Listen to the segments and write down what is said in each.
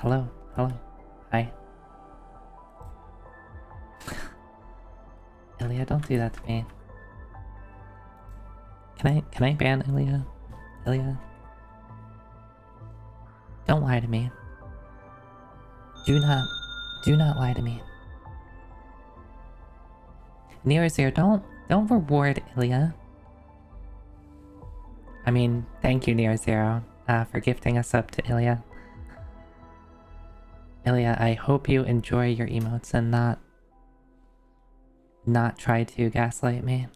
hello, hello, hi. Ilya, don't do that to me. Can I ban Ilya? Ilya? Don't lie to me. Do not lie to me. Near Zero, don't reward Ilya. I mean, thank you, Near Zero, for gifting us up to Ilya. Ilya, I hope you enjoy your emotes and not try to gaslight me.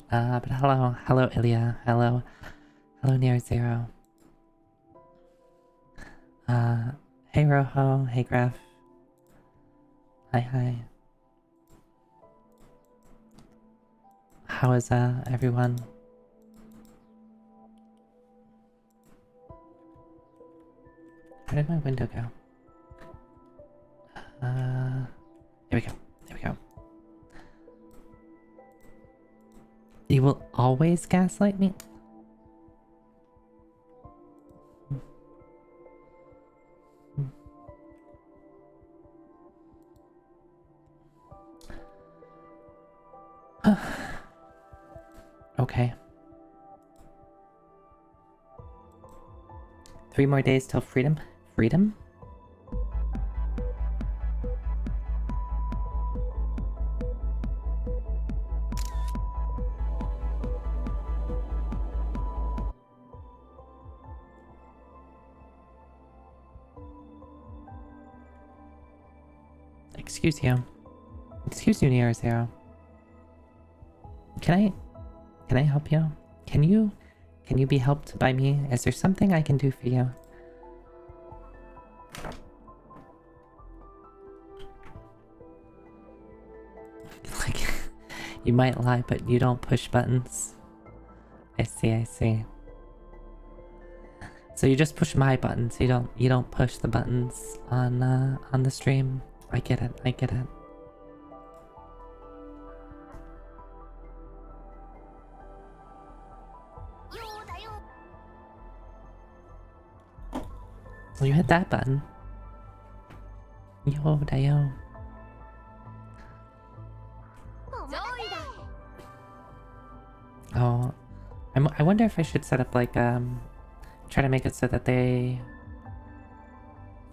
But hello Ilya, hello Near Zero. Hey Rojo, hey Graf. Hi. How is everyone? Where did my window go? There we go. You will always gaslight me? Okay. 3 more days till freedom? Freedom? Excuse you, Near Zero. Can I help you? Can you be helped by me? Is there something I can do for you? Like, you might lie, but you don't push buttons. I see. So you just push my buttons. You don't push the buttons on the stream. I get it. Well, you hit that button. Yo, Dayo. Oh, I wonder if I should set up like try to make it so that the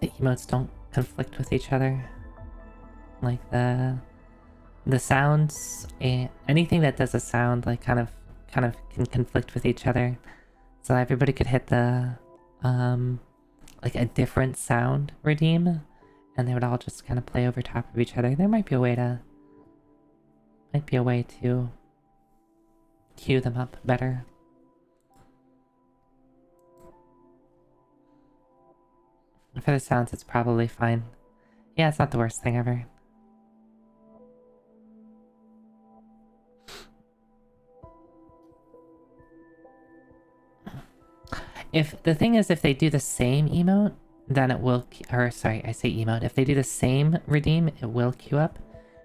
emotes don't conflict with each other. Like the sounds and anything that does a sound like kind of can conflict with each other. So everybody could hit the like a different sound redeem and they would all just kind of play over top of each other. There might be a way to cue them up better. For the sounds, it's probably fine. Yeah, it's not the worst thing ever. If the thing is, if they do the same emote, then it will, or sorry, I say emote. If they do the same redeem, it will queue up.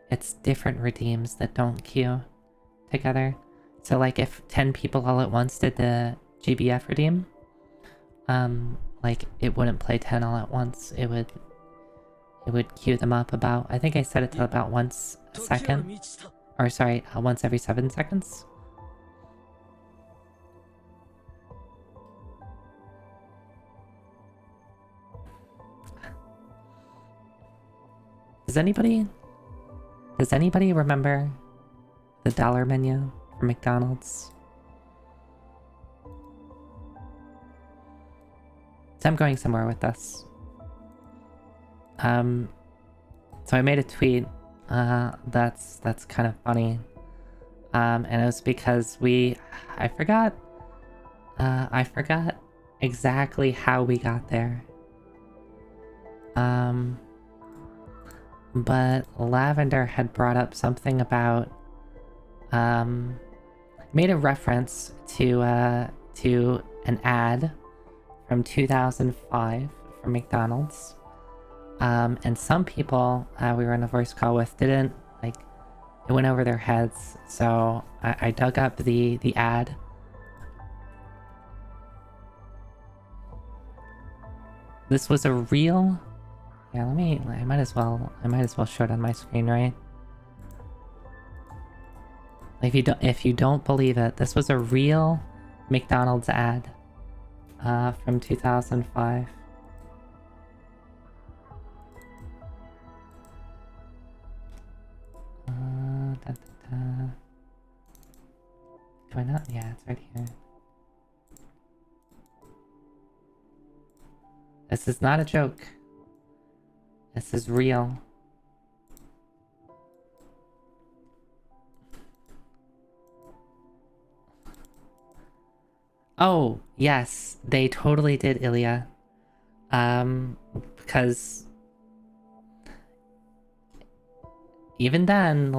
It's different redeems that don't queue together. So like if 10 people all at once did the GBF redeem, like it wouldn't play 10 all at once. It would queue them up about, I think I set it to about once a second. Or sorry, once every 7 seconds. Does anybody remember the dollar menu from McDonald's? So I'm going somewhere with this. So I made a tweet that's kind of funny. And it was because I forgot exactly how we got there. But Lavender had brought up something about made a reference to an ad from 2005 from McDonald's. And some people we were in a voice call with didn't, like, it went over their heads. So I dug up the ad. This was a real... Yeah, I might as well show it on my screen, right? If you don't believe it, this was a real McDonald's ad from 2005. Do I not? Yeah, it's right here. This is not a joke. This is real. Oh, yes, they totally did, Ilya. Because even then,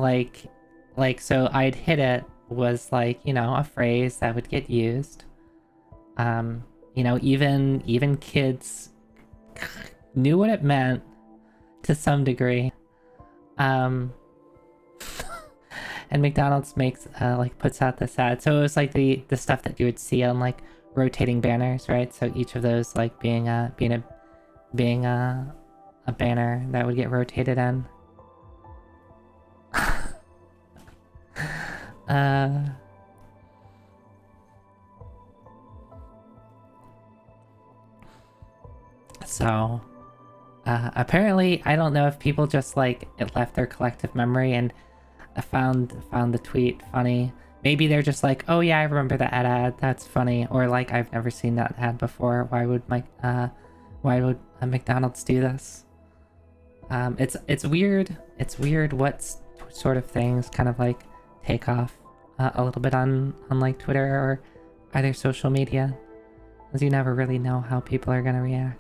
so I'd hit it was like, you know, a phrase that would get used. You know, even kids knew what it meant to some degree. And McDonald's makes puts out this ad. So it was like the stuff that you would see on like rotating banners, right? So each of those like being a banner that would get rotated in. So apparently, I don't know if people just like it left their collective memory and found the tweet funny. Maybe they're just like, oh yeah, I remember that ad. That's funny. Or like, I've never seen that ad before. Why would McDonald's do this? It's weird. It's weird what sort of things kind of like take off a little bit on like Twitter or either social media, as you never really know how people are gonna react.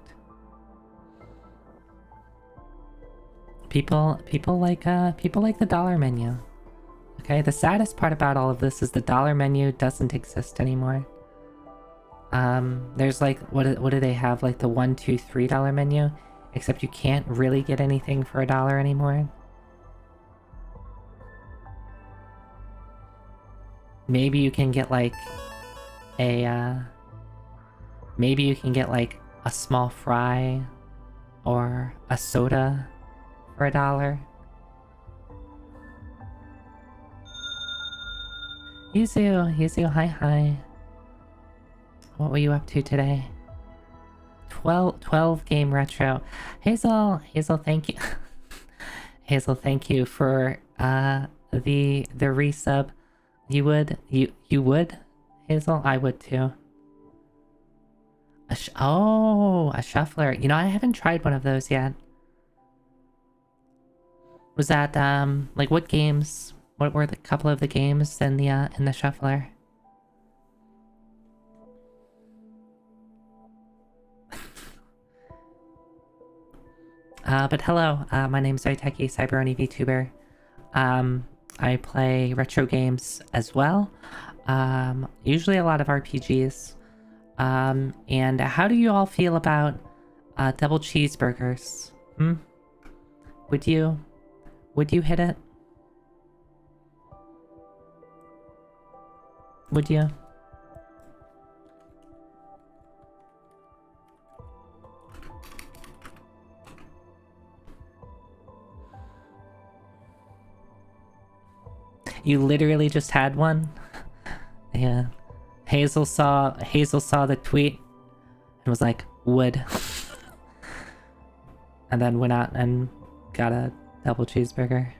People like the dollar menu. Okay, the saddest part about all of this is the dollar menu doesn't exist anymore. There's like what do they have, like the $1, $2, $3 menu, except you can't really get anything for $1 anymore. Maybe you can get like a small fry or a soda for $1. Yuzu, hi. What were you up to today? 12 game retro. Hazel, thank you. Hazel, thank you for the resub. You would? Hazel? I would too. A shuffler. You know, I haven't tried one of those yet. Was that like what games? What were the couple of the games in the shuffler? But hello, my name's Zoiteki, Cyberoni VTuber. I play retro games as well. Usually a lot of RPGs. And how do you all feel about double cheeseburgers? Would you hit it? Would you? You literally just had one? Yeah. Hazel saw the tweet and was like, would. And then went out and got a double cheeseburger.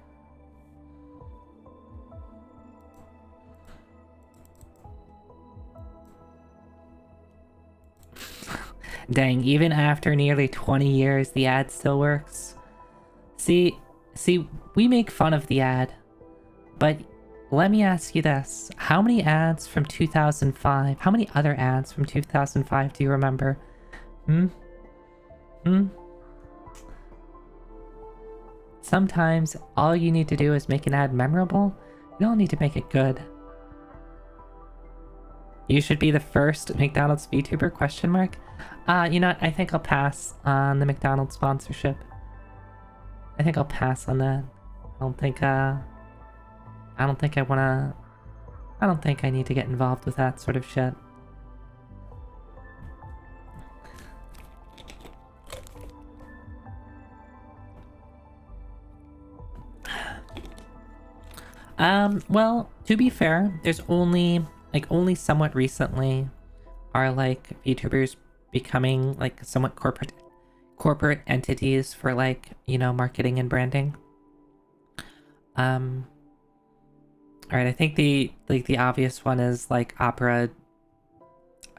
Dang, even after nearly 20 years, the ad still works. See, we make fun of the ad, but let me ask you this. How many ads from 2005, how many other ads from 2005 do you remember? Sometimes all you need to do is make an ad memorable. You don't need to make it good. You should be the first McDonald's VTuber, question mark? You know what? I think I'll pass on the McDonald's sponsorship. I think I'll pass on that. I don't think I need to get involved with that sort of shit. Well, to be fair, there's only somewhat recently are like VTubers becoming like somewhat corporate entities for like, you know, marketing and branding. All right, I think the obvious one is like Opera.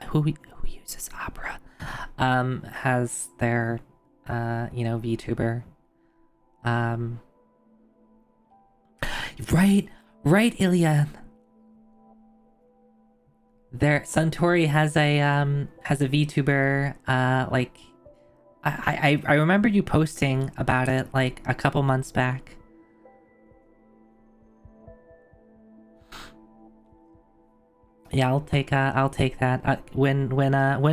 Who uses Opera? Has their you know, VTuber. Right, Ilya. There, Suntory has a VTuber. Like, I remember you posting about it like a couple months back. Yeah, I'll take that. Whenever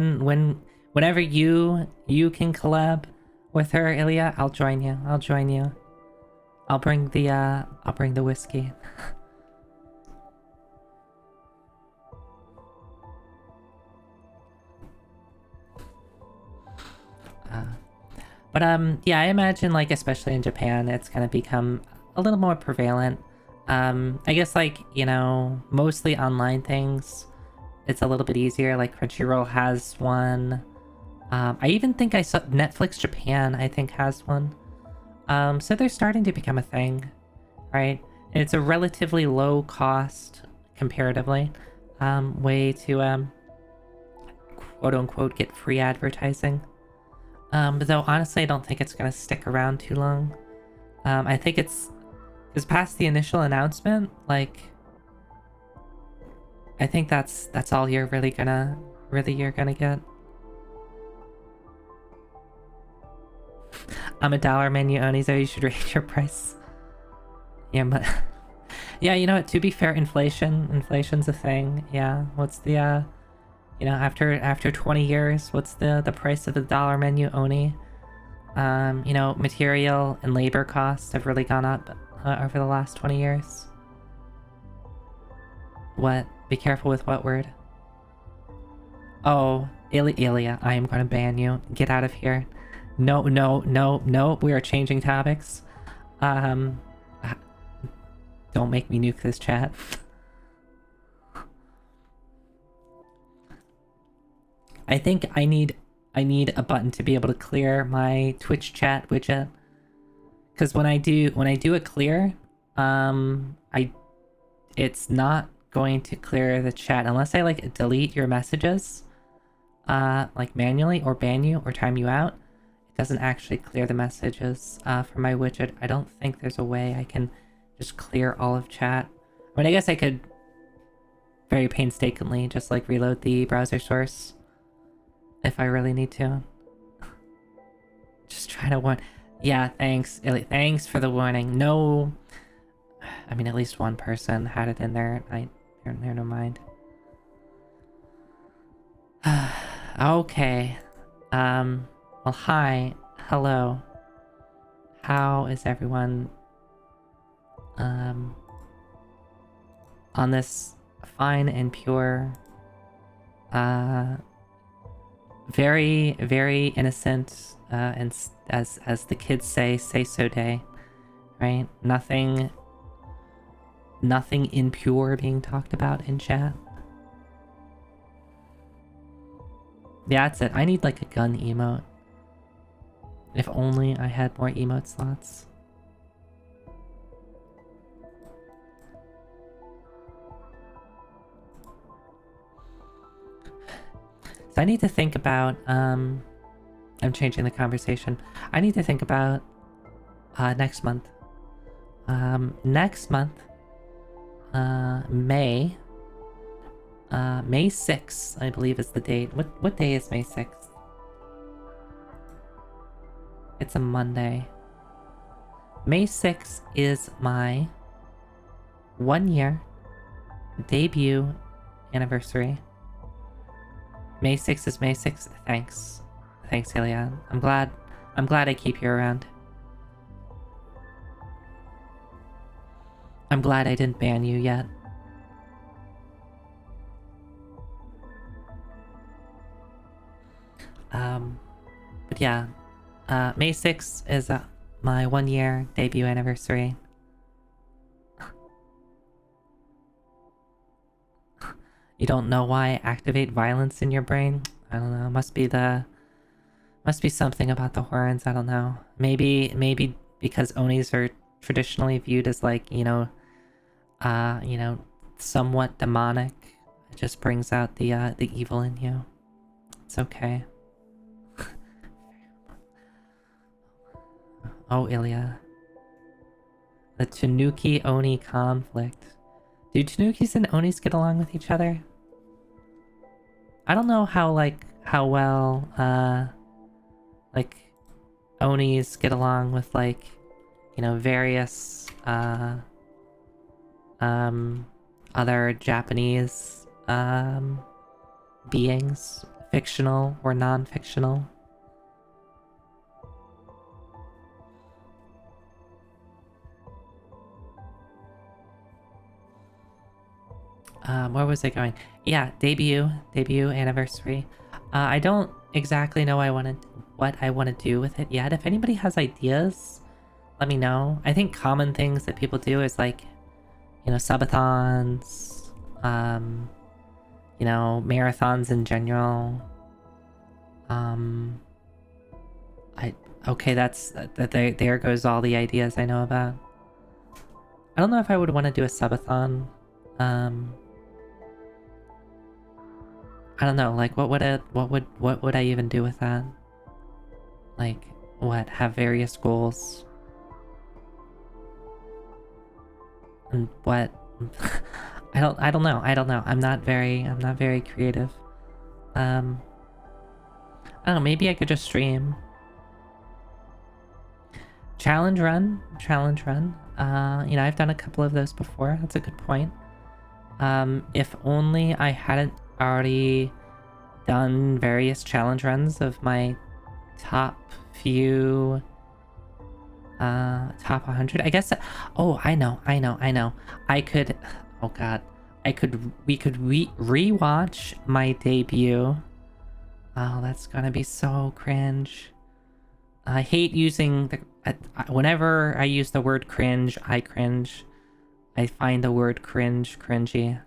you can collab with her, Ilya, I'll join you. I'll bring the whiskey. But yeah, I imagine like especially in Japan, it's gonna become a little more prevalent. I guess like, you know, mostly online things, it's a little bit easier. Like Crunchyroll has one. I even think I saw Netflix Japan, I think, has one. So they're starting to become a thing, right? And it's a relatively low cost, comparatively, way to quote unquote get free advertising. But though honestly, I don't think it's gonna stick around too long. I think it's past the initial announcement. Like, I think that's all you're really gonna get. I'm $1 menu only, so you should raise your price. Yeah, but yeah, you know what? To be fair, inflation's a thing. Yeah, what's the you know, after 20 years, what's the price of the dollar menu oni? You know, material and labor costs have really gone up over the last 20 years. What? Be careful with what word? Oh, Ilya, I am going to ban you. Get out of here. No, we are changing topics. Don't make me nuke this chat. I think I need a button to be able to clear my Twitch chat widget. Because when I do a clear, it's not going to clear the chat unless I like delete your messages, like manually, or ban you or time you out. It doesn't actually clear the messages from my widget. I don't think there's a way I can just clear all of chat. I mean, I guess I could very painstakingly just like reload the browser source if I really need to. Just trying to warn. Yeah, thanks, Illy. Thanks for the warning. No, I mean, at least one person had it in there. Never mind. Okay. Well, hi, hello. How is everyone? On this fine and pure, very, very innocent, and as the kids say so day, right? Nothing impure being talked about in chat. Yeah, that's it. I need like a gun emote. If only I had more emote slots. So I need to think about, I'm changing the conversation. I need to think about, next month. Next month, May 6th, I believe is the date. What day is May 6th? It's a Monday. May 6th is my 1-year debut anniversary. May 6th is May 6th. Thanks, Ilya. I'm glad I keep you around. I'm glad I didn't ban you yet. But yeah, May 6th is my 1-year debut anniversary. You don't know why activate violence in your brain? I don't know. Must be something about the horns. I don't know. Maybe because Onis are traditionally viewed as like, somewhat demonic. It just brings out the evil in you. It's okay. Oh, Ilya. The Tanuki Oni conflict. Do Tanukis and Onis get along with each other? I don't know how well Onis get along with various other Japanese beings, fictional or non-fictional. Where was I going? Yeah, debut anniversary. I don't exactly know what I want to do with it yet. If anybody has ideas, let me know. I think common things that people do is subathons, marathons in general. There goes all the ideas I know about. I don't know if I would want to do a subathon. I don't know, what would I even do with that? Have various goals? And what? I don't know. I'm not very creative. I don't know, maybe I could just stream. Challenge run. I've done a couple of those before. That's a good point. If only I hadn't already done various challenge runs of my top few top 100. I guess oh, I know. I could we could rewatch my debut. Oh, that's gonna be so cringe. I hate using whenever I use the word cringe, I cringe. I find the word cringy.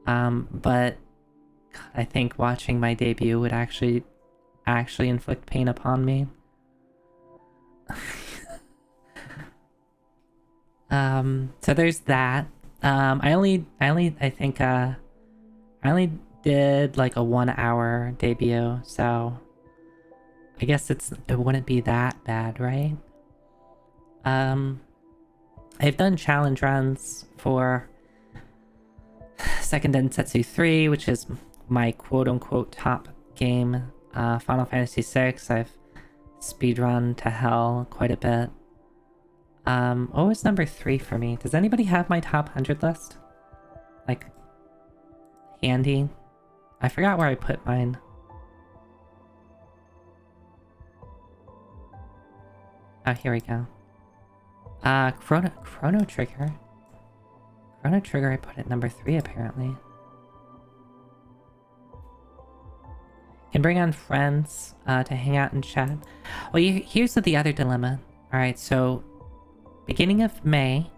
But I think watching my debut would actually inflict pain upon me. So there's that. I only did like a 1 hour debut, so I guess it wouldn't be that bad, right? I've done challenge runs for Second Densetsu 3, which is my quote-unquote top game. Final Fantasy 6, I've speedrun to hell quite a bit. What was number 3 for me? Does anybody have my top 100 list? Handy? I forgot where I put mine. Oh, here we go. Chrono Trigger. Chrono Trigger I put at number 3 apparently. Can bring on friends to hang out and chat. Well, here's the other dilemma. Alright, so beginning of May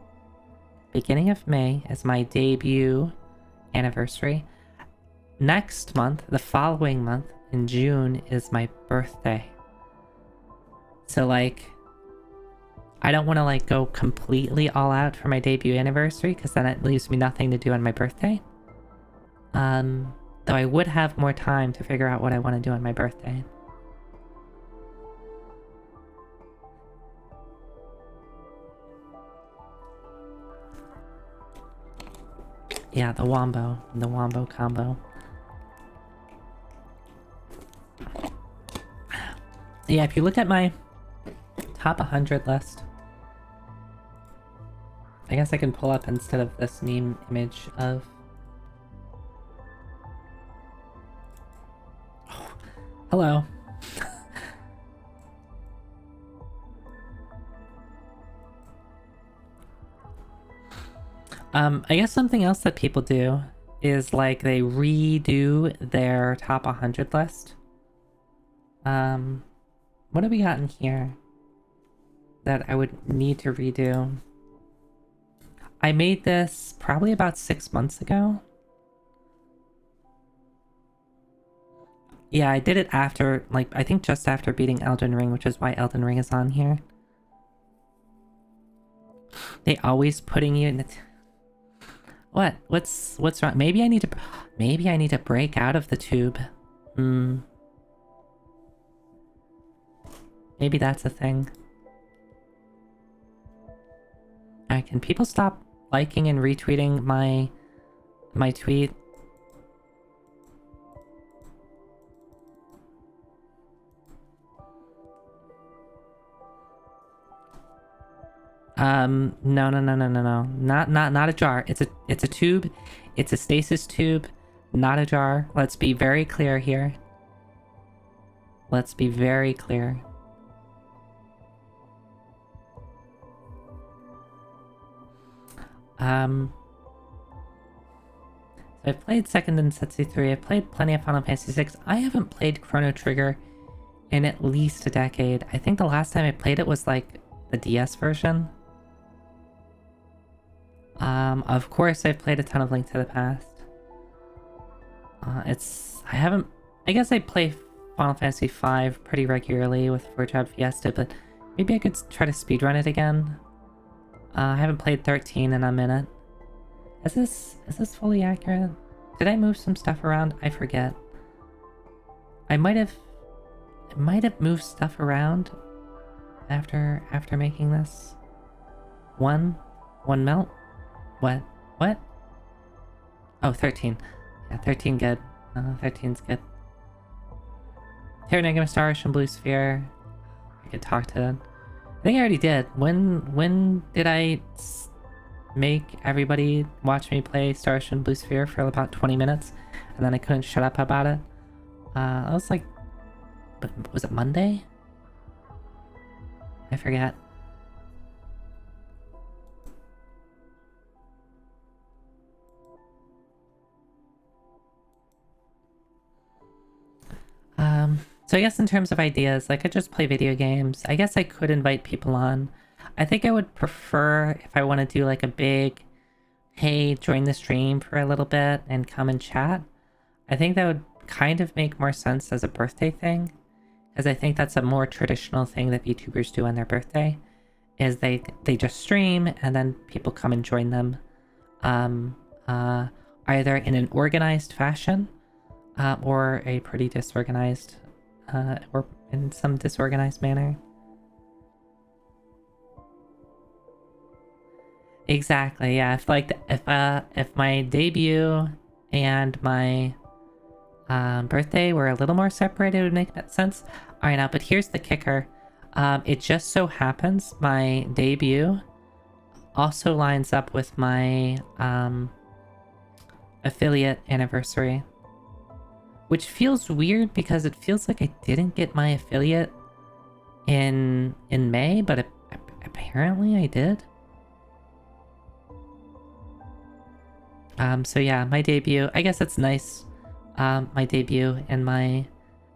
is my debut anniversary. Next month, the following month, in June, is my birthday. So I don't want to go completely all out for my debut anniversary, because then it leaves me nothing to do on my birthday. Though I would have more time to figure out what I want to do on my birthday. Yeah, the Wombo combo. Yeah, if you look at my top 100 list, I guess I can pull up instead of this meme image of... Oh, hello. I guess something else that people do is they redo their top 100 list. What have we got in here that I would need to redo? I made this probably about 6 months ago. Yeah, I did it after, like, I think just after beating Elden Ring, which is why Elden Ring is on here. They always putting you in the... What? What's wrong? Maybe I need to break out of the tube. Maybe that's a thing. Alright, can people stop liking and retweeting my tweet? No. Not a jar. It's a tube. It's a stasis tube, not a jar. Let's be very clear here. Let's be very clear. So I've played Second Densetsu 3, I've played plenty of Final Fantasy 6. I haven't played Chrono Trigger in at least a decade. I think the last time I played it was like the DS version. Of course I've played a ton of Link to the Past. I guess I play Final Fantasy 5 pretty regularly with Forge Fiesta, but maybe I could try to speedrun it again. I haven't played 13 and I'm in it. Is this fully accurate? Did I move some stuff around? I forget. I might have moved stuff around after making this. One melt? What? Oh, 13. Yeah, 13 good. 13's good. Terra Negative Stars and Blue Sphere. I could talk to them. I think I already did. When did I make everybody watch me play Star Ocean Blue Sphere for about 20 minutes? And then I couldn't shut up about it? I was like... Was it Monday? I forget. So I guess in terms of ideas, like I just play video games. I guess I could invite people on. I think I would prefer if I want to do like a big, hey, join the stream for a little bit and come and chat. I think that would kind of make more sense as a birthday thing, because I think that's a more traditional thing that VTubers do on their birthday, is they just stream and then people come and join them, either in an organized fashion, or a pretty disorganized, or in some disorganized manner. Exactly, yeah. If my debut and my birthday were a little more separated, it would make that sense. Alright, now, but here's the kicker. It just so happens my debut also lines up with my affiliate anniversary. Which feels weird because it feels like I didn't get my affiliate in May, but apparently I did. So yeah, my debut, I guess it's nice. My debut and my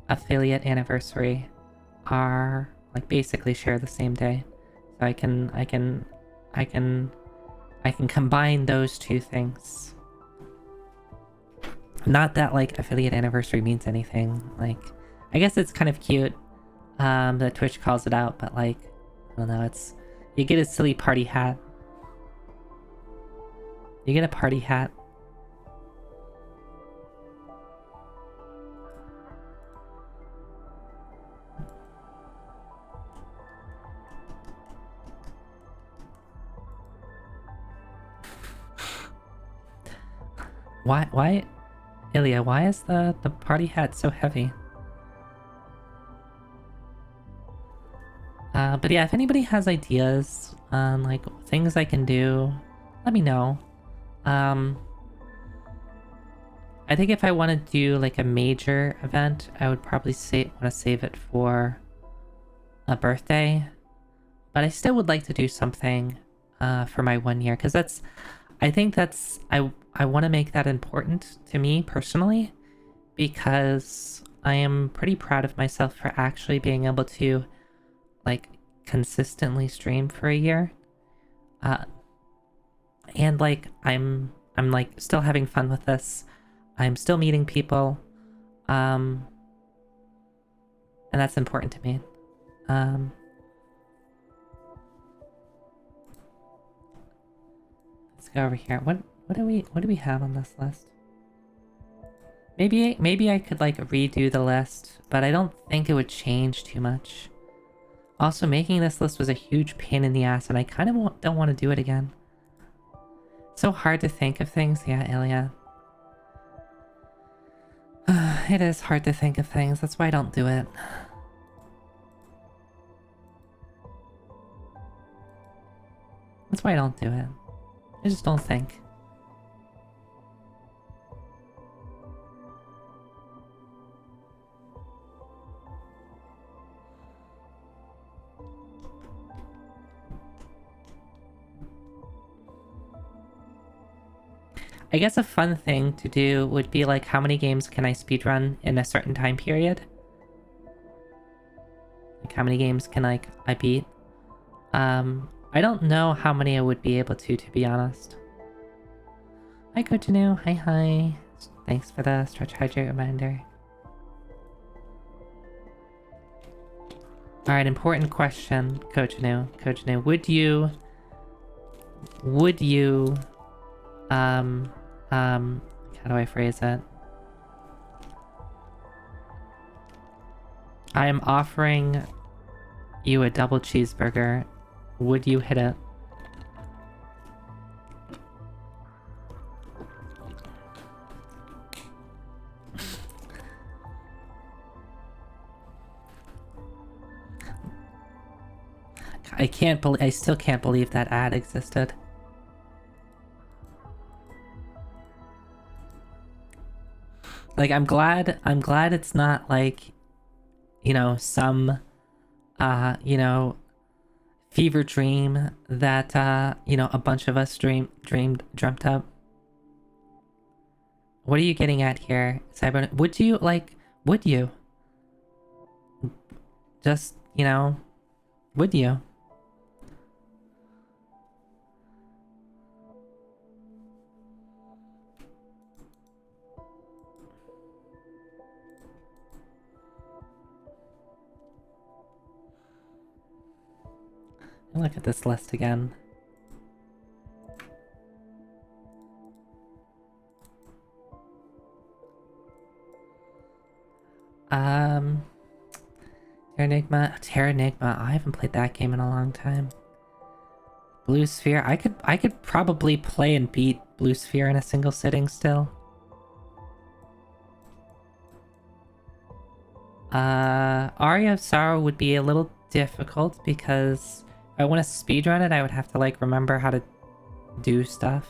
affiliate anniversary are like basically share the same day. So I can combine those two things. Not that like affiliate anniversary means anything. Like, I guess it's kind of cute that Twitch calls it out, but like, I don't know, you get a silly party hat. You get a party hat. Why, Ilya, why is the party hat so heavy? But yeah, if anybody has ideas on like things I can do, let me know. I think if I want to do like a major event, I would probably want to save it for a birthday. But I still would like to do something for my 1 year, because I think I want to make that important to me personally, because I am pretty proud of myself for actually being able to like consistently stream for a year. And like I'm like still having fun with this. I'm still meeting people. and that's important to me. Let's go over here. What do we have on this list? Maybe I could like redo the list, but I don't think it would change too much. Also, making this list was a huge pain in the ass, and I kind of don't want to do it again. It's so hard to think of things. Yeah, Ilya. It is hard to think of things. That's why I don't do it. That's why I don't do it. I just don't think. I guess a fun thing to do would be like, how many games can I speedrun in a certain time period? Like, how many games can I beat? I don't know how many I would be able to be honest. Hi, Kojinu. Hi. Thanks for the stretch hydrate reminder. Alright, important question, Kojinu. Kojinu, would you... how do I phrase it? I am offering you a double cheeseburger. Would you hit it? I still can't believe that ad existed. Like, I'm glad it's not like, you know, some, you know, fever dream that, you know, a bunch of us dreamt up. What are you getting at here, Cyber? Would you? Just, you know, would you? Look at this list again. Terra Enigma. I haven't played that game in a long time. Blue Sphere. I could probably play and beat Blue Sphere in a single sitting still. Aria of Sorrow would be a little difficult because if I want to speedrun it, I would have to like remember how to do stuff.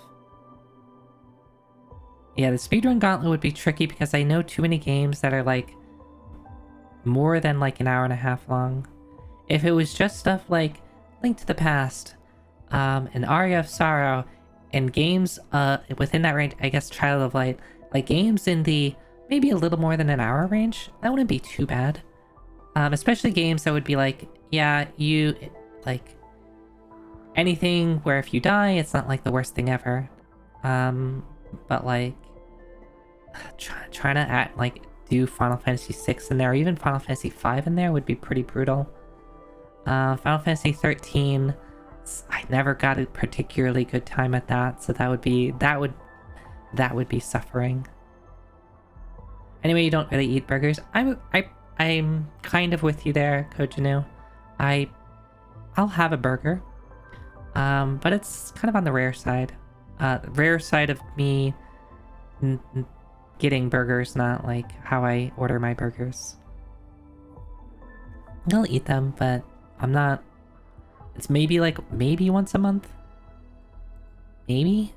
Yeah, the speedrun gauntlet would be tricky because I know too many games that are like more than like an hour and a half long. If it was just stuff like Link to the Past, and Aria of Sorrow, and games within that range, I guess Child of Light, like games in the maybe a little more than an hour range, that wouldn't be too bad. Especially games that would be like, yeah, you, like, anything where if you die, it's not like the worst thing ever. But like, trying to like do Final Fantasy VI in there, or even Final Fantasy V in there would be pretty brutal. Final Fantasy 13, I never got a particularly good time at that, so that would be suffering. Anyway, you don't really eat burgers. I'm kind of with you there, Kojinu. I'll have a burger, but it's kind of on the rare side. Rare side of me getting burgers, not like how I order my burgers. I'll eat them, but I'm not... It's maybe once a month? Maybe?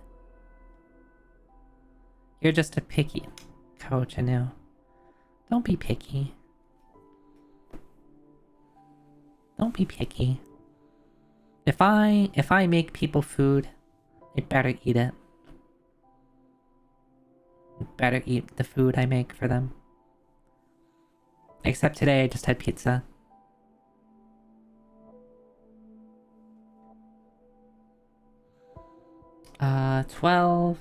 You're just a picky coach, I know. Don't be picky. Don't be picky. If I make people food, they better eat it. Better eat the food I make for them. Except today I just had pizza. Uh, 12,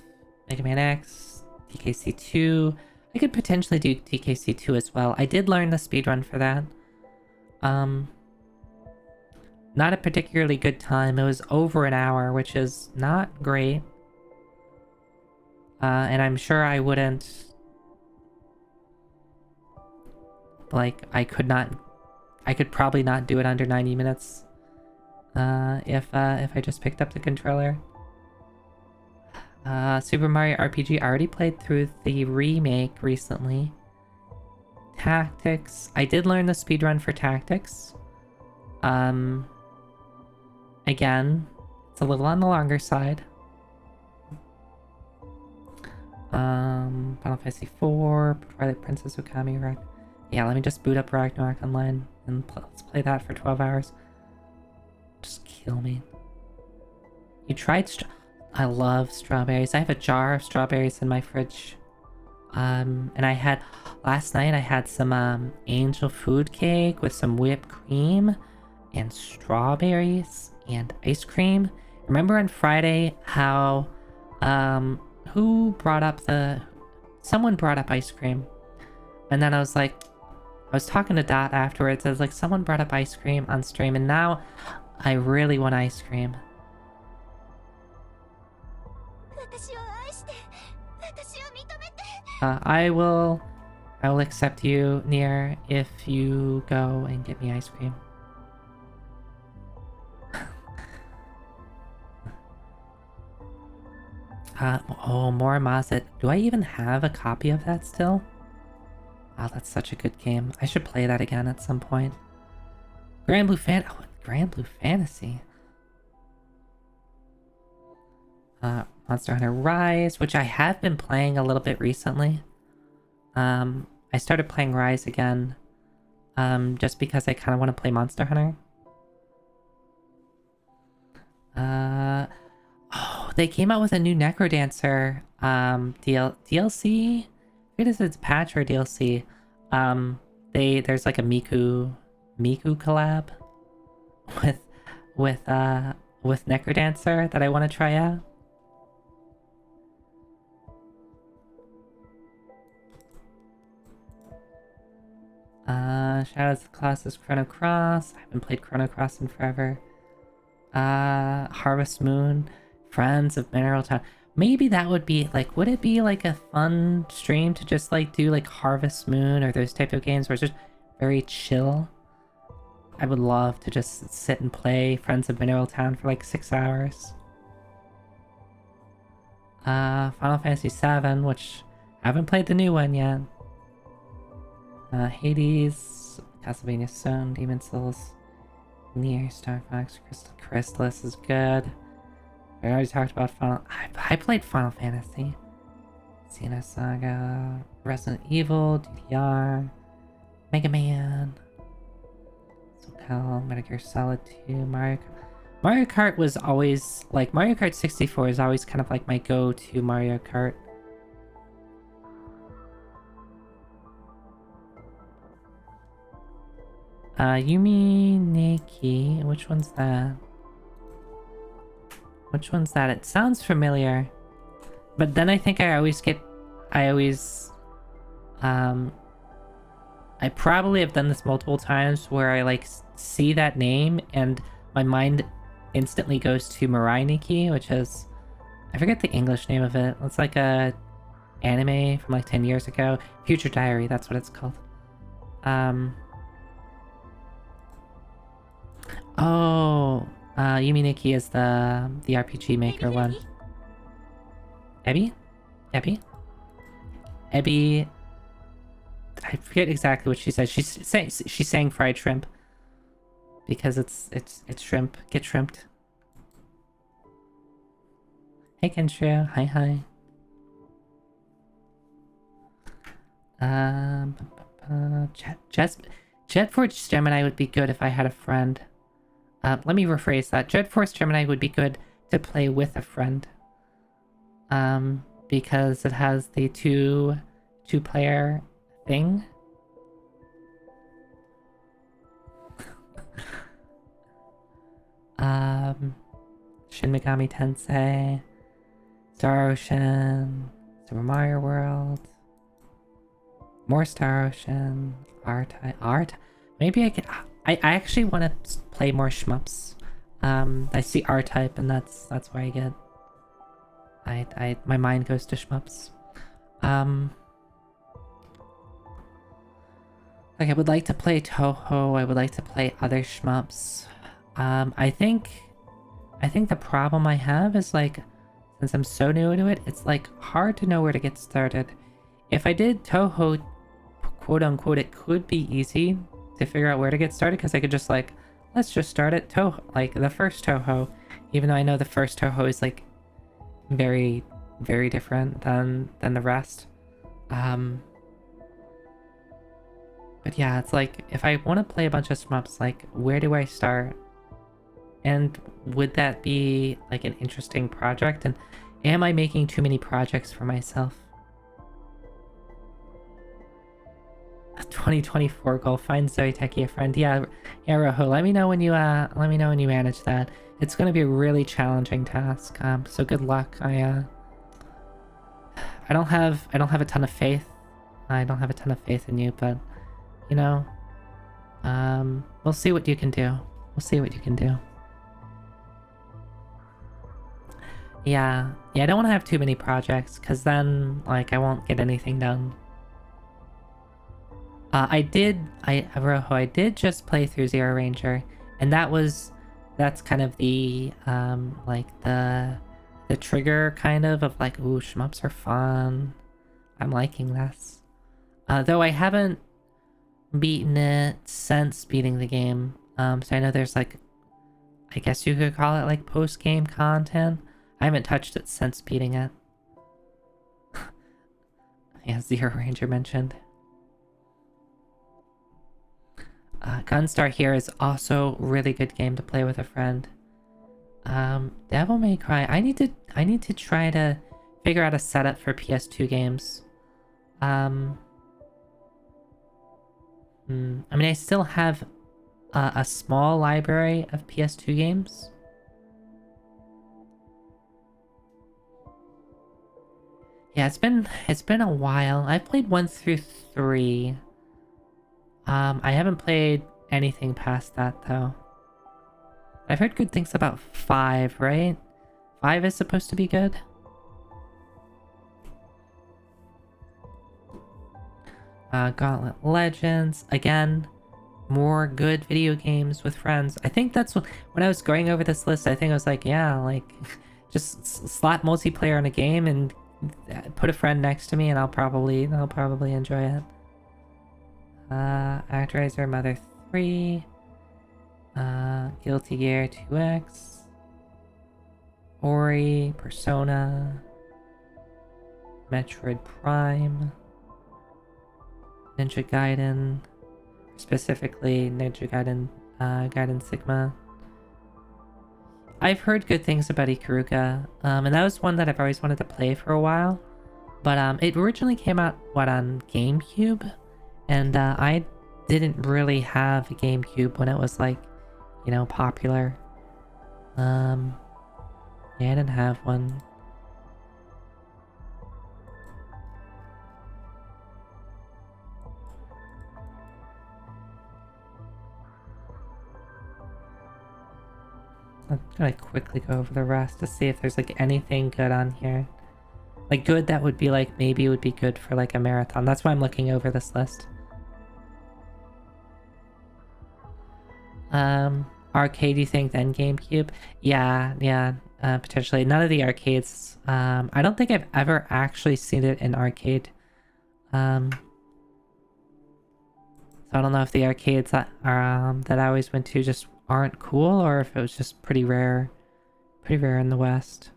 Mega Man X, TKC2. I could potentially do TKC2 as well. I did learn the speedrun for that. Um, not a particularly good time. It was over an hour, which is not great. And I'm sure I wouldn't... Like, I could probably not do it under 90 minutes. If I just picked up the controller. Super Mario RPG, I already played through the remake recently. Tactics, I did learn the speedrun for Tactics. Again, it's a little on the longer side. Final Fantasy IV, Twilight Princess Okami, right? Yeah, let me just boot up Ragnarok Online and let's play that for 12 hours. Just kill me. You tried I love strawberries. I have a jar of strawberries in my fridge. And I had... Last night I had some angel food cake with some whipped cream and strawberries and ice cream. Remember on Friday how... who brought up the... Someone brought up ice cream. And then I was like... I was talking to Dot afterwards. I was like, someone brought up ice cream on stream, and now I really want ice cream. I will accept you, Nier, if you go and get me ice cream. Oh, more Mazet. Do I even have a copy of that still? Oh, that's such a good game. I should play that again at some point. Grand Blue Fantasy. Monster Hunter Rise, which I have been playing a little bit recently. I started playing Rise again, just because I kind of want to play Monster Hunter. Oh, they came out with a new Necrodancer, DLC? I forget if it's patch or DLC. There's like a Miku collab with Necrodancer that I want to try out. Shadows of the Colossus, Chrono Cross. I haven't played Chrono Cross in forever. Harvest Moon, Friends of Mineral Town. Maybe that would be like, would it be like a fun stream to just like do like Harvest Moon or those type of games where it's just very chill? I would love to just sit and play Friends of Mineral Town for like 6 hours. Final Fantasy VII, which I haven't played the new one yet. Hades, Castlevania Sun, Demon Souls, Nier, Star Fox, Chrysalis is good. I already talked about Final... I played Final Fantasy. Xena Saga, Resident Evil, DDR, Mega Man, SoCal, Metal Gear Solid 2, Mario Kart was always... Like, Mario Kart 64 is always kind of like my go-to Mario Kart. Yumi Neki, which one's that? Which one's that? It sounds familiar. But then I think I probably have done this multiple times where I like see that name and my mind instantly goes to Mirai Nikki, which is... I forget the English name of it. It's like a anime from like 10 years ago. Future Diary, that's what it's called. Oh, Yumi Nikki is the RPG Maker one. Ebby? I forget exactly what she said. She's saying fried shrimp because it's shrimp. Get shrimped. Hey Kenshiro, hi. Jetforge Gemini would be good if I had a friend. Let me rephrase that. Jetforce Gemini would be good to play with a friend. Because it has the two-player thing. Shin Megami Tensei, Star Ocean, Super Mario World, more Star Ocean, art. Maybe I actually want to play more shmups. I see R-Type, and that's where I get... my mind goes to shmups. Like, I would like to play Toho, I would like to play other shmups. I think the problem I have is, like, since I'm so new to it, it's, like, hard to know where to get started. If I did Toho, quote-unquote, it could be easy to figure out where to get started, because I could just, like, let's just start at Toho, like, the first Toho. Even though I know the first Toho is, like, very, very different than the rest. But yeah, it's like, if I want to play a bunch of shmups, like, where do I start? And would that be, like, an interesting project? And am I making too many projects for myself? A 2024 goal, find Zoe Techie a friend. Yeah, Rojo, let me know when you manage that. It's gonna be a really challenging task. So good luck. I don't have a ton of faith. I don't have a ton of faith in you, but you know, we'll see what you can do. We'll see what you can do. Yeah, I don't want to have too many projects, because then, like, I won't get anything done. Rojo, I did just play through Zero Ranger, and that's kind of the, like, the trigger, kind of like, ooh, shmups are fun. I'm liking this. Though I haven't beaten it since beating the game. So I know there's, like, I guess you could call it, like, post-game content. I haven't touched it since beating it. Yeah, Zero Ranger mentioned. Gunstar here is also really good game to play with a friend. Devil May Cry. I need to try to figure out a setup for PS2 games. I mean, I still have a small library of PS2 games. Yeah, it's been a while. I've played 1 through 3. I haven't played anything past that, though. I've heard good things about 5, right? 5 is supposed to be good? Gauntlet Legends. Again, more good video games with friends. I think that's when I was going over this list, I think I was like, yeah, like, just slap multiplayer in a game and put a friend next to me and I'll probably enjoy it. Actraiser Mother 3, Guilty Gear 2X, Ori, Persona, Metroid Prime, Ninja Gaiden, specifically Ninja Gaiden, Gaiden Sigma. I've heard good things about Ikaruga, and that was one that I've always wanted to play for a while, but it originally came out, on GameCube? And I didn't really have a GameCube when it was, like, you know, popular. Yeah, I didn't have one. I'm gonna quickly go over the rest to see if there's, like, anything good on here. Like, good that would be, like, maybe it would be good for, like, a marathon. That's why I'm looking over this list. Arcade, you think, then GameCube? Yeah, potentially. None of the arcades, I don't think I've ever actually seen it in arcade. So I don't know if the arcades that that I always went to just aren't cool, or if it was just pretty rare in the West.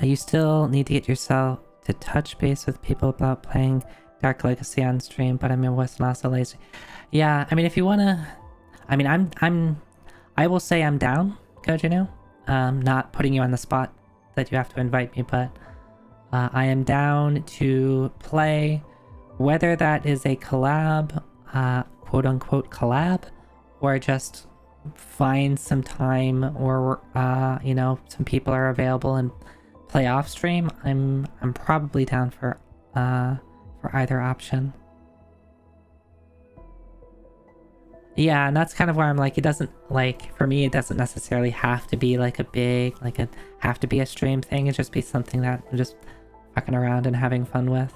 You still need to get yourself to touch base with people about playing Dark Legacy on stream, but I mean, wasn't also lazy. Yeah, I mean, if you wanna, I mean, I will say I'm down, Kojinu. Not putting you on the spot that you have to invite me, but I am down to play, whether that is a collab, quote unquote collab, or just find some time, or you know, some people are available and play off stream. I'm probably down for either option. Yeah, and that's kind of where I'm like, it doesn't, like, for me, it doesn't necessarily have to be like a big, like it have to be a stream thing. It just be something that I'm just fucking around and having fun with.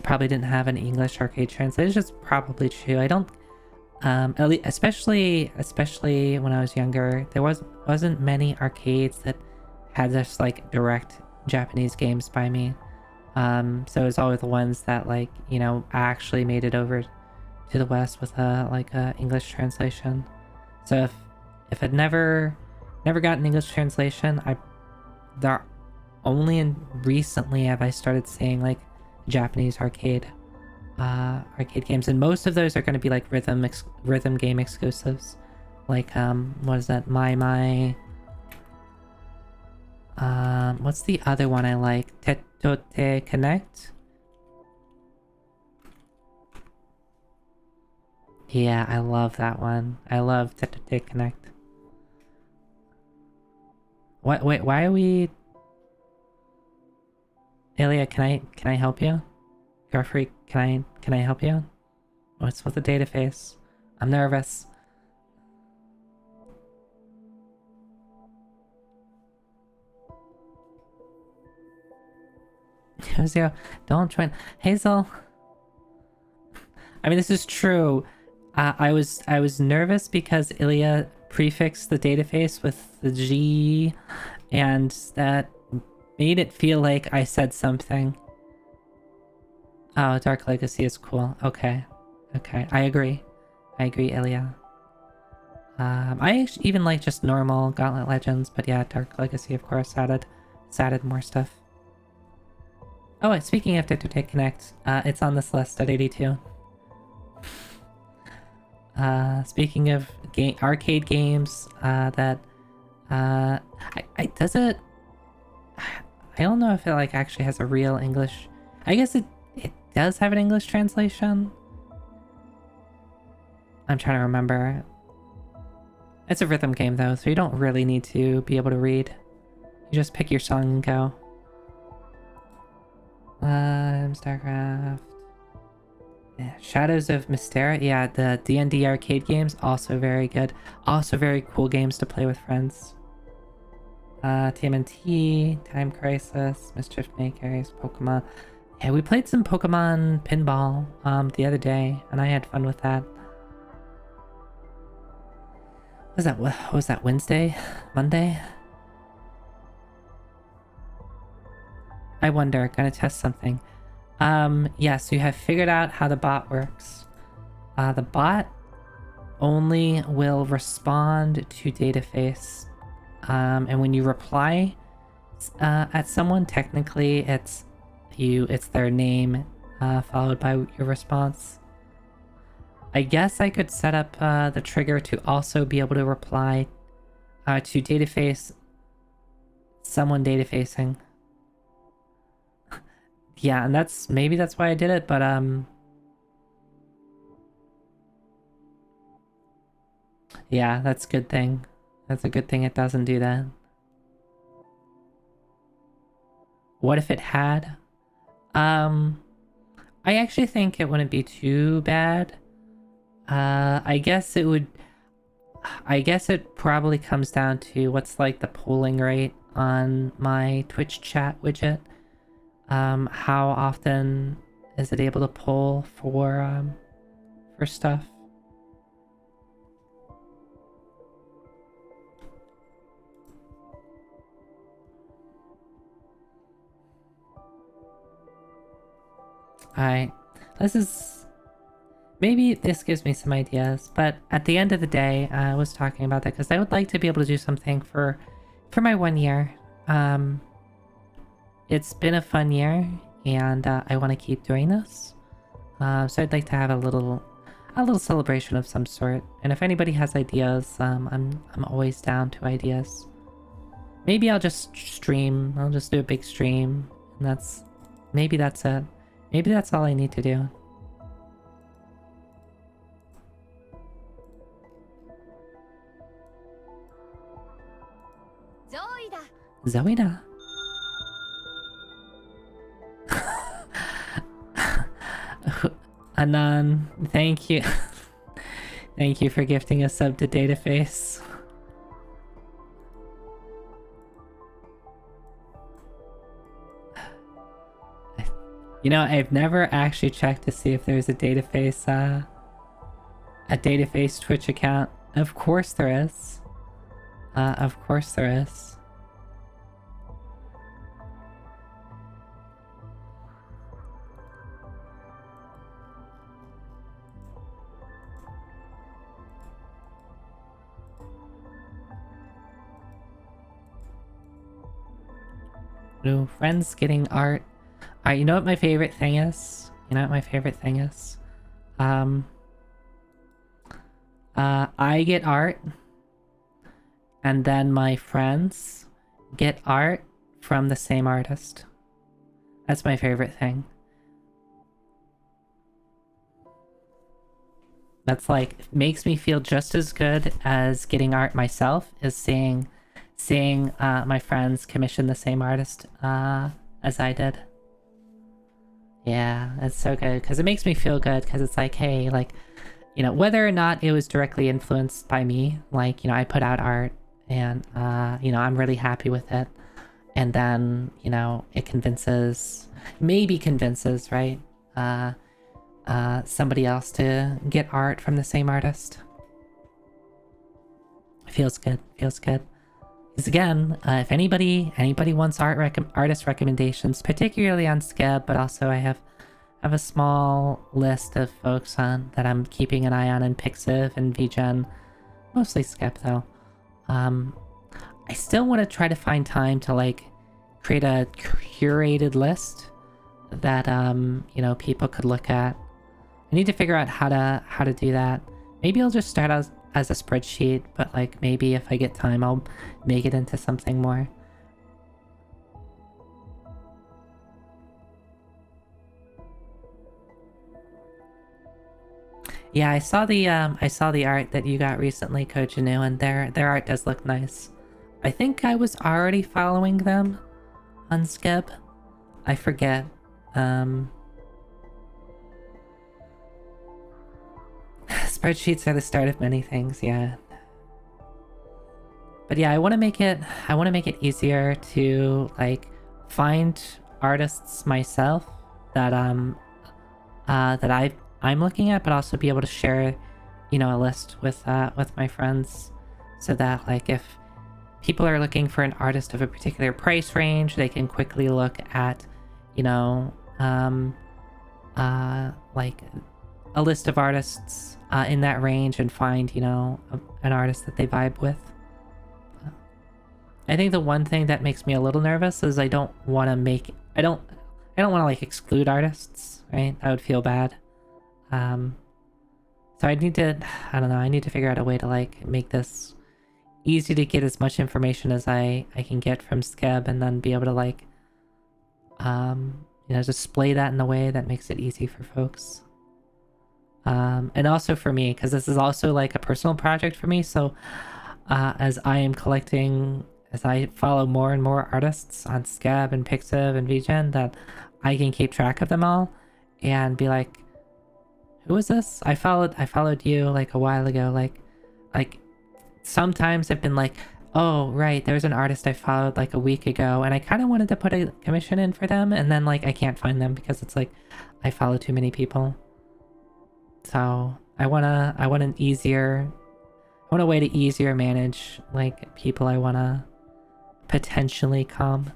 Probably didn't have an English arcade translation. It's just probably true. I don't, at least, especially when I was younger, there wasn't many arcades that had just like direct Japanese games by me. So it was always the ones that, like, you know, actually made it over to the West with a English translation. So if I'd never got an English translation, recently have I started seeing like Japanese arcade games, and most of those are going to be like rhythm game exclusives, like what is that, what's the other one I like? Tetote Connect? Yeah, I love that one. I love Tetote Connect. What? Wait, why are we... Ilya, can I help you? Garfreak, can I help you? What's with the data face? I'm nervous. Hazel, don't join. Hazel. I mean, this is true. I was nervous because Ilya prefixed the data face with the G, and that made it feel like I said something. Oh, Dark Legacy is cool. Okay. I agree, Ilya. I even like just normal Gauntlet Legends, but yeah, Dark Legacy, of course, added more stuff. Oh, speaking of Tetote Connect, it's on this list at 82. Speaking of arcade games, I don't know if it like actually has a real English. I guess it does have an English translation. I'm trying to remember. It's a rhythm game though, so you don't really need to be able to read. You just pick your song and go. StarCraft. Yeah, Shadows of Mystera. Yeah, the D&D arcade games, also very good. Also very cool games to play with friends. TMNT, Time Crisis, Mischief Makers, Pokemon. Yeah, we played some Pokemon Pinball the other day, and I had fun with that. What was that, Wednesday? Monday? I wonder, gonna test something. Yeah, so you have figured out how the bot works. The bot only will respond to dataface. And when you reply at someone, technically it's their name followed by your response. I guess I could set up the trigger to also be able to reply to dataface someone datafacing. Yeah, and maybe that's why I did it, but yeah, that's a good thing. That's a good thing it doesn't do that. What if it had? I actually think it wouldn't be too bad. I guess it probably comes down to what's like the polling rate on my Twitch chat widget. How often is it able to poll for stuff? Alright, maybe this gives me some ideas, but at the end of the day, I was talking about that because I would like to be able to do something for my 1 year. it's been a fun year, and I want to keep doing this. So I'd like to have a little celebration of some sort. And if anybody has ideas, I'm always down to ideas. Maybe I'll just stream. I'll just do a big stream, and maybe that's it. Maybe that's all I need to do. Zoida. Anan, thank you. Thank you for gifting a sub to Dataface. You know, I've never actually checked to see if there's a Dataface Twitch account. Of course there is. Of course there is. New friends getting art. Alright, you know what my favorite thing is? You know what my favorite thing is? I get art, and then my friends get art from the same artist. That's my favorite thing. That's like, makes me feel just as good as getting art myself, as seeing my friends commission the same artist as I did. Yeah, it's so good because it makes me feel good because it's like, hey, like, you know, whether or not it was directly influenced by me, like, you know, I put out art and you know, I'm really happy with it, and then, you know, it maybe convinces, right, somebody else to get art from the same artist. Feels good. Because again, if anybody wants artist recommendations, particularly on Skeb, but also I have a small list of folks that I'm keeping an eye on in Pixiv and VGen, mostly Skeb though. I still want to try to find time to like create a curated list that you know, people could look at. I need to figure out how to do that. Maybe I'll just start as a spreadsheet, but like maybe if I get time I'll make it into something more. Yeah, I saw the art that you got recently, Kojinu, and their art does look nice. I think I was already following them on Skeb. I forget. Spreadsheets are the start of many things, yeah. But yeah, I want to make it easier to like find artists myself that I'm looking at, but also be able to share, you know, a list with my friends, so that like if people are looking for an artist of a particular price range, they can quickly look at, you know, like a list of artists in that range and find, you know, an artist that they vibe with. I think the one thing that makes me a little nervous is I don't want to like exclude artists, right? That would feel bad. So I need to figure out a way to like make this easy to get as much information as I can get from Skeb, and then be able to like, you know, display that in a way that makes it easy for folks. And also for me, because this is also like a personal project for me, so as I follow more and more artists on Scab and Pixiv and VGen, that I can keep track of them all and be like, who is this? I followed you like a while ago. Like sometimes I've been like, oh right, there's an artist I followed like a week ago, and I kind of wanted to put a commission in for them, and then like I can't find them because it's like I follow too many people. So I want a way to easier manage like people I want to potentially come.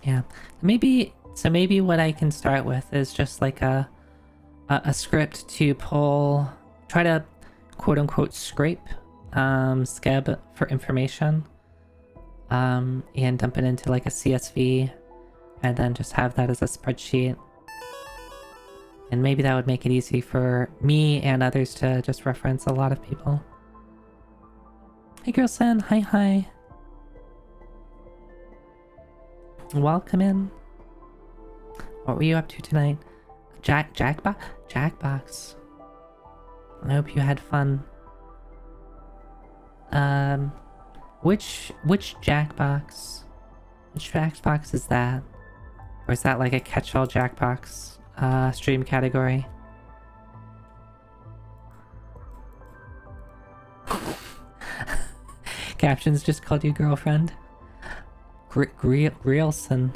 Yeah. So maybe what I can start with is just like a script to try to quote unquote scrape Scab for information, and dump it into like a CSV, and then just have that as a spreadsheet. And maybe that would make it easy for me and others to just reference a lot of people. Hey Girlson, hi. Welcome in. What were you up to tonight? Jackbox. I hope you had fun. Which Jackbox? Which Jackbox is that? Or is that like a catch-all Jackbox stream category? Captions just called you girlfriend. Grielson.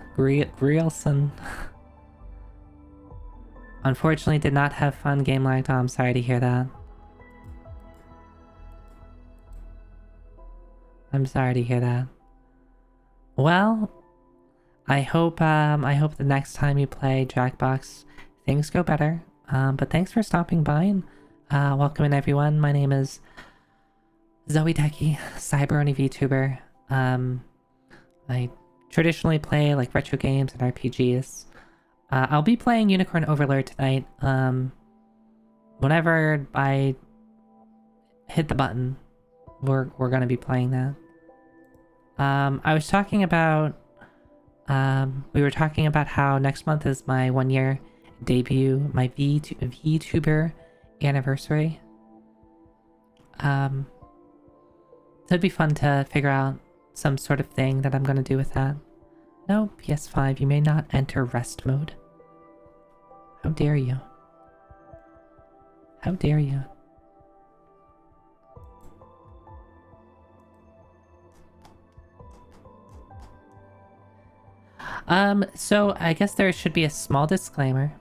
Unfortunately, did not have fun. Game lagged. Oh, I'm sorry to hear that. I'm sorry to hear that. Well, I hope the next time you play Jackbox, things go better. But thanks for stopping by and welcome in everyone. My name is Zoe Decky, Cyberony VTuber. I traditionally play like retro games and RPGs. I'll be playing Unicorn Overlord tonight. Whenever I hit the button, we're gonna be playing that. I was talking about we were talking about how next month is my 1-year debut, my VTuber anniversary. So it'd be fun to figure out some sort of thing that I'm gonna do with that. No, PS5, you may not enter rest mode. How dare you? How dare you? So I guess there should be a small disclaimer.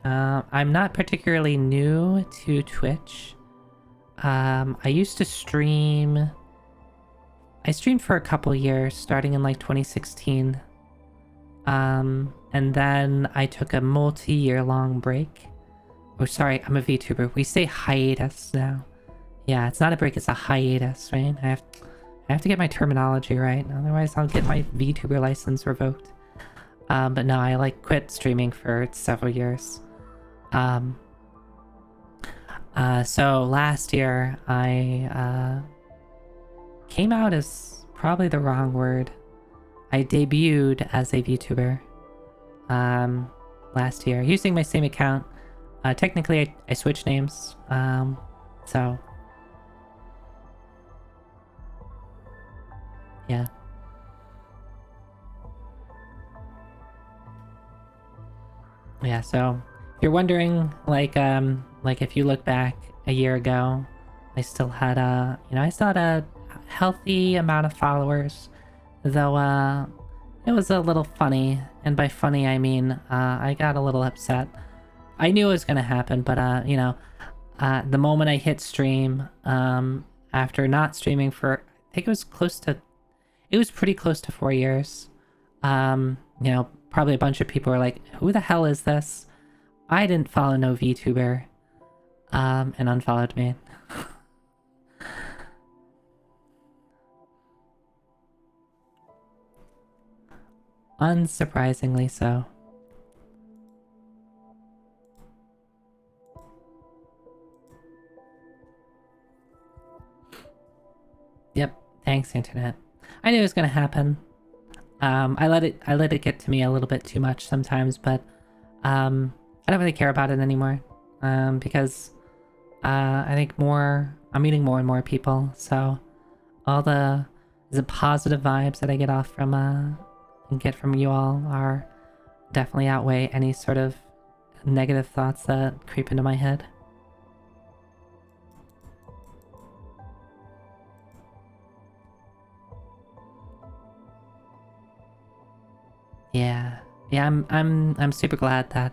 I'm not particularly new to Twitch. I used to stream... I streamed for a couple years, starting in like 2016. And then I took a multi-year long break. Oh, sorry, I'm a VTuber. We say hiatus now. Yeah, it's not a break, it's a hiatus, right? I have to get my terminology right, otherwise I'll get my VTuber license revoked. But no, I like quit streaming for several years. So last year I came out is probably the wrong word. I debuted as a VTuber last year using my same account. Technically I switched names. So yeah. Yeah, so if you're wondering, like if you look back a year ago, I still had a healthy amount of followers, though it was a little funny, and by funny I mean I got a little upset. I knew it was gonna happen, but the moment I hit stream, after not streaming for, I think it was pretty close to 4 years, probably a bunch of people were like, who the hell is this? I didn't follow no VTuber, and unfollowed me. Unsurprisingly so. Yep, thanks internet. I knew it was gonna happen. I let it get to me a little bit too much sometimes, but I don't really care about it anymore. Because I think I'm meeting more and more people, so all the positive vibes that I get off from and get from you all are definitely outweigh any sort of negative thoughts that creep into my head. Yeah, I'm super glad that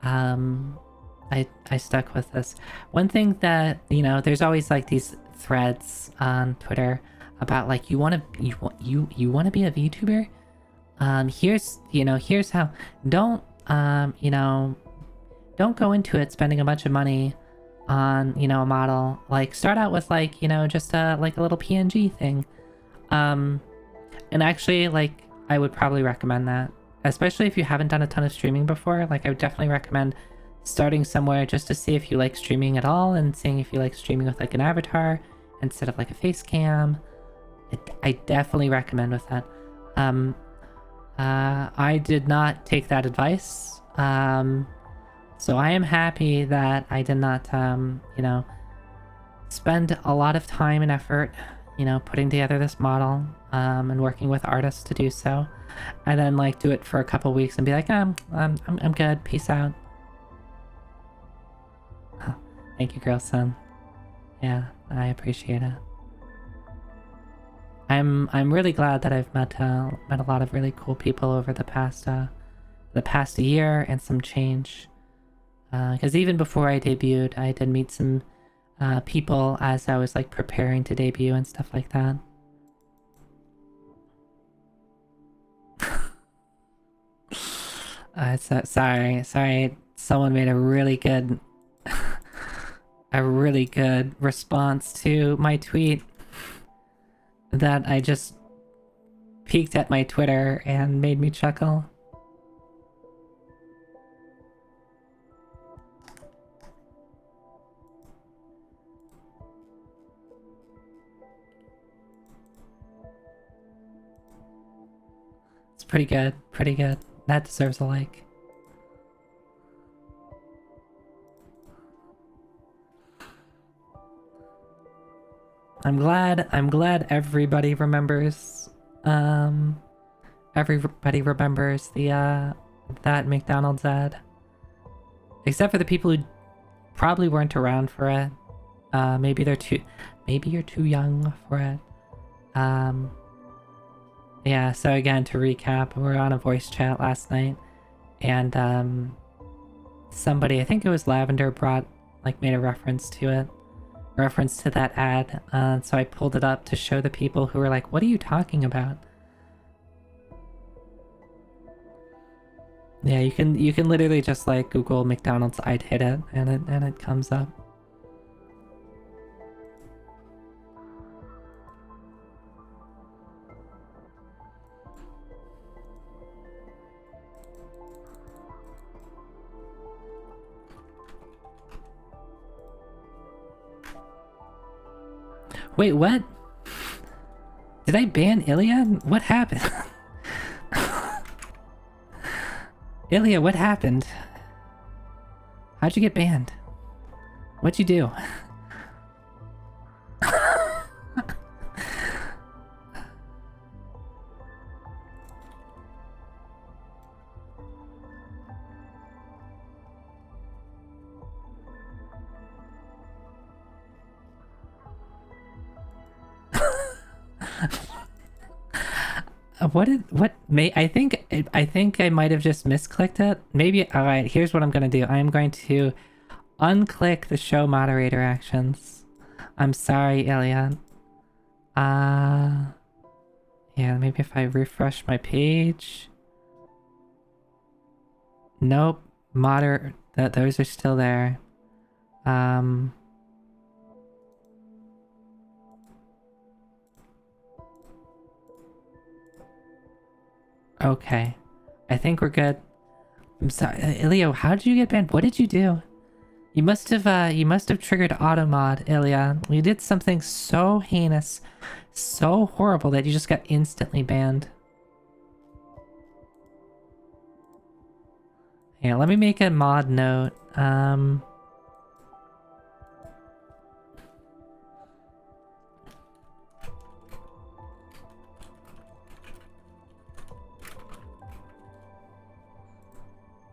I stuck with this. One thing that, there's always like these threads on Twitter about like you want to be a VTuber. here's, here's how. Don't, don't go into it spending a bunch of money on, a model. Like, start out with, like, just like a little PNG thing. And actually, like, I would probably recommend that. Especially if you haven't done a ton of streaming before. Like, I would definitely recommend starting somewhere just to see if you like streaming at all and seeing if you like streaming with, like, an avatar instead of, like, a face cam. I definitely recommend with that. I did not take that advice. So I am happy that I did not, spend a lot of time and effort, putting together this model, and working with artists to do so, and then like do it for a couple weeks and be like, I'm good, peace out. Oh, thank you, girl son. Yeah, I appreciate it. I'm really glad that I've met a lot of really cool people over the past year and some change. Because even before I debuted, I did meet some people as I was like preparing to debut and stuff like that. Sorry. Someone made a really good, a really good response to my tweet that I just peeked at my Twitter and made me chuckle. It's pretty good, pretty good. That deserves a like. I'm glad everybody remembers, everybody remembers the, that McDonald's ad. Except for the people who probably weren't around for it. Maybe you're too young for it. Yeah, so again, to recap, we were on a voice chat last night, and, somebody, I think it was Lavender, made a reference to that ad, so I pulled it up to show the people who were like, what are you talking about? Yeah, you can literally just like Google McDonald's I'd hit it and it comes up. Wait, what? Did I ban Ilya? What happened? Ilya, what happened? How'd you get banned? What'd you do? I think I might have just misclicked it. Maybe, alright, here's what I'm gonna do. I'm going to unclick the show moderator actions. I'm sorry, Ilya. Yeah, maybe if I refresh my page. Nope. Those are still there. Okay. I think we're good. I'm sorry, Ilya, how did you get banned? What did you do? You must have triggered automod, Ilya. You did something so heinous, so horrible that you just got instantly banned. Yeah, let me make a mod note.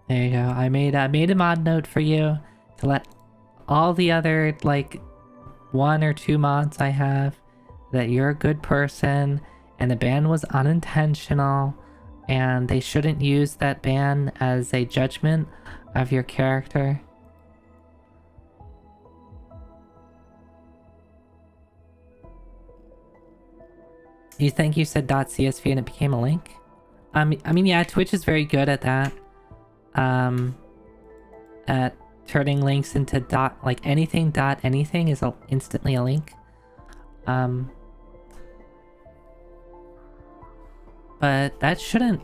There you go. I made a mod note for you to let all the other like 1 or 2 mods I have that you're a good person and the ban was unintentional and they shouldn't use that ban as a judgment of your character. You think you said .csv and it became a link? I mean, yeah, Twitch is very good at that. At turning links into dot, like anything dot anything is instantly a link. But that shouldn't.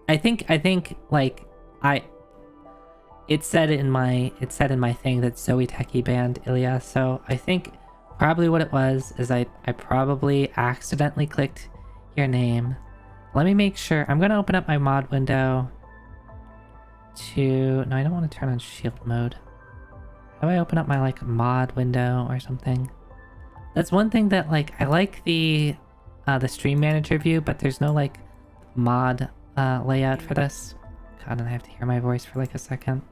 I think like it said in my thing that Zoe Techie banned Ilya, so I think probably what it was is I probably accidentally clicked your name. Let me make sure. I'm gonna open up my mod window to... No, I don't want to turn on shield mode. How do I open up my like mod window or something? That's one thing that like I like the stream manager view, but there's no like mod layout for this. God, and I have to hear my voice for like a second.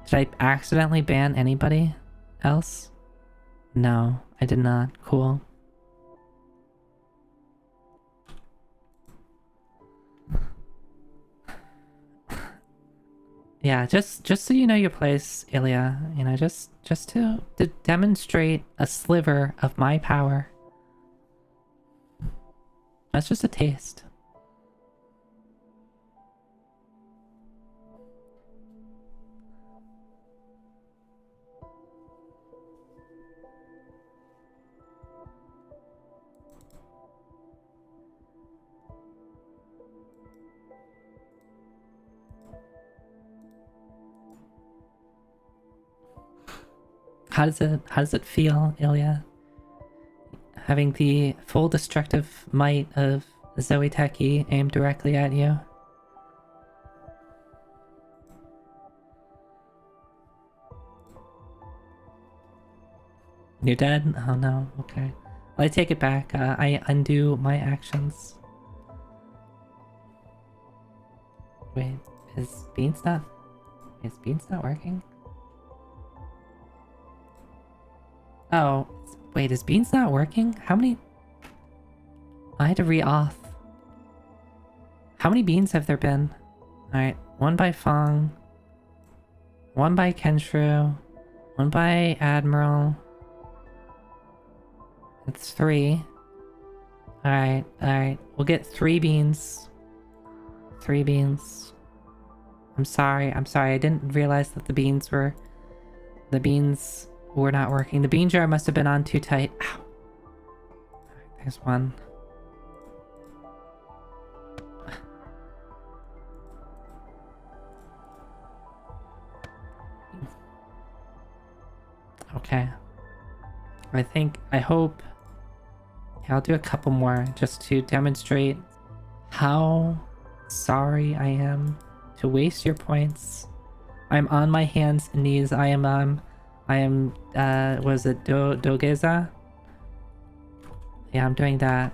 Did I accidentally ban anybody else? No, I did not. Cool. Yeah, just so you know your place, Ilya. You know, just to demonstrate a sliver of my power. That's just a taste. How does it feel, Ilya? Having the full destructive might of Zoe Techie aimed directly at you? You're dead? Oh no, okay. Well, I take it back. I undo my actions. Wait, is Beans not working? Oh, wait, is Beans not working? How many... I had to re-auth. How many beans have there been? Alright, one by Fong, one by Kenshiro, one by Admiral. That's 3. Alright, we'll get 3 beans. 3 beans. I'm sorry, I didn't realize that the beans were not working. The bean jar must have been on too tight. Ow. There's one. Okay. I hope... Yeah, I'll do a couple more just to demonstrate how sorry I am to waste your points. I'm on my hands and knees. I am, was it Dogeza? Yeah, I'm doing that.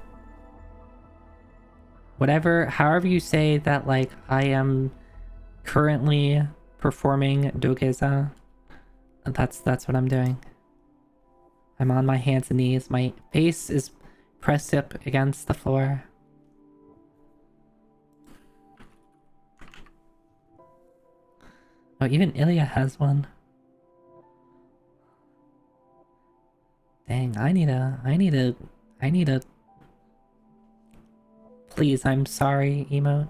However you say that, like, I am currently performing Dogeza, that's what I'm doing. I'm on my hands and knees. My face is pressed up against the floor. Oh, even Ilya has one. Dang, I need a please, I'm sorry emote.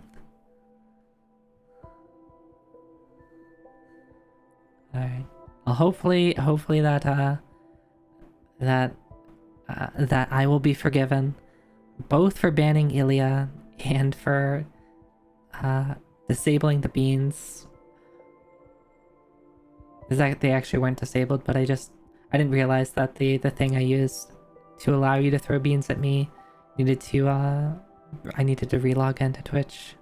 Alright. Well, hopefully that I will be forgiven, both for banning Ilya and for disabling the beans. Is that they actually weren't disabled, but I didn't realize that the thing I used to allow you to throw beans at me needed to I needed to relog into Twitch.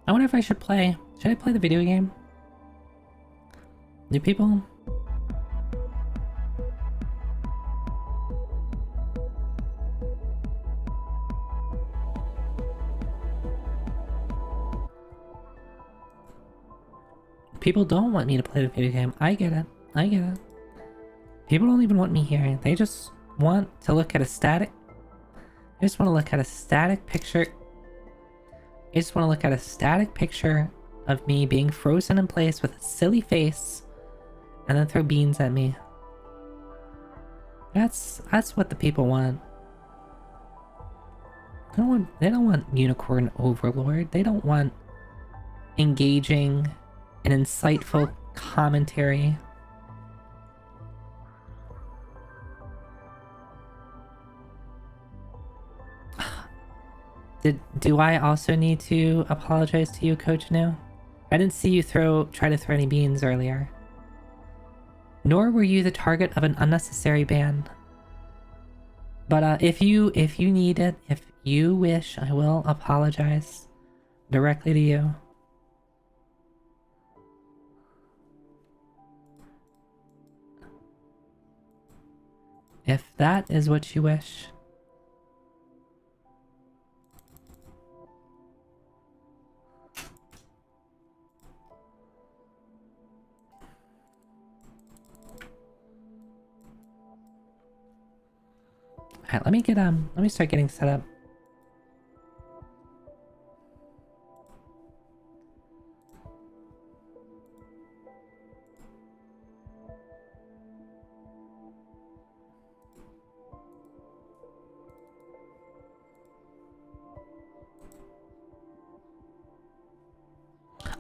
I wonder if I should play. Should I play the video game? Do people? People don't want me to play the video game. I get it. People don't even want me here. They just want to look at a static I just want to look at a static picture. I just want to look at a static picture of me being frozen in place with a silly face and then throw beans at me. That's what the people want. They don't want Unicorn Overlord. They don't want engaging and insightful commentary. Do I also need to apologize to you, Coach Nu? I didn't see you try to throw any beans earlier. Nor were you the target of an unnecessary ban. But if you need it, if you wish, I will apologize directly to you. If that is what you wish. Alright, let me start getting set up.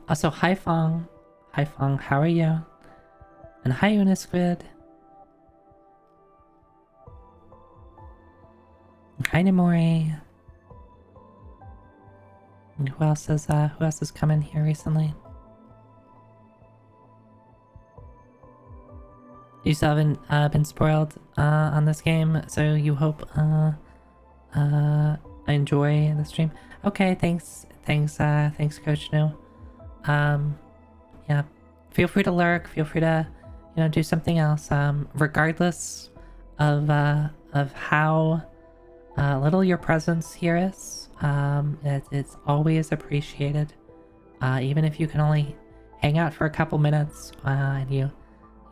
Also, hi Fong. Hi Fong, how are you? And hi Unisquid. Hi Nemori. And who else has come in here recently? You still haven't been spoiled on this game, so you hope I enjoy the stream. Okay, thanks Coach Nu. Yeah, feel free to lurk, feel free to, you know, do something else. Regardless of how little your presence here is, it's always appreciated. Even if you can only hang out for a couple minutes, and you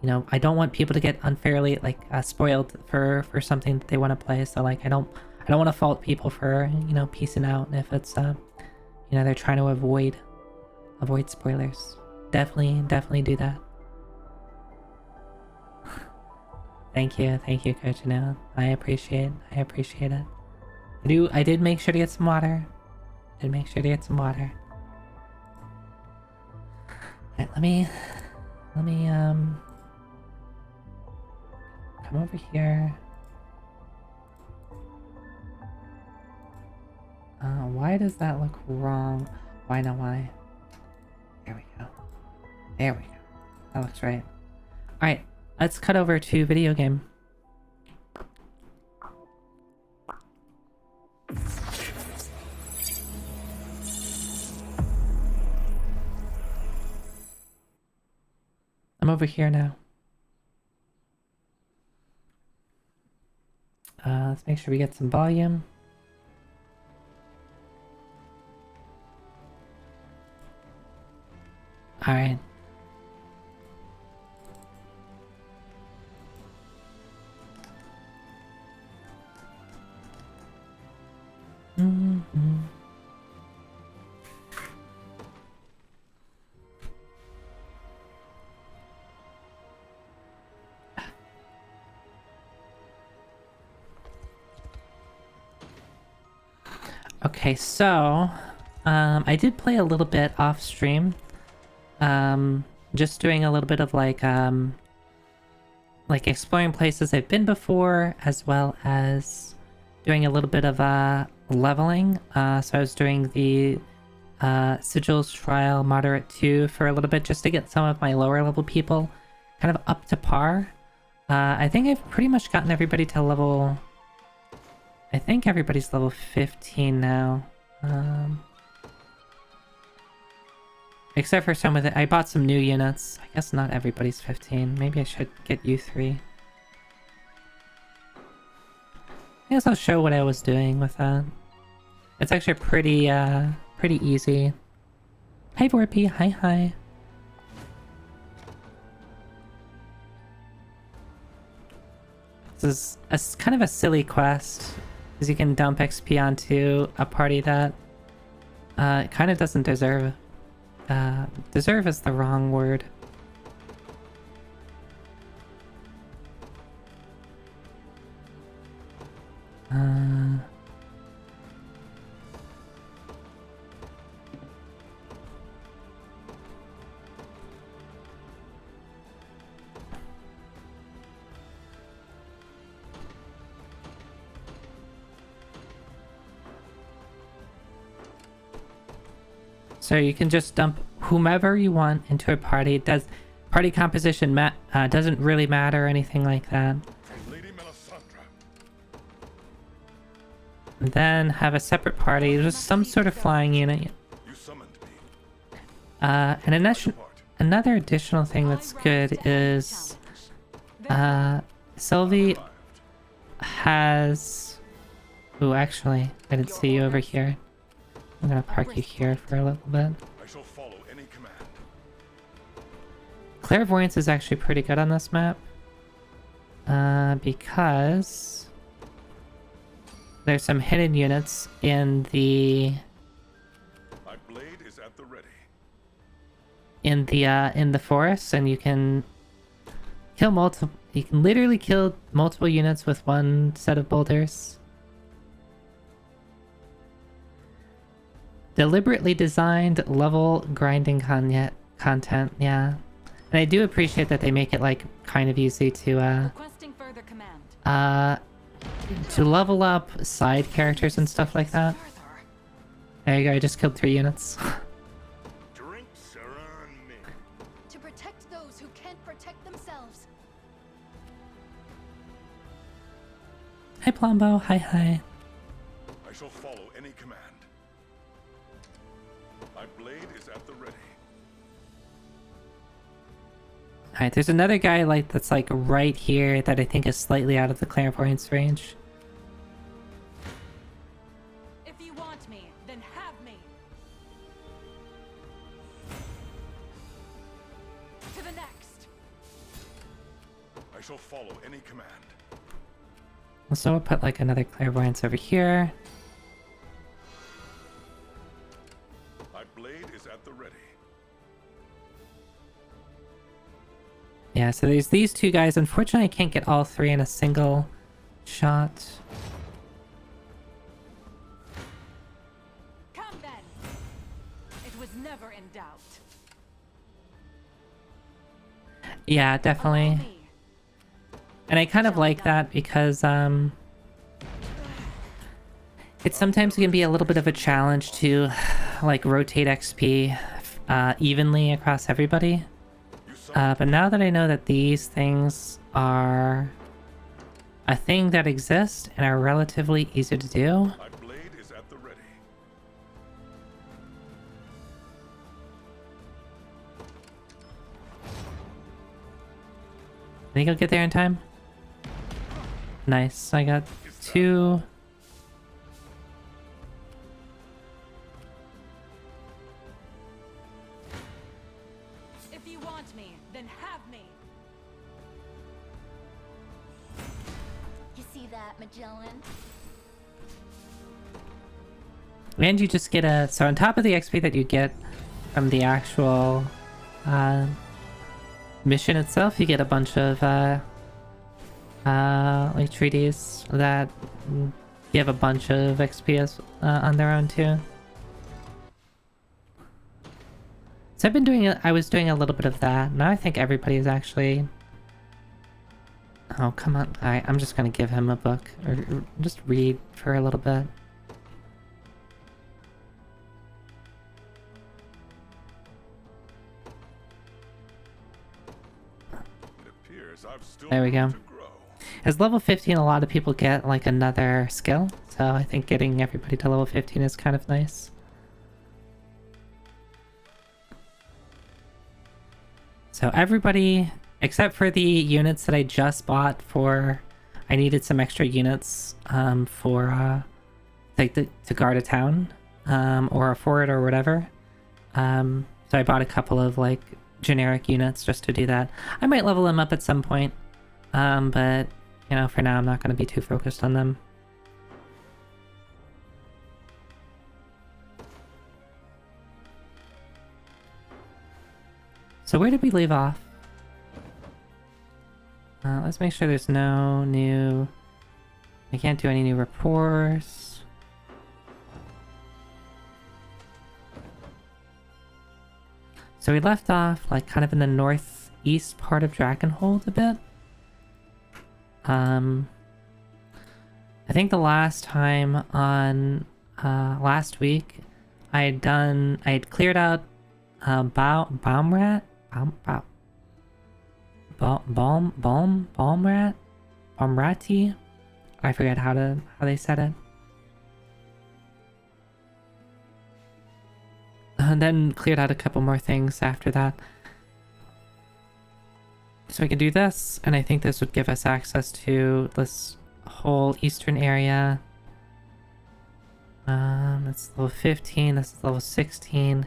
know, I don't want people to get unfairly like spoiled for something that they want to play. So like, I don't want to fault people for, you know, peacing out if it's you know, they're trying to avoid spoilers. Definitely do that. Thank you, Coach Nu. I appreciate it. I did make sure to get some water. Alright, let me come over here. Why does that look wrong? Why not why? There we go. That looks right. Alright, let's cut over to video game. I'm over here now. Let's make sure we get some volume. Alright. Okay, so I did play a little bit off stream. Just doing a little bit of like exploring places I've been before, as well as doing a little bit of leveling. So I was doing the Sigils Trial Moderate 2 for a little bit, just to get some of my lower level people kind of up to par. I think I've pretty much gotten everybody to level... I think everybody's level 15 now. Except for some of it. I bought some new units. I guess not everybody's 15. Maybe I should get you 3. I guess I'll show what I was doing with that. It's actually pretty easy. Hi Vorpy, hi. This is kind of a silly quest. Because you can dump XP onto a party that kind of doesn't deserve. Deserve is the wrong word. So you can just dump whomever you want into a party. Party composition doesn't really matter or anything like that. And then have a separate party, just some sort of flying unit. And another additional thing that's good is Sylvie has... Ooh, actually, I didn't see you over here. I'm gonna park you here for a little bit. I shall follow any command. Clairvoyance is actually pretty good on this map. Because there's some hidden units in the My blade is at the ready. in the forest, and you can kill multiple. You can literally kill multiple units with one set of boulders. Deliberately designed level grinding content, yeah. And I do appreciate that they make it like kind of easy to level up side characters and stuff like that. There you go, I just killed 3 units. Drinks are on me. To protect those who can't protect themselves. Hi Plombo, hi. I shall follow any command. My blade is at the ready. Alright, there's another guy that's like right here that I think is slightly out of the clairvoyance range. If you want me, then have me. To the next. I shall follow any command. So we'll put like another clairvoyance over here. My blade is at the ready. Yeah, so there's these 2 guys. Unfortunately, I can't get all 3 in a single shot. Come then. It was never in doubt. Yeah, definitely. Allow me. And I kind of like that because it sometimes can be a little bit of a challenge to like rotate XP evenly across everybody. But now that I know that these things are a thing that exists and are relatively easy to do, My blade is at the ready. think I'll get there in time. Nice, I got 2. If you want me, then have me. You see that, Magellan? And you just get so on top of the XP that you get from the actual mission itself, you get a bunch of like treaties that give a bunch of XP on their own too. So I was doing a little bit of that. Now I think everybody is actually... Oh, come on. I'm just gonna give him a book. Or just read for a little bit. It appears I've still There we go. room to grow. As level 15, a lot of people get like another skill. So I think getting everybody to level 15 is kind of nice. So everybody, except for the units that I just bought for... I needed some extra units for like to guard a town or a fort or whatever. So I bought a couple of like generic units just to do that. I might level them up at some point, but you know, for now I'm not going to be too focused on them. So where did we leave off? Let's make sure there's no new... I can't do any new reports. So we left off, like, kind of in the northeast part of Dragonhold a bit. I think the last time on, last week, I had cleared out, Baumrat? Baumrati? I forget how they said it. And then cleared out a couple more things after that. So we can do this, and I think this would give us access to this whole eastern area. That's level 15, this is level 16.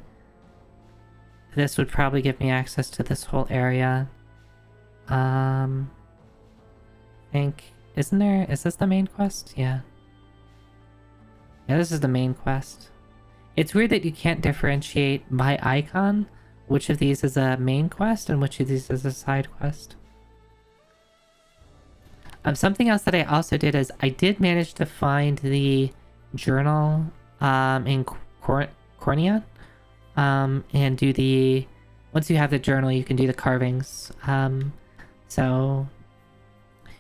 This would probably give me access to this whole area. I think, is this the main quest? Yeah. Yeah, this is the main quest. It's weird that you can't differentiate by icon which of these is a main quest and which of these is a side quest. Something else that I also did is I did manage to find the journal in Cornea, and do the... Once you have the journal, you can do the carvings. So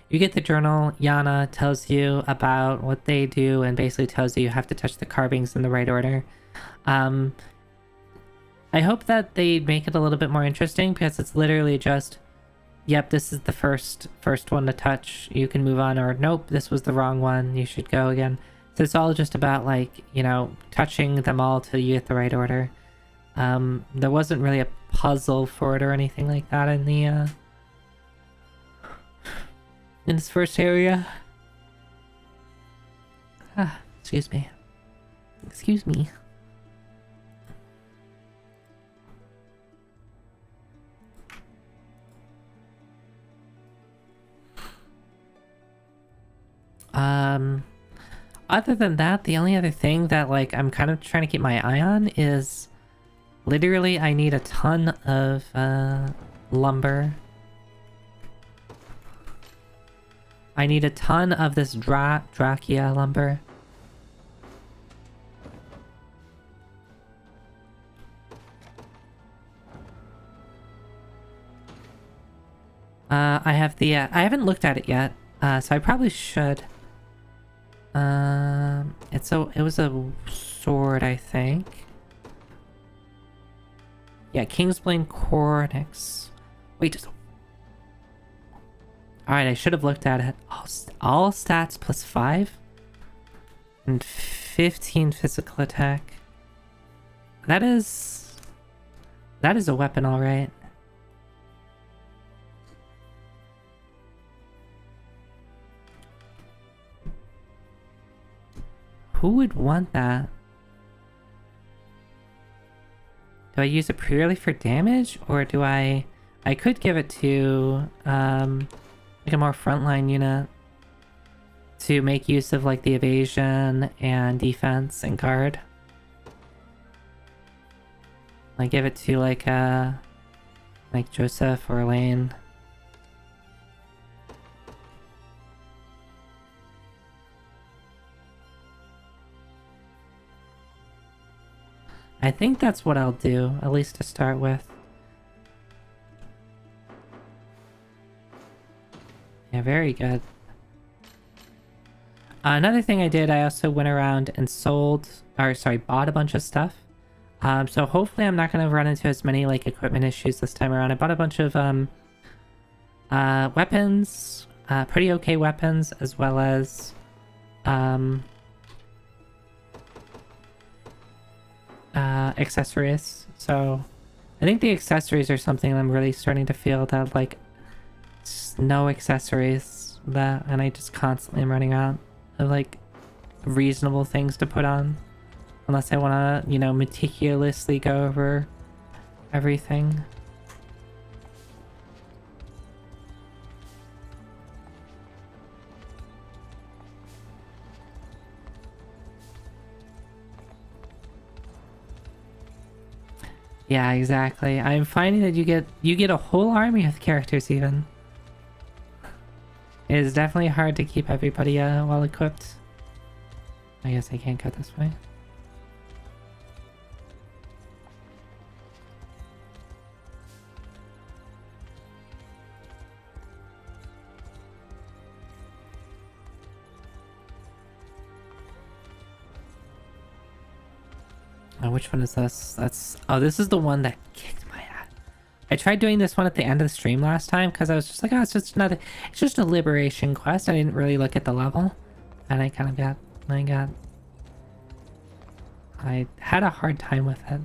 you get the journal, Yana tells you about what they do and basically tells you have to touch the carvings in the right order. I hope that they make it a little bit more interesting, because it's literally just, yep, this is the first one to touch, you can move on, or nope, this was the wrong one, you should go again. So it's all just about, like, you know, touching them all till you get the right order. There wasn't really a puzzle for it or anything like that in the in this first area. Excuse me. Excuse me. Other than that, the only other thing that, like, I'm kind of trying to keep my eye on is literally I need a ton of lumber. I need a ton of this Drachia lumber. I have the I haven't looked at it yet, so I probably should. It was a sword, I think. Yeah, Kingsblade Cornix. Wait, just... Alright, I should have looked at it. All stats plus 5? And 15 physical attack. That is a weapon, alright. Who would want that? Do I use it purely for damage, or do I could give it to like a more frontline unit to make use of, like, the evasion and defense and guard. Like, give it to like Joseph or Elaine. I think that's what I'll do, at least to start with. Yeah, very good. Another thing I did, I also went around and bought a bunch of stuff. So hopefully I'm not going to run into as many, like, equipment issues this time around. I bought a bunch of weapons, pretty okay weapons, as well as accessories. So I think the accessories are something I'm really starting to feel that, like, no accessories, and I just constantly am running out of, like, reasonable things to put on, unless I want to, you know, meticulously go over everything. Yeah, exactly. I'm finding that you get a whole army of characters even. It is definitely hard to keep everybody well equipped. I guess I can't go this way. Oh, which one is this? Oh, this is the one that kicked my ass. I tried doing this one at the end of the stream last time because I was just like, oh, it's just a liberation quest. I didn't really look at the level, and I kind of I had a hard time with it.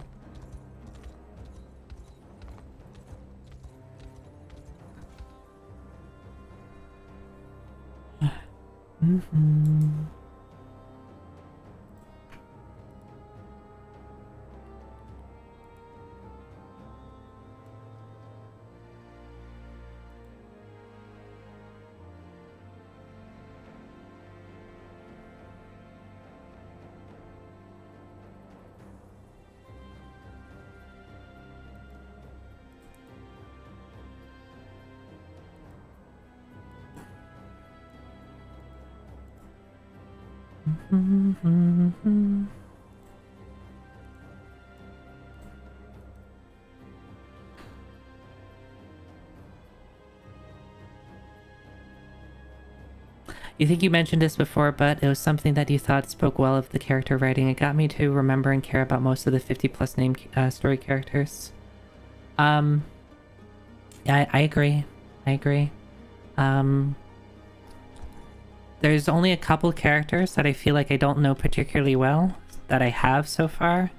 You think you mentioned this before, but it was something that you thought spoke well of the character writing. It got me to remember and care about most of the 50 plus name story characters. Yeah, I agree. I agree. There's only a couple characters that I feel like I don't know particularly well that I have so far.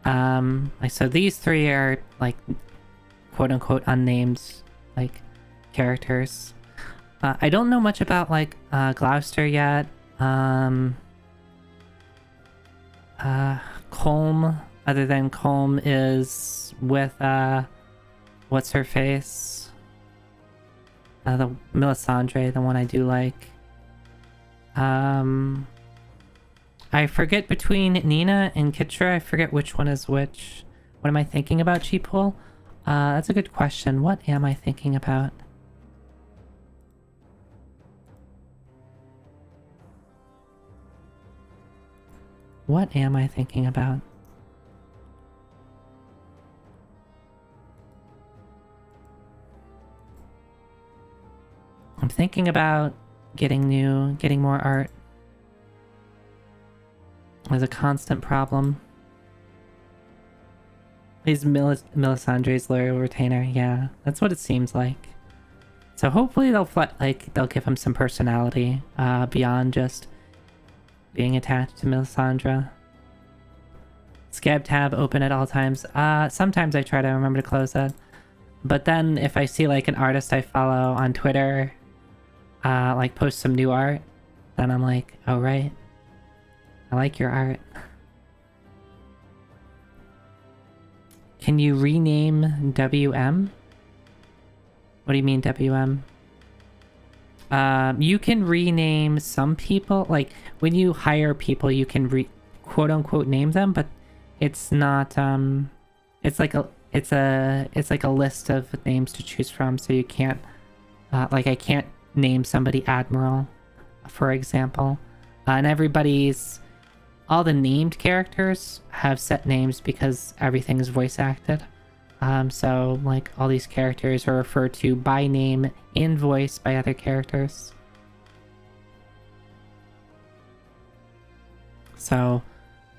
So these three are like quote unquote unnamed like characters. I don't know much about like Gloucester yet. Colm, other than Colm is with what's her face? The Melisandre, the one I do like. I forget between Nina and Kitra. I forget which one is which. What am I thinking about, Cheapool? That's a good question. What am I thinking about? What am I thinking about? I'm thinking about getting more art. There's a constant problem. He's Melisandre's loyal retainer. Yeah, that's what it seems like. So hopefully they'll give him some personality beyond just being attached to Melisandre. Scab tab open at all times. Sometimes I try to remember to close it. But then if I see like an artist I follow on Twitter like post some new art, then I'm like, oh right, I like your art. Can you rename WM? What do you mean WM? You can rename some people. Like when you hire people, you can quote unquote name them, but it's not it's like a list of names to choose from, so you can't like I can't name somebody Admiral, for example. And all the named characters have set names because everything is voice acted. So like all these characters are referred to by name in voice by other characters. So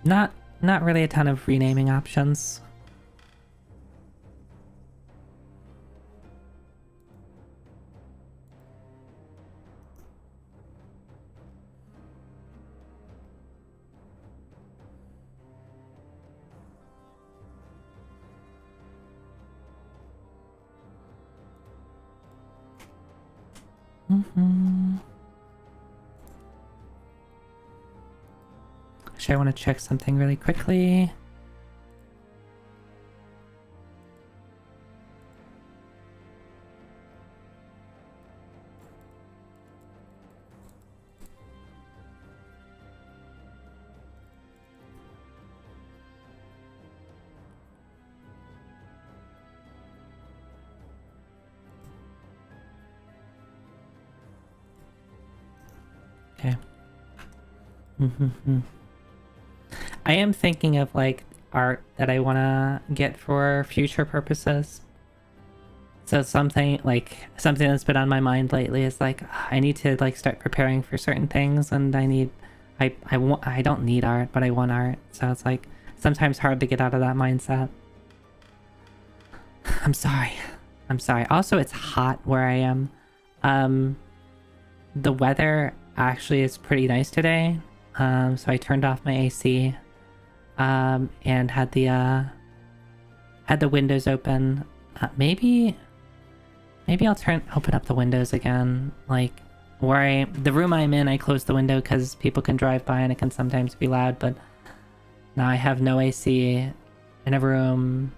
not really a ton of renaming options. Actually, I want to check something really quickly. okay. I am thinking of like art that I want to get for future purposes. So something that's been on my mind lately is like I need to like start preparing for certain things, and I don't need art, but I want art. So it's like sometimes hard to get out of that mindset. I'm sorry. Also, it's hot where I am. The weather actually is pretty nice today. So I turned off my AC, and had the windows open. Maybe I'll open up the windows again. Like the room I'm in, I closed the window because people can drive by and it can sometimes be loud. But now I have no AC in a room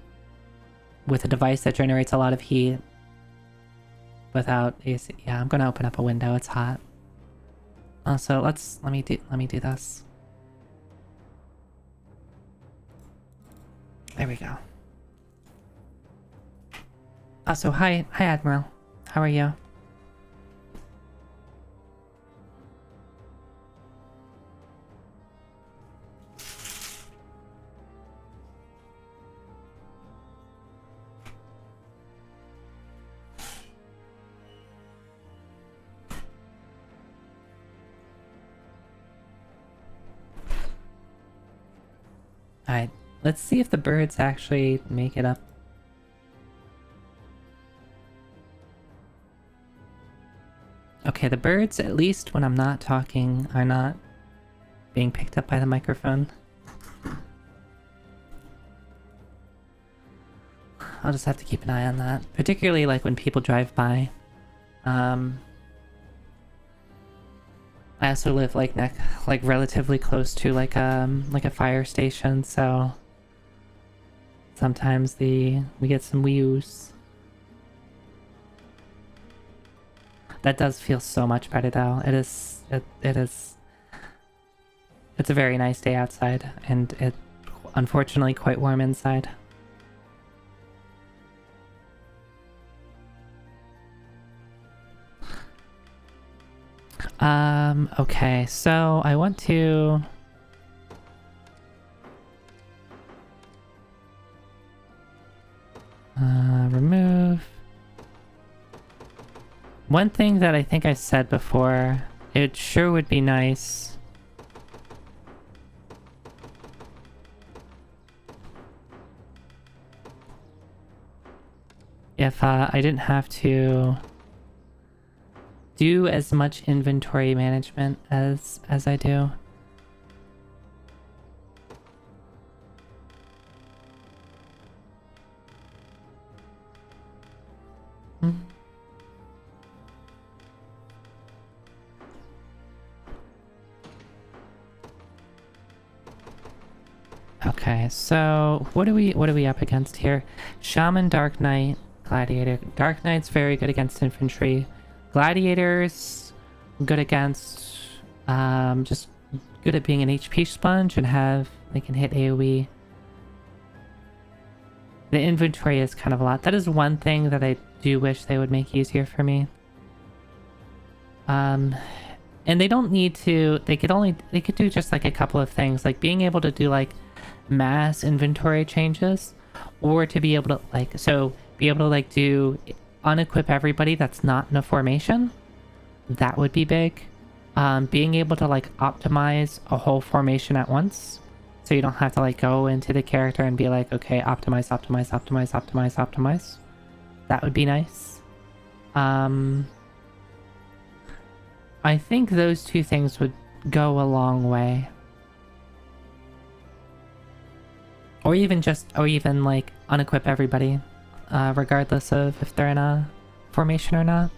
with a device that generates a lot of heat without AC. Yeah, I'm gonna open up a window. It's hot. Also, let me do this. There we go. Also, hi Admiral. How are you? Alright, let's see if the birds actually make it up. Okay, the birds, at least when I'm not talking, are not being picked up by the microphone. I'll just have to keep an eye on that, particularly like when people drive by. I also live like relatively close to like a fire station, so sometimes we get some views. That does feel so much better though. It is. It's a very nice day outside, and it unfortunately quite warm inside. Okay, so I want to remove one thing that I think I said before. It sure would be nice if I didn't have to do as much inventory management as I do. Okay, so what are we up against here? Shaman, Dark Knight, Gladiator. Dark Knight's very good against infantry. Gladiators, good against, just good at being an HP sponge and they can hit AoE. The inventory is kind of a lot. That is one thing that I do wish they would make easier for me. And they don't need to, they could do just like a couple of things, like being able to do like mass inventory changes, or to be able to be able to do unequip everybody that's not in a formation. That would be big. Being able to optimize a whole formation at once, so you don't have to go into the character and be like, okay, optimize. That would be nice. I think those two things would go a long way. Or even unequip everybody, regardless of if they're in a formation or not.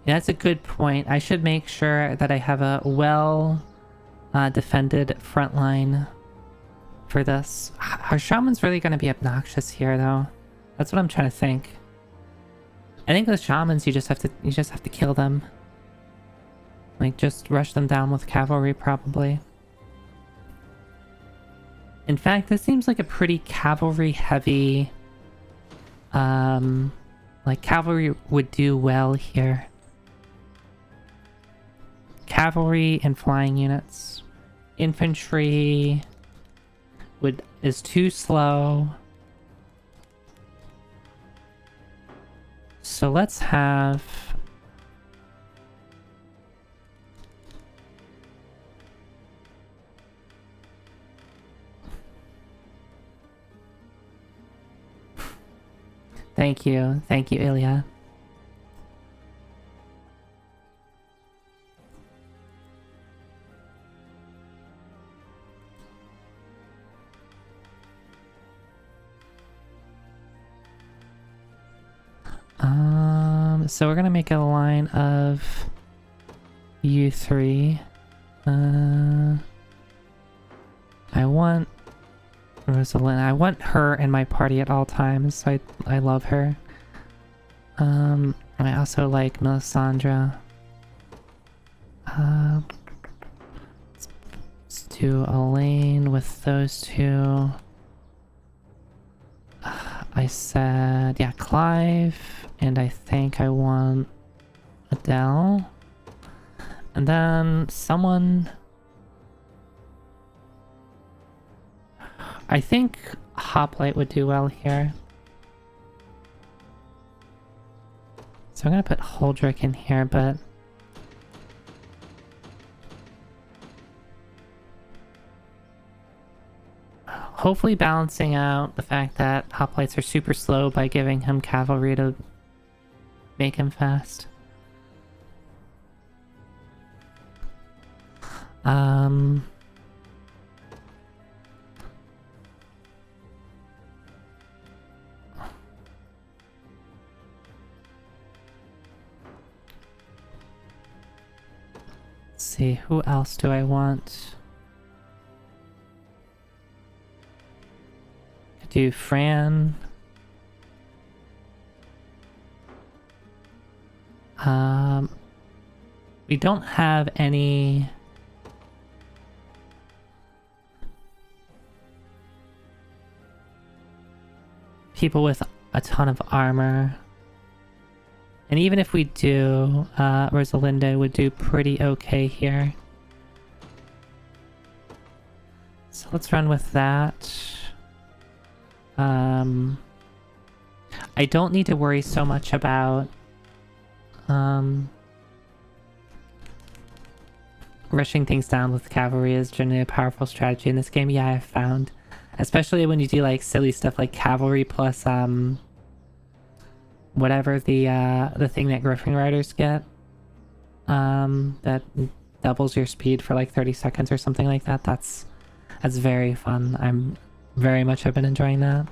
Yeah, that's a good point. I should make sure that I have a defended front line for this. Our shaman's really going to be obnoxious here, though. That's what I'm trying to think. I think with shamans, you just have to kill them. Like, just rush them down with cavalry, probably. In fact, this seems like a pretty cavalry-heavy... like, cavalry would do well here. Cavalry and flying units. Infantry is too slow. So let's have... Thank you, Ilya. So we're gonna make a line of you three. I want Rosalind. I want her in my party at all times. I love her. I also like Melisandre. Let's do a lane with those two. I said, yeah, Clive, and I think I want Adele. And then someone... I think Hoplite would do well here. So I'm gonna put Holdrick in here, but... hopefully balancing out the fact that Hoplites are super slow by giving him cavalry to make him fast. Let's see, who else do I want? Do Fran. We don't have any... people with a ton of armor. And even if we do, Rosalinda would do pretty okay here. So let's run with that. I don't need to worry so much about rushing things down with cavalry is generally a powerful strategy in this game. Yeah, I've found, especially when you do like silly stuff like cavalry plus whatever the thing that Griffin Riders get, that doubles your speed for like 30 seconds or something like that. That's very fun. I'm very much have been enjoying that.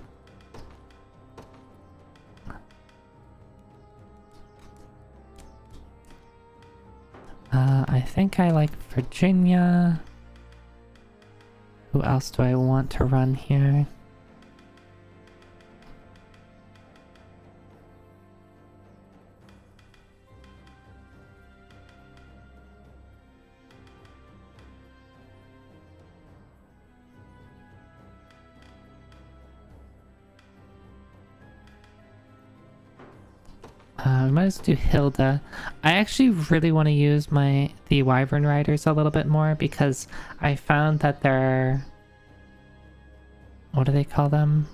I think I like Virginia. Who else do I want to run here? We might as well do Hilda. I actually really want to use the Wyvern Riders a little bit more because I found that they're... what do they call them?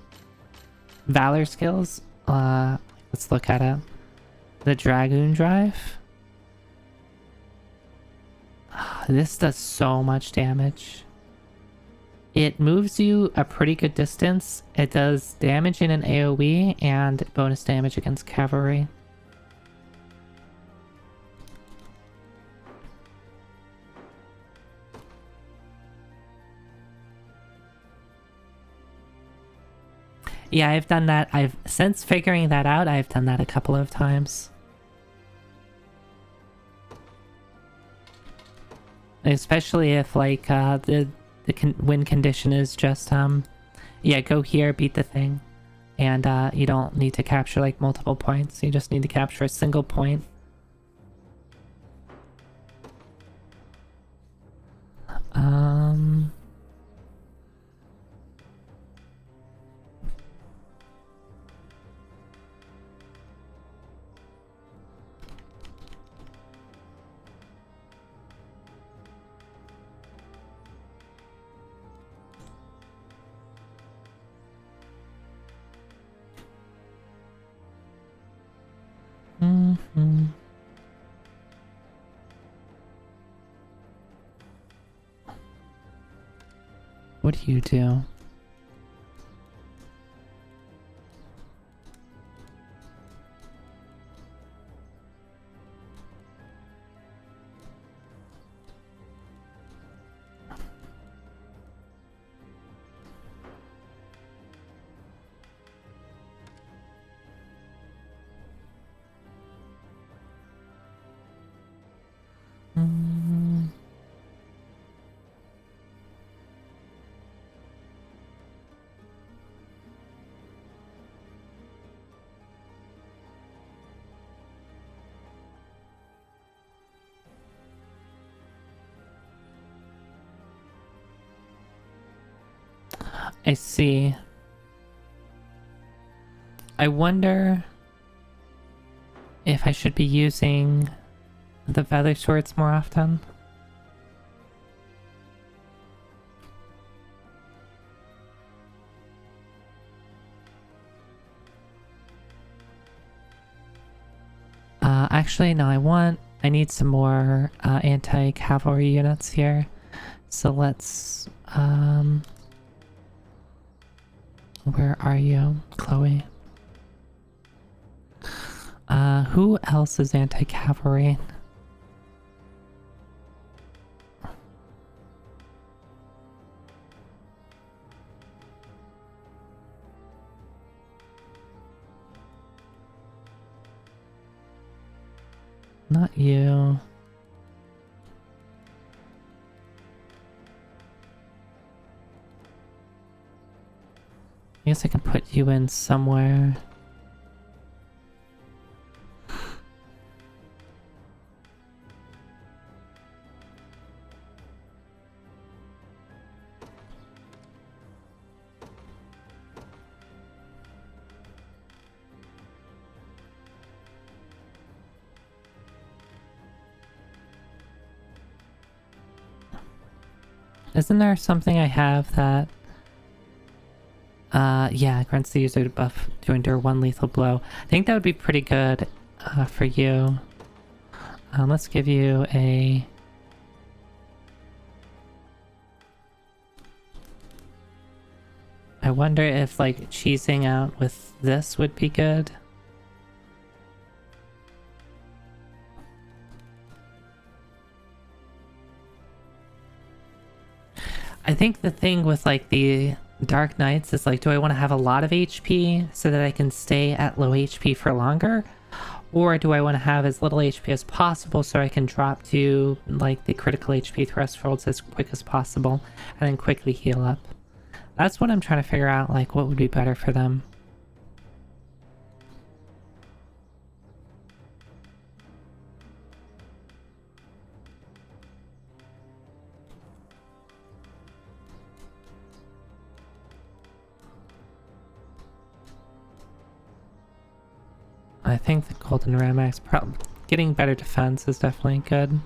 Valor skills? Let's look at it. The Dragoon Drive. This does so much damage. It moves you a pretty good distance. It does damage in an AoE and bonus damage against cavalry. Yeah, I've done that. Since figuring that out, I've done that a couple of times. Especially if like the win condition is just yeah, go here, beat the thing, and you don't need to capture like multiple points. You just need to capture a single point. What do you do? I see. I wonder if I should be using the feather swords more often. Actually, no, I need some more anti-cavalry units here. So let's, where are you, Chloe? Who else is anti-cavalry? Not you. I guess I can put you in somewhere. Isn't there something I have that... yeah, grants the user to buff to endure one lethal blow. I think that would be pretty good for you. Let's give you a... I wonder if, like, cheesing out with this would be good. I think the thing with, like, the Dark Knights is, like, do I want to have a lot of HP so that I can stay at low HP for longer? Or do I want to have as little HP as possible so I can drop to, like, the critical HP thresholds as quick as possible and then quickly heal up? That's what I'm trying to figure out, like, what would be better for them. I think the Golden Ramax, getting better defense is definitely good.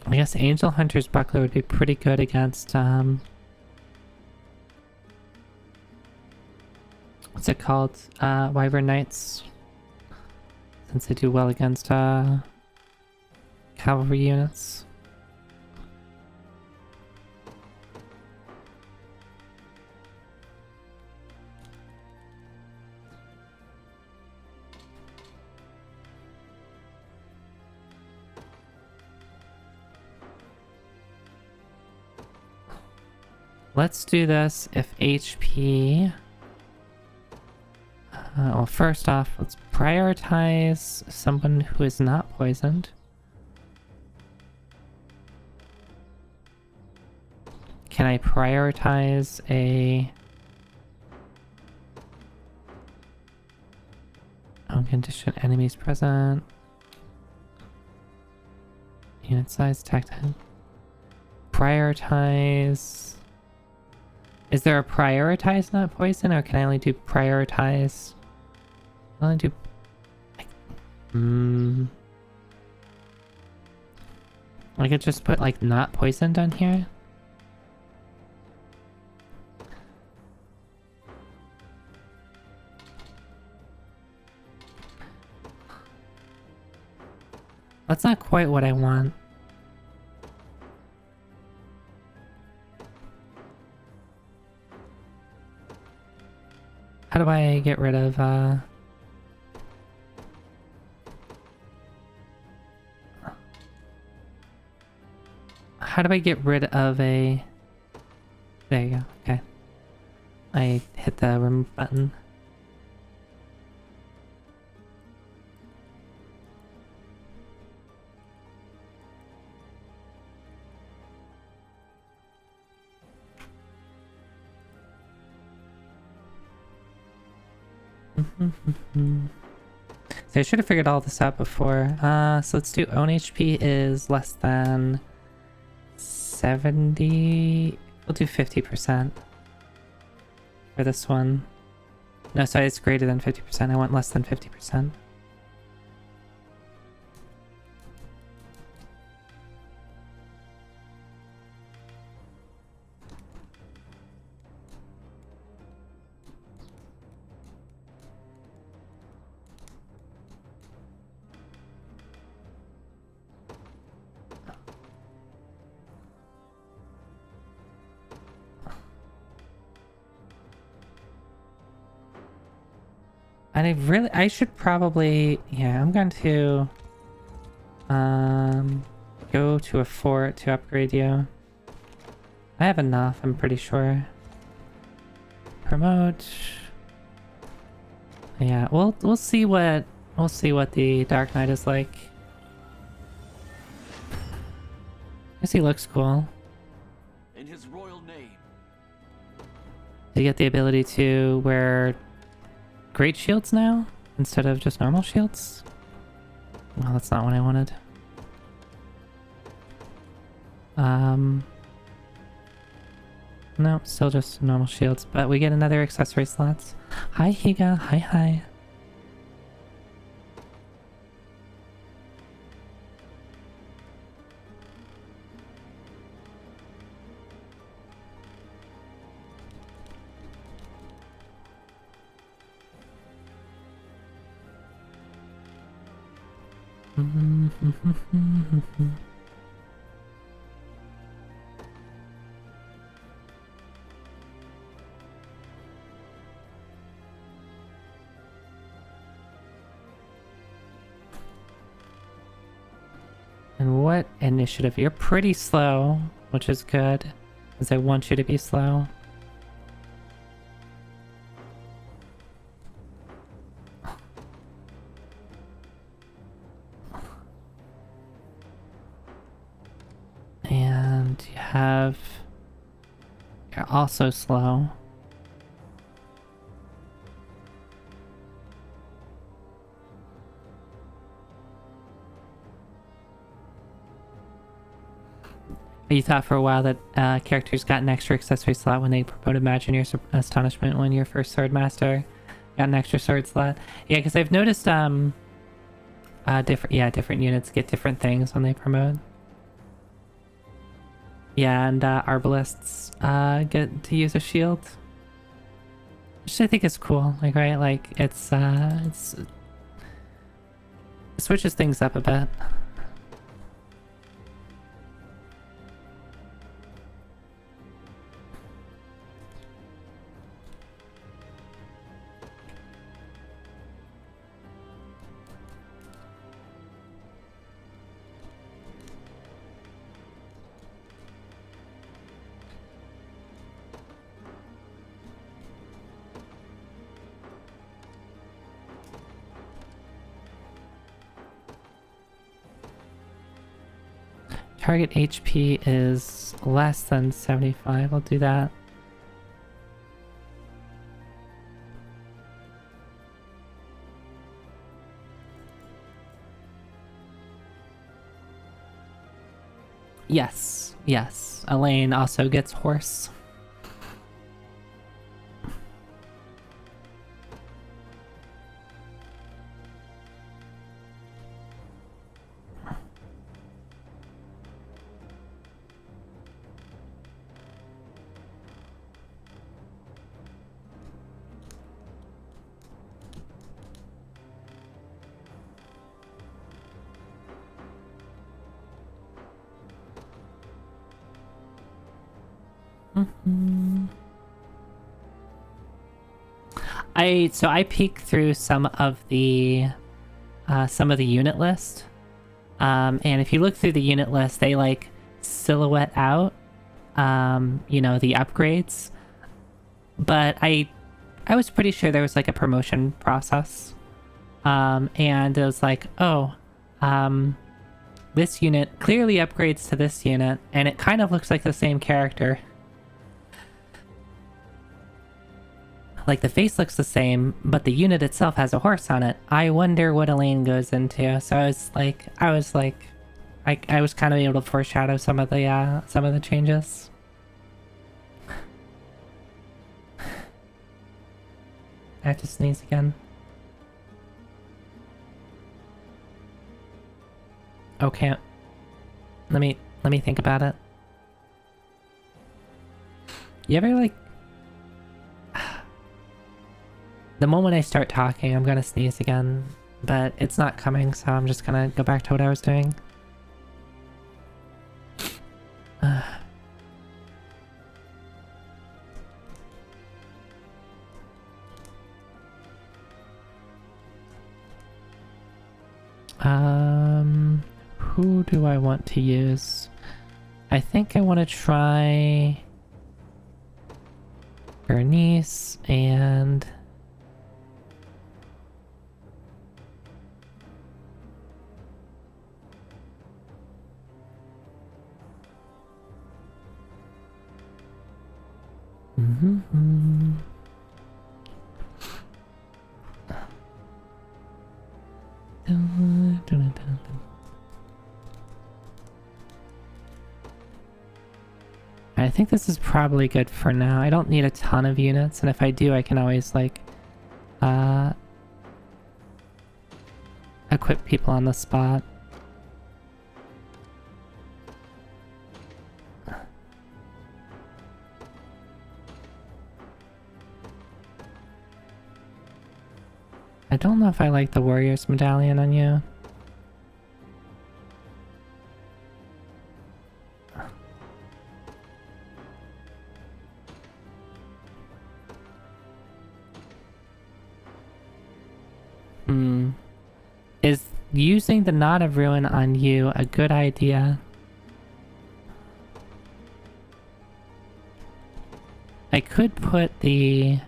I guess Angel Hunter's Buckler would be pretty good against, what's it called? Wyvern Knights. Since they do well against cavalry units. Let's do this if HP... well, first off, let's prioritize someone who is not poisoned. Can I prioritize a... unconditioned enemies present? Unit size, tactile. Prioritize... Is there a prioritize not poison, or can I only do prioritize? I only do... I could just put like not poisoned on here. That's not quite what I want. How do I get rid of, how do I get rid of a... There you go, okay. I hit the remove button. So I should have figured all this out before. So let's do own HP is less than 70. We'll do 50% for this one. No, sorry, it's greater than 50%. I want less than 50%. And I should probably, yeah, I'm going to go to a fort to upgrade you. I have enough, I'm pretty sure. Promote. Yeah, we'll see what the Dark Knight is like. I guess he looks cool. In his royal name. You get the ability to wear great shields now instead of just normal shields. Well, that's not what I wanted. No, still just normal shields, but we get another accessory slots. Hi Higa, hi. And what initiative? You're pretty slow, which is good, because I want you to be slow. And you're also slow. You thought for a while that characters got an extra accessory slot when they promoted Imagine Your Astonishment when your first sword master got an extra sword slot. Yeah, because I've noticed different units get different things when they promote. Yeah, and arbalists get to use a shield. which I think is cool. Like, right, like it's it switches things up a bit. Target HP is less than 75. I'll do that. Yes, yes. Elaine also gets horse. I peeked through some of the unit list, and if you look through the unit list, they like silhouette out, you know, the upgrades. But I was pretty sure there was like a promotion process, and it was like, oh, this unit clearly upgrades to this unit, and it kind of looks like the same character. Like, the face looks the same, but the unit itself has a horse on it. I wonder what Elaine goes into. So I was kind of able to foreshadow some of the changes. I have to sneeze again. Okay. Let me think about it. You ever like... The moment I start talking, I'm gonna sneeze again, but it's not coming, so I'm just gonna go back to what I was doing. Who do I want to use? I think I want to try Bernice and... I think this is probably good for now. I don't need a ton of units, and if I do, I can always, like, equip people on the spot. I don't know if I like the Warrior's Medallion on you. Is using the Knot of Ruin on you a good idea? I could put the...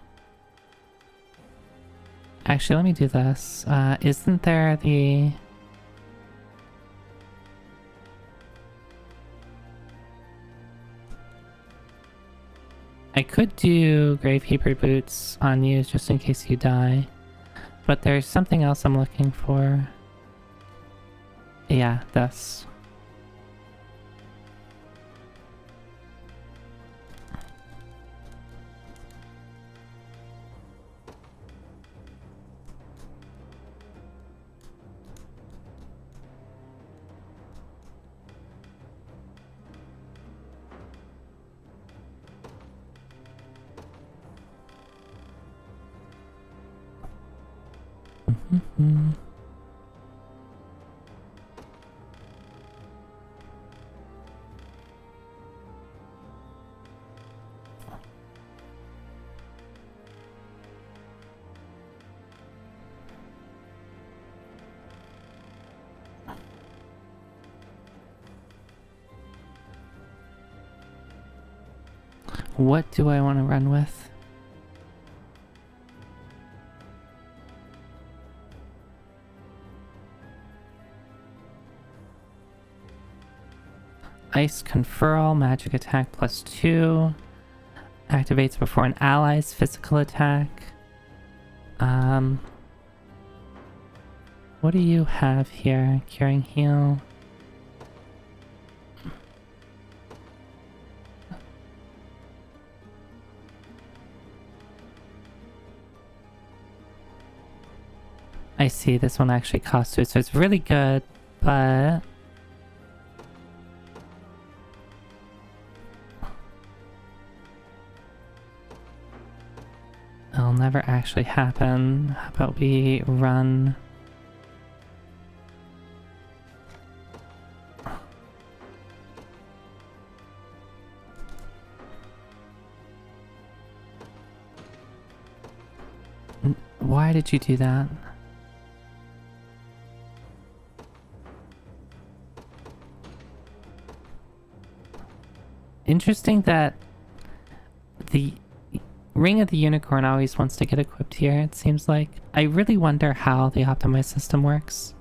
Actually, let me do this. Isn't there the... I could do Gravekeeper Boots on you just in case you die. But there's something else I'm looking for. Yeah, this. What do I want to run with? Ice confer all magic attack +2. Activates before an ally's physical attack. What do you have here? Curing heal. I see, this one actually costs 2, so it's really good, but... it'll never actually happen. How about we run... Why did you do that? Interesting that the Ring of the Unicorn always wants to get equipped here, it seems like. I really wonder how the optimized system works.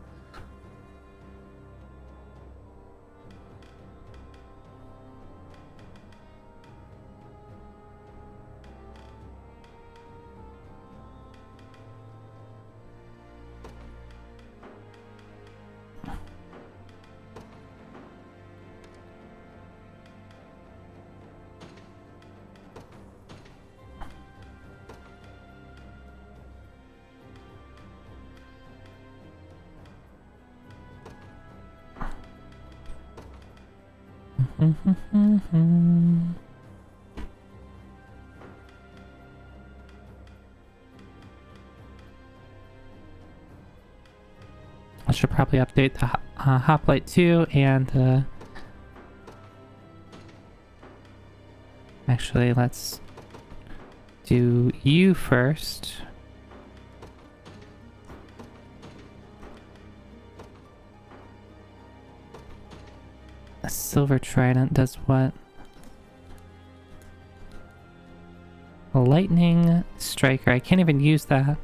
I should probably update the hoplite too, and actually let's do you first. A silver trident does what? A lightning striker. I can't even use that.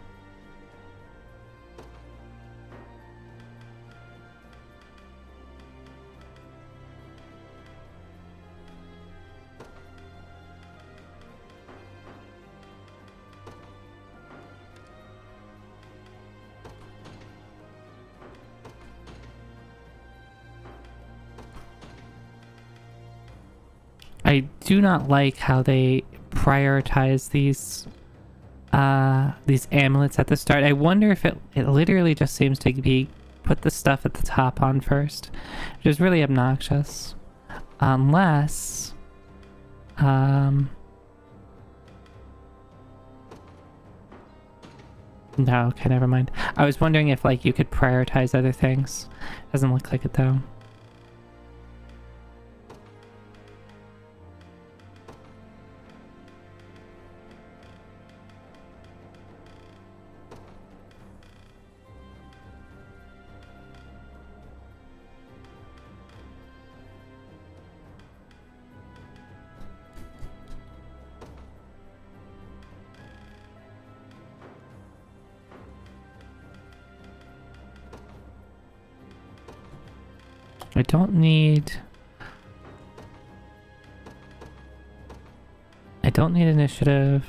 I do not like how they prioritize these amulets at the start. I wonder if it literally just seems to be put the stuff at the top on first, which is really obnoxious. Unless no, okay, never mind. I was wondering if like you could prioritize other things. Doesn't look like it though. I don't need initiative.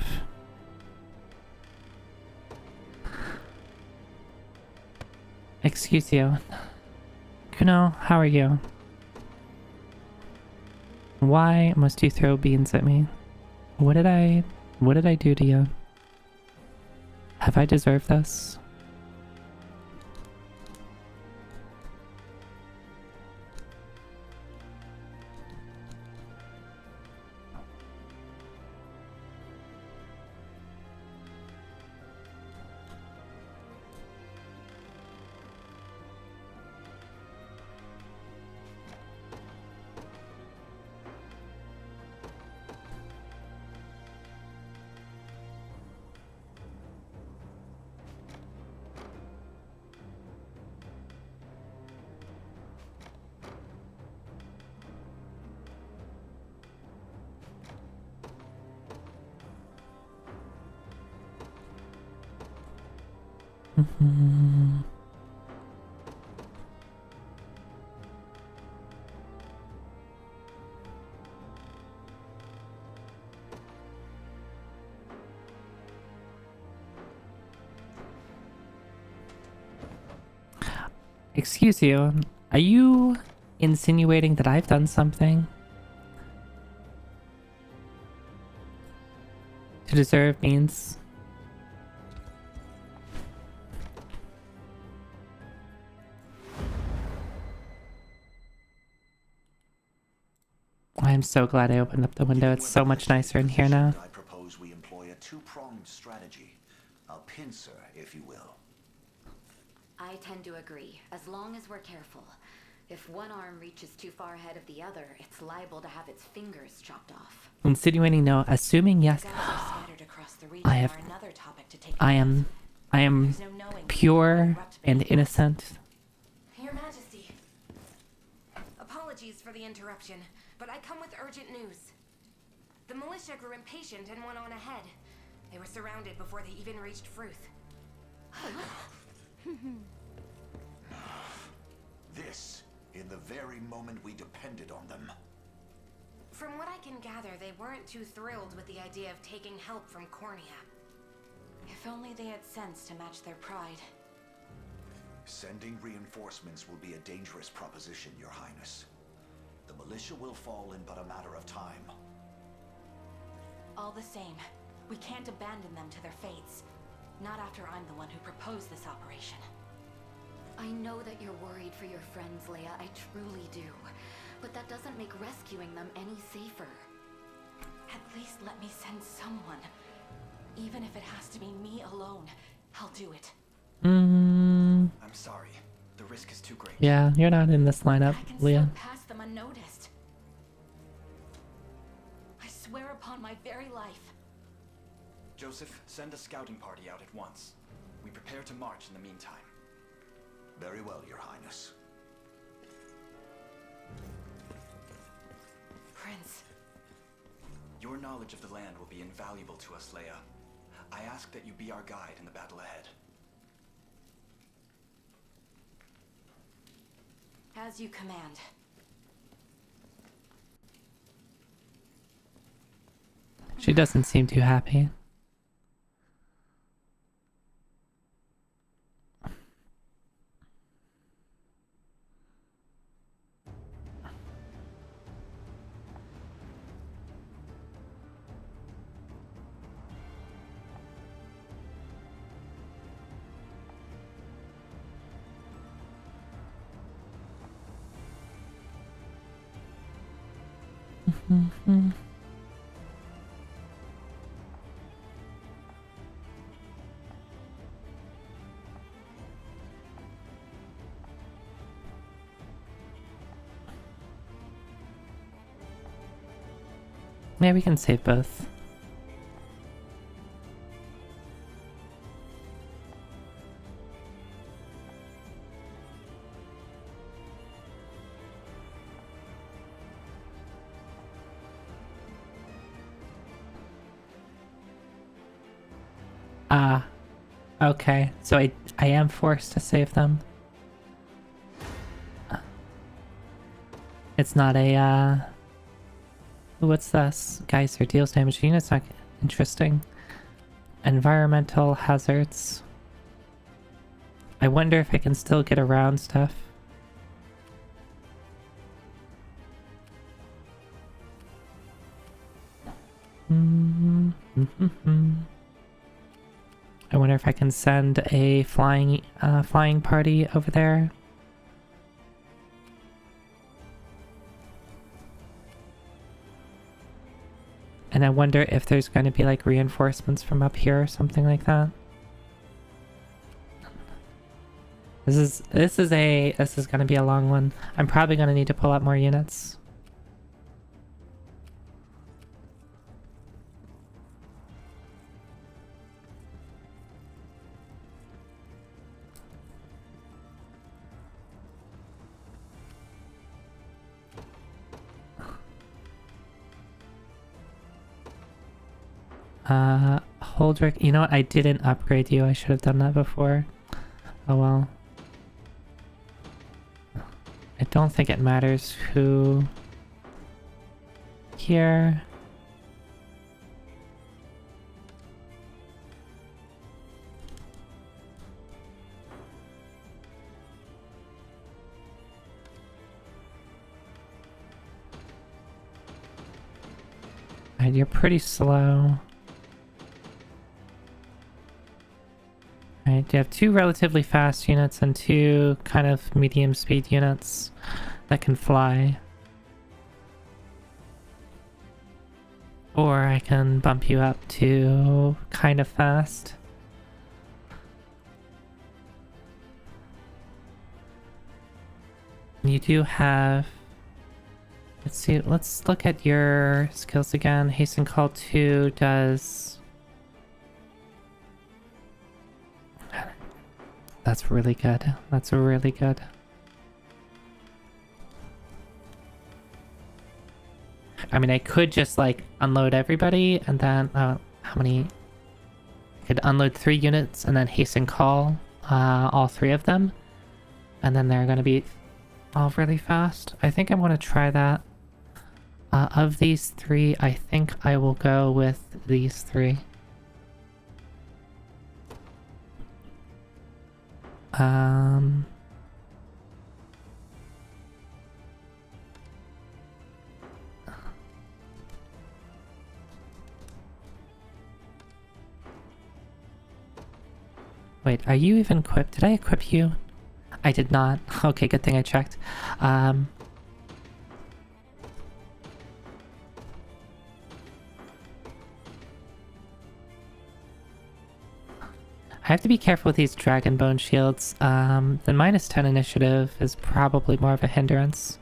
Excuse you. Kuno, how are you? Why must you throw beans at me? What did I do to you? Have I deserved this? Excuse you, are you insinuating that I've done something to deserve means? I'm so glad I opened up the window. It's so much nicer in here now. I propose we employ a two-pronged strategy. A pincer, if you will. I tend to agree, as long as we're careful. If one arm reaches too far ahead of the other, it's liable to have its fingers chopped off. Insinuating no, assuming yes. Guns are scattered across the region I have- are another topic to take I note am of. There's no knowing pure what erupt and beneath. innocent. Your Majesty. Apologies for the interruption, but I come with urgent news. The militia grew impatient and went on ahead. They were surrounded before they even reached Fruth. This, in the very moment we depended on them. From what I can gather, they weren't too thrilled with the idea of taking help from Cornea. If only they had sense to match their pride. Sending reinforcements will be a dangerous proposition, Your Highness. The militia will fall in but a matter of time. All the same, we can't abandon them to their fates. Not after I'm the one who proposed this operation. I know that you're worried for your friends, Leia. I truly do. But that doesn't make rescuing them any safer. At least let me send someone. Even if it has to be me alone, I'll do it. Mm, I'm sorry. The risk is too great. yeah, you're not in this lineup, I can Leah. still pass them unnoticed. I swear upon my very life. Joseph, send a scouting party out at once. We prepare to march in the meantime. Very well, Your Highness. Prince, Your knowledge of the land will be invaluable to us, Leia. I ask that you be our guide in the battle ahead. as you command. She doesn't seem too happy. Yeah, we can save both. Ah, okay. So I am forced to save them. It's not a what's this? Geyser deals damage to units. Not interesting. Environmental hazards. I wonder if I can still get around stuff. I wonder if I can send a flying party over there. And I wonder if there's going to be like reinforcements from up here or something like that. This is going to be a long one. I'm probably going to need to pull out more units. Holdrick, you know what? I didn't upgrade you. I should have done that before. Oh well. I don't think it matters who here. Alright, you're pretty slow. Alright, you have 2 relatively fast units and 2 kind of medium speed units that can fly. Or I can bump you up to kind of fast. You do have... Let's see, let's look at your skills again. Hasten Call 2 does... That's really good. That's really good. I mean, I could just, like, unload everybody, and then... how many... I could unload 3 units, and then Hasten Call all 3 of them. And then they're gonna be all really fast. I think I'm gonna try that. Of these 3, I think I will go with these 3. Wait, are you even equipped? Did I equip you? I did not. Okay, good thing I checked. I have to be careful with these Dragon Bone shields. The -10 initiative is probably more of a hindrance.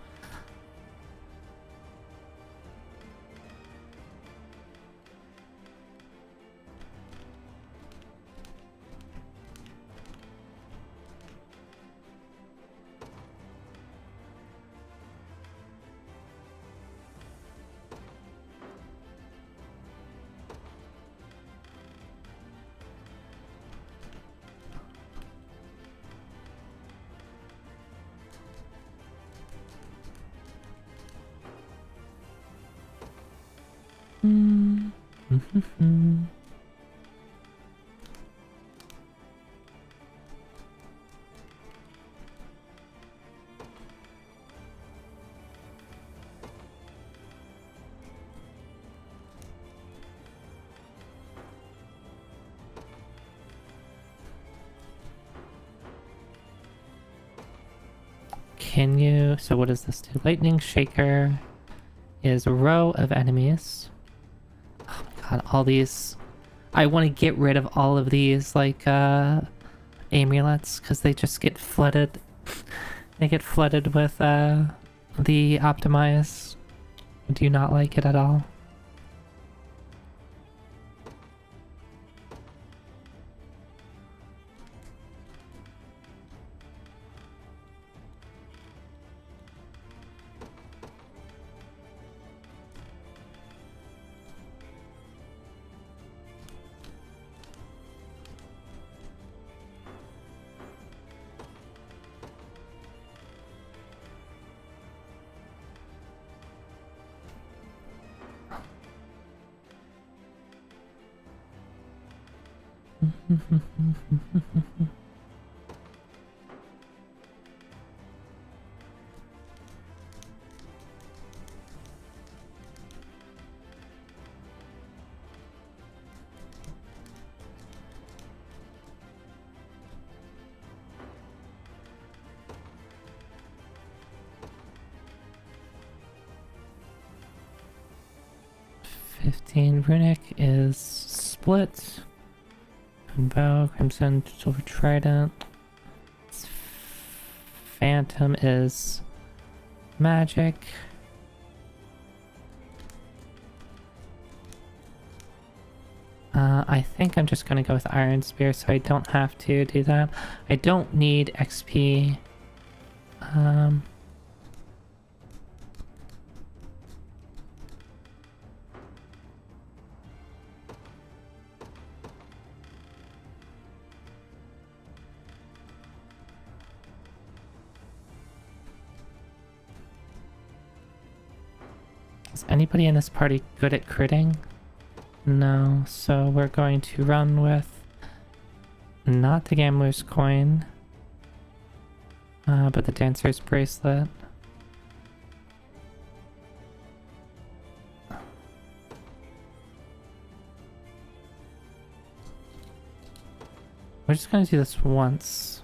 Can you... So what does this do? Lightning Shaker is a row of enemies. Oh my god, all these... I want to get rid of all of these, like, amulets, because they just get flooded. They get flooded with, the optimize. I do not like it at all. Runic is split. Bow, Crimson, Silver Trident. Phantom is magic. I think I'm just gonna go with Iron Spear so I don't have to do that. I don't need XP. Is anybody in this party good at critting? No, so we're going to run with not the gambler's coin, but the dancer's bracelet. We're just gonna do this once.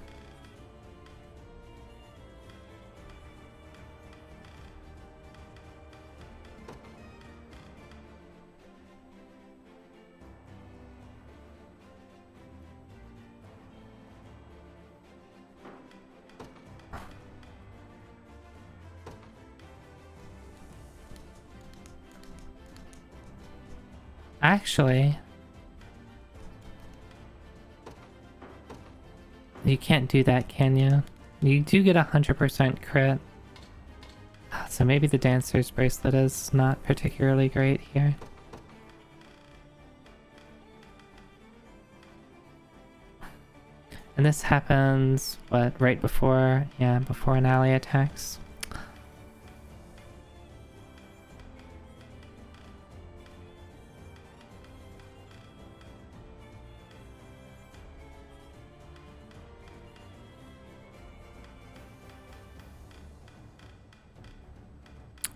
Actually, you can't do that, can you? You do get 100% crit. So maybe the dancer's bracelet is not particularly great here. And this happens, what, right before, yeah, before an ally attacks.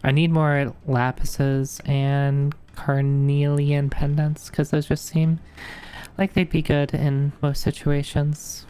I need more lapises and carnelian pendants, because those just seem like they'd be good in most situations.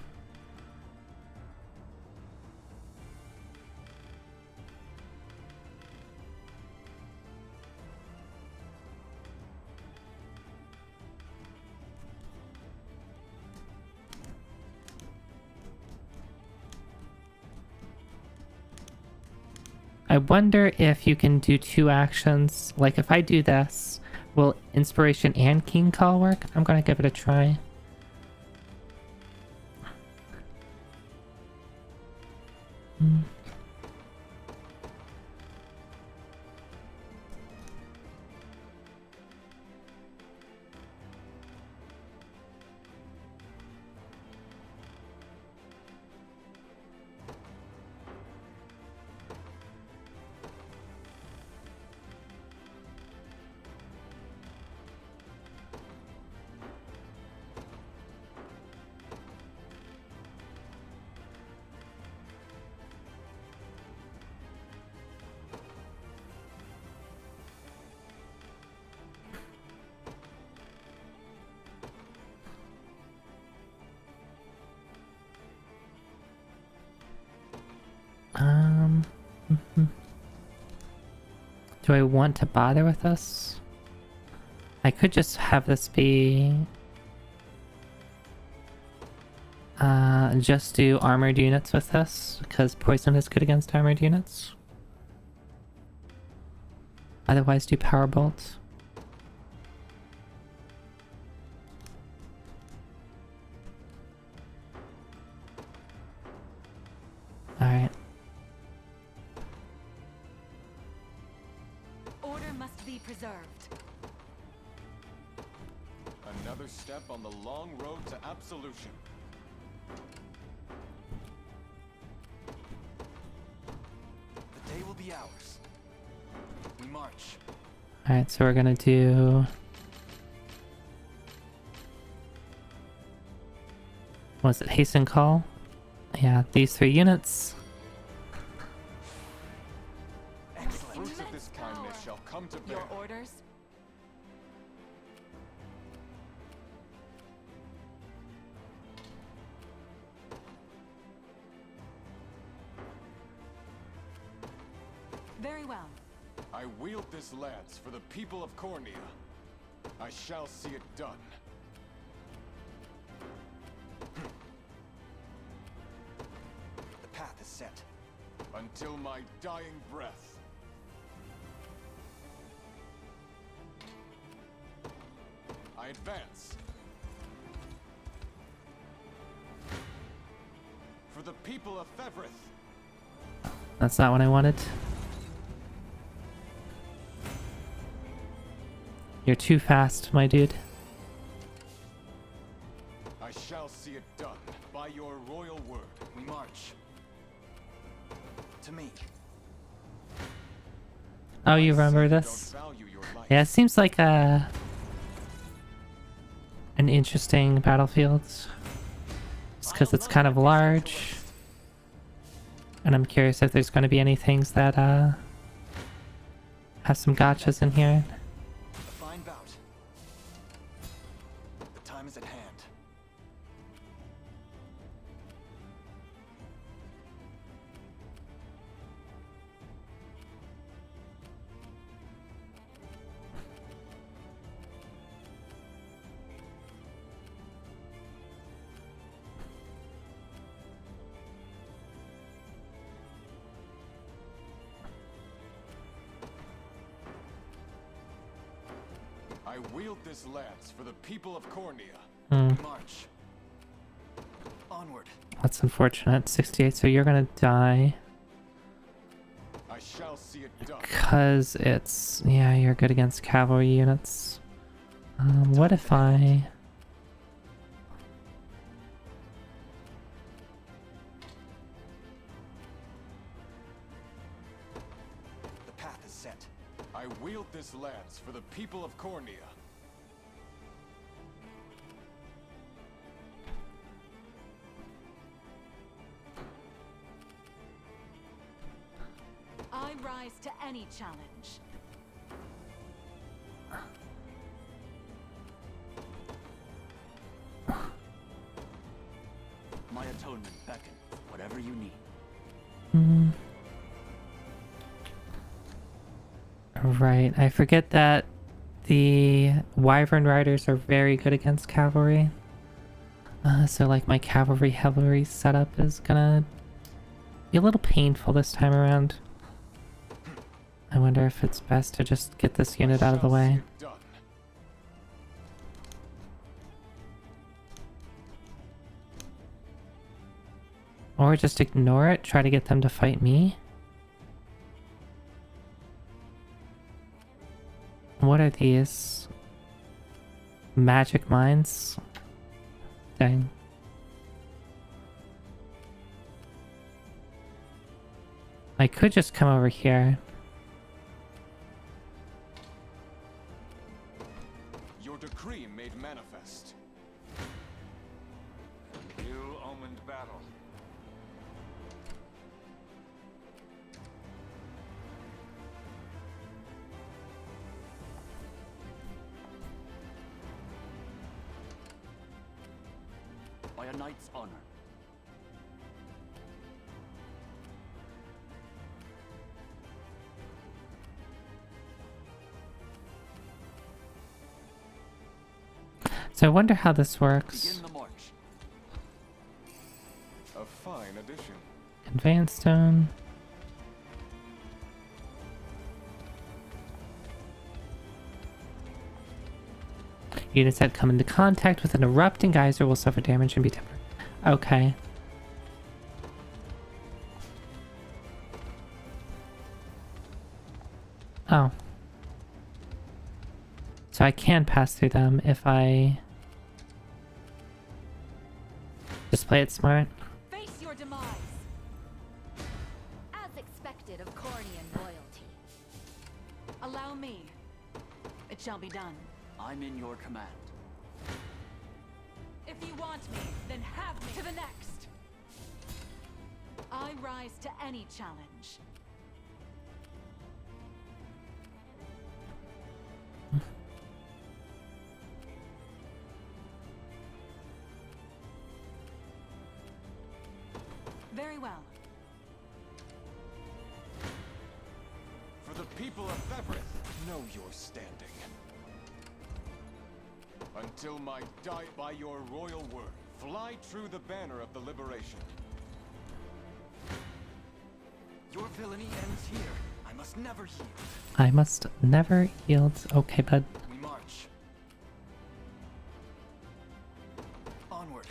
I wonder if you can do two actions. Like if I do this, will Inspiration and King Call work? I'm gonna give it a try. Do I want to bother with this? I could just have this be... just do armored units with this, because poison is good against armored units. Otherwise do power bolt. Alright. Order must be preserved. Another step on the long road to absolution. The day will be ours. We march. Alright, so we're gonna do... Was it Hasten Call? Yeah, these 3 units. Fruits of this kindness shall come to bear. Your orders? Very well. I wield this lance for the people of Cornea. I shall see it done. The path is set. Until my dying breath. I advance. For the people of Fevrith. That's not what I wanted. You're too fast, my dude. I shall see it done by your royal word. We march. To me. Oh, you remember Don't this? value Yeah, it seems like an interesting battlefield. Just because it's kind of large. And I'm curious if there's going to be any things that have some gotchas in here. A fine bout. The time is at hand. I wield this lance for the people of Cornea. March. Onward. That's unfortunate. 68, so you're gonna die. I shall see it done. Because it's... yeah, you're good against cavalry units. What if I... The path is set. I wield this lance for the people of Cornea. I rise to any challenge. My atonement beckons. Whatever you need. Right, I forget that the Wyvern Riders are very good against cavalry. So like my cavalry setup is gonna be a little painful this time around. I wonder if it's best to just get this unit out of the way. Done. Or just ignore it, try to get them to fight me. What are these? Magic mines? Dang. I could just come over here. Your decree made manifest. Ill-omened battle. By a knight's honor. So I wonder how this works. Begin the march. A fine addition. Advanced stone. Units that come into contact with an erupting geyser will suffer damage and be tempered. Okay. Oh. So I can pass through them if I just play it smart. Face your demise. As expected of Cornian royalty. Allow me. It shall be done. I'm in your command. If you want me, then have me. To the next. I rise to any challenge. Very well. For the people of Everett, know your standing. Until my die by your royal word, fly true the banner of the liberation. Your villainy ends here. I must never yield. I must never yield. Okay, bud. We march. Onward.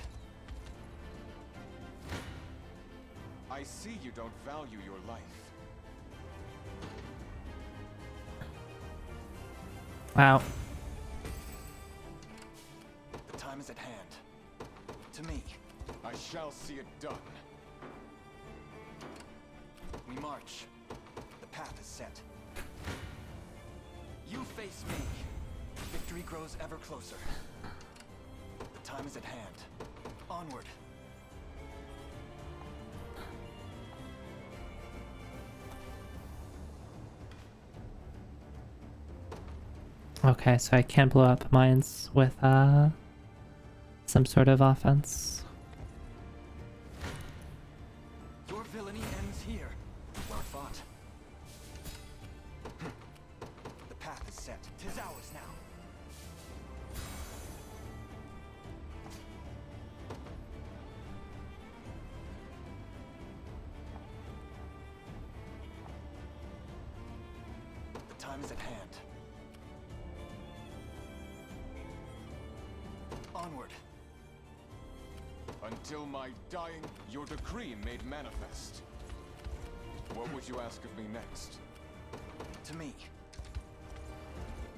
I see you don't value your life. Wow. The time is at hand. To me. I shall see it done. We march. The path is set. You face me. Victory grows ever closer. The time is at hand. Onward. Okay, so I can blow up mines with some sort of offense. Your villainy ends here. Well fought. The path is set. 'Tis ours now. The time is at hand. Onward. Until my dying, your decree made manifest. What would you ask of me next? To me.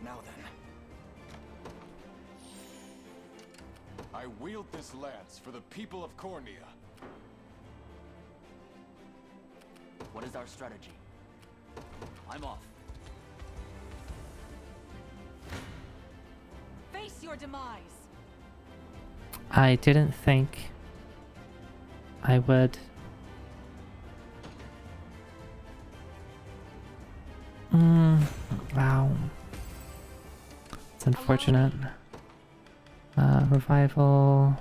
Now then. I wield this lance for the people of Cornea. What is our strategy? I'm off. Face your demise. I didn't think I would. Wow. It's unfortunate. Revival.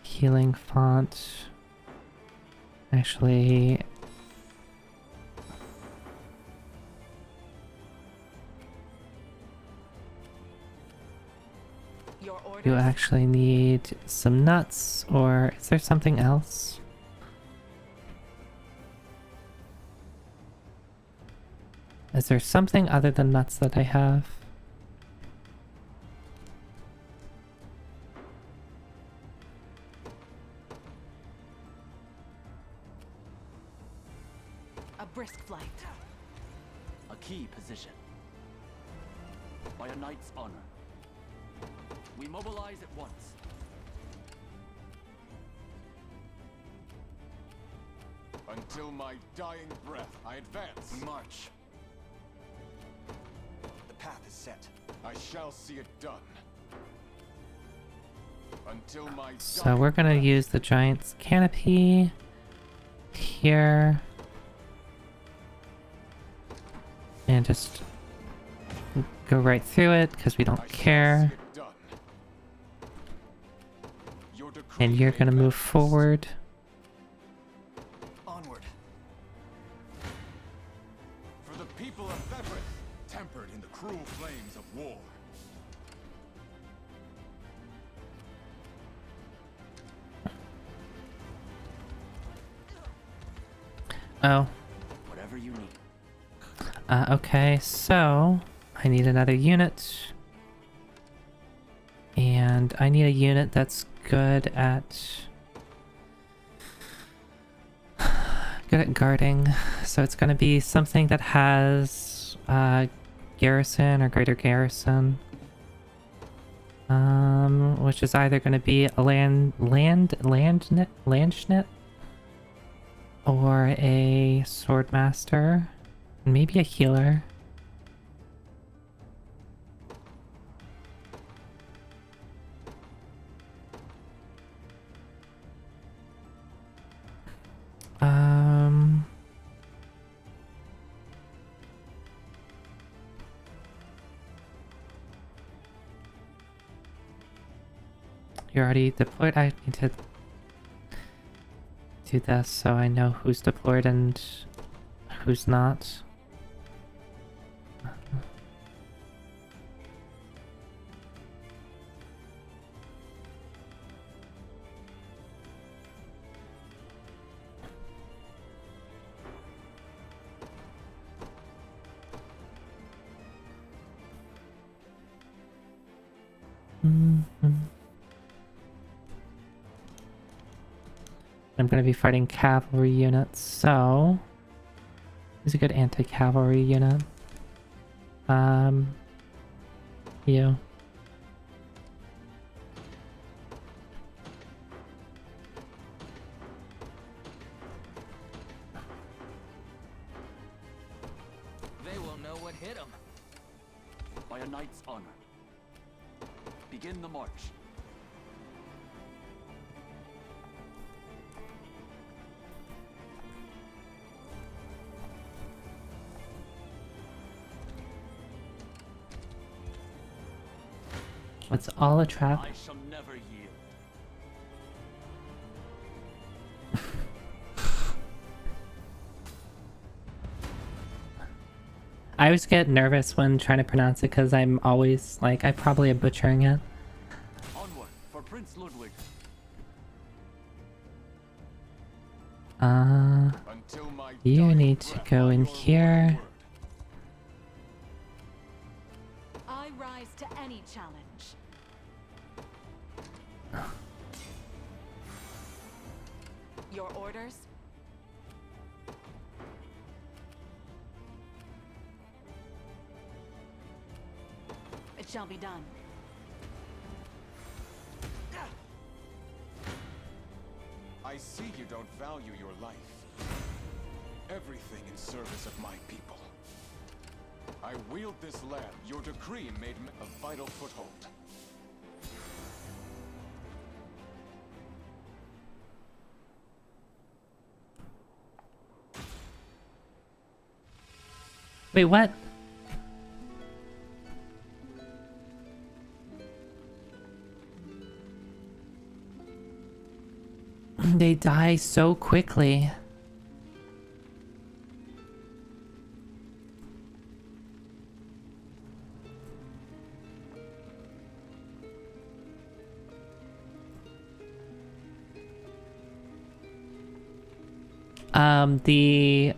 Healing font. Actually, Your orders. you actually need some nuts, or is there something else? Is there something other than nuts that I have? A brisk flight. A key position. By a knight's honor. We mobilize at once. Until my dying breath, I advance. We march. The path is set. I shall see it done. Until my So dying we're gonna breath. use the giant's canopy here. And just go right through it because we I don't shall care. see it done. Your decree And you're made gonna move manifest. forward. Onward. For the people of Bevereth, tempered in the cruel flames of war. Oh, Whatever you need. okay, so I need another unit. And I need a unit that's good at guarding. So it's gonna be something that has garrison or greater garrison. Which is either gonna be a landschnit or a swordmaster, maybe a healer. You're already deployed. I need to do this so I know who's deployed and who's not. I'm going to be fighting cavalry units, so who's a good anti-cavalry unit? You. They will know what hit them. By a knight's honor. Begin the march. It's all a trap. I shall never yield. I always get nervous when trying to pronounce it because I'm always like, I probably am butchering it. Onward for Prince Ludwig. Until my You dying need to breath go by in your here. word. I rise to any challenge. Your orders? It shall be done. I see you don't value your life. Everything in service of my people. I wield this land. Your decree made me a vital foothold. Wait, what? They die so quickly. The...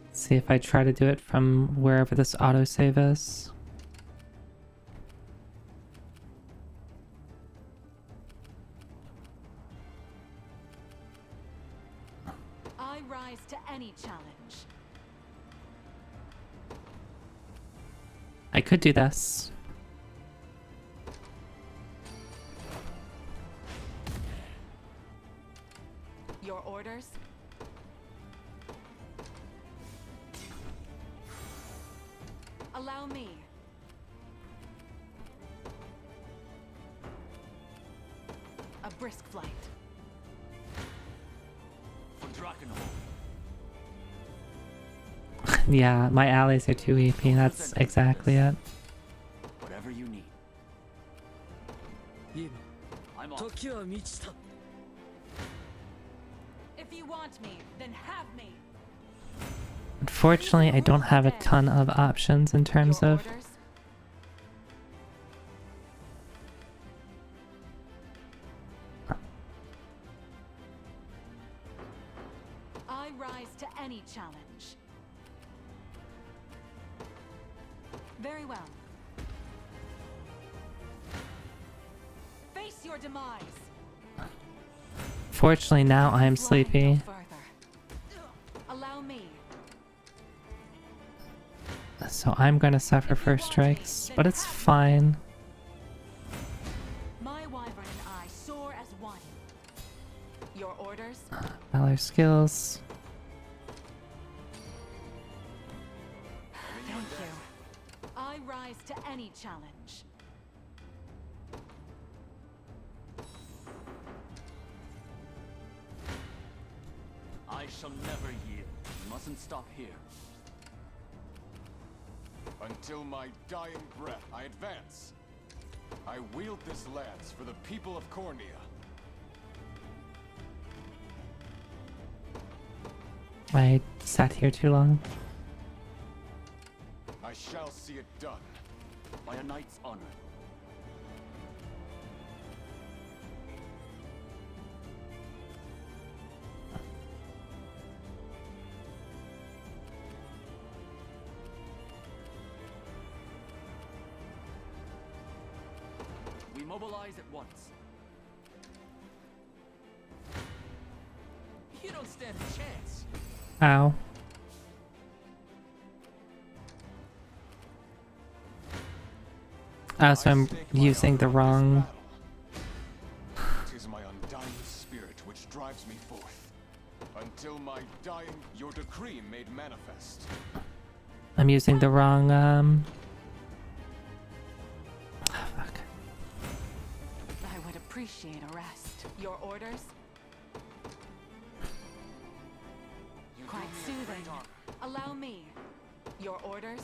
Let's see if I try to do it from wherever this autosave is. I rise to any challenge. I could do this. Your orders? Allow me. A brisk flight. For Drakenhold. Yeah, my allies are too EP. That's exactly it. Whatever you need. I'm off. If you want me, then have me. Unfortunately, I don't have a ton of options in terms Your of... orders? I rise to any challenge. Very well. Face your demise. Fortunately, now I'm Fly no sleepy. further. Allow me. So I'm gonna suffer first strikes, but it's fine. My wyvern and I soar as one. Your orders? Valor skills. Thank you. I rise to any challenge. I shall never yield. You mustn't stop here. Until my dying breath, I advance. I wield this lance for the people of Cornea. I sat here too long. I shall see it done. By a knight's honor. We mobilize at once. You don't stand a chance. Ow. Oh, so I'm stake my using the honor on wrong... this battle. 'Tis my undying spirit which drives me forth. Until my dying, your decree made manifest. I'm using the wrong, oh, fuck. I would appreciate a rest. Your orders? Quite soothing. Allow me. Your orders?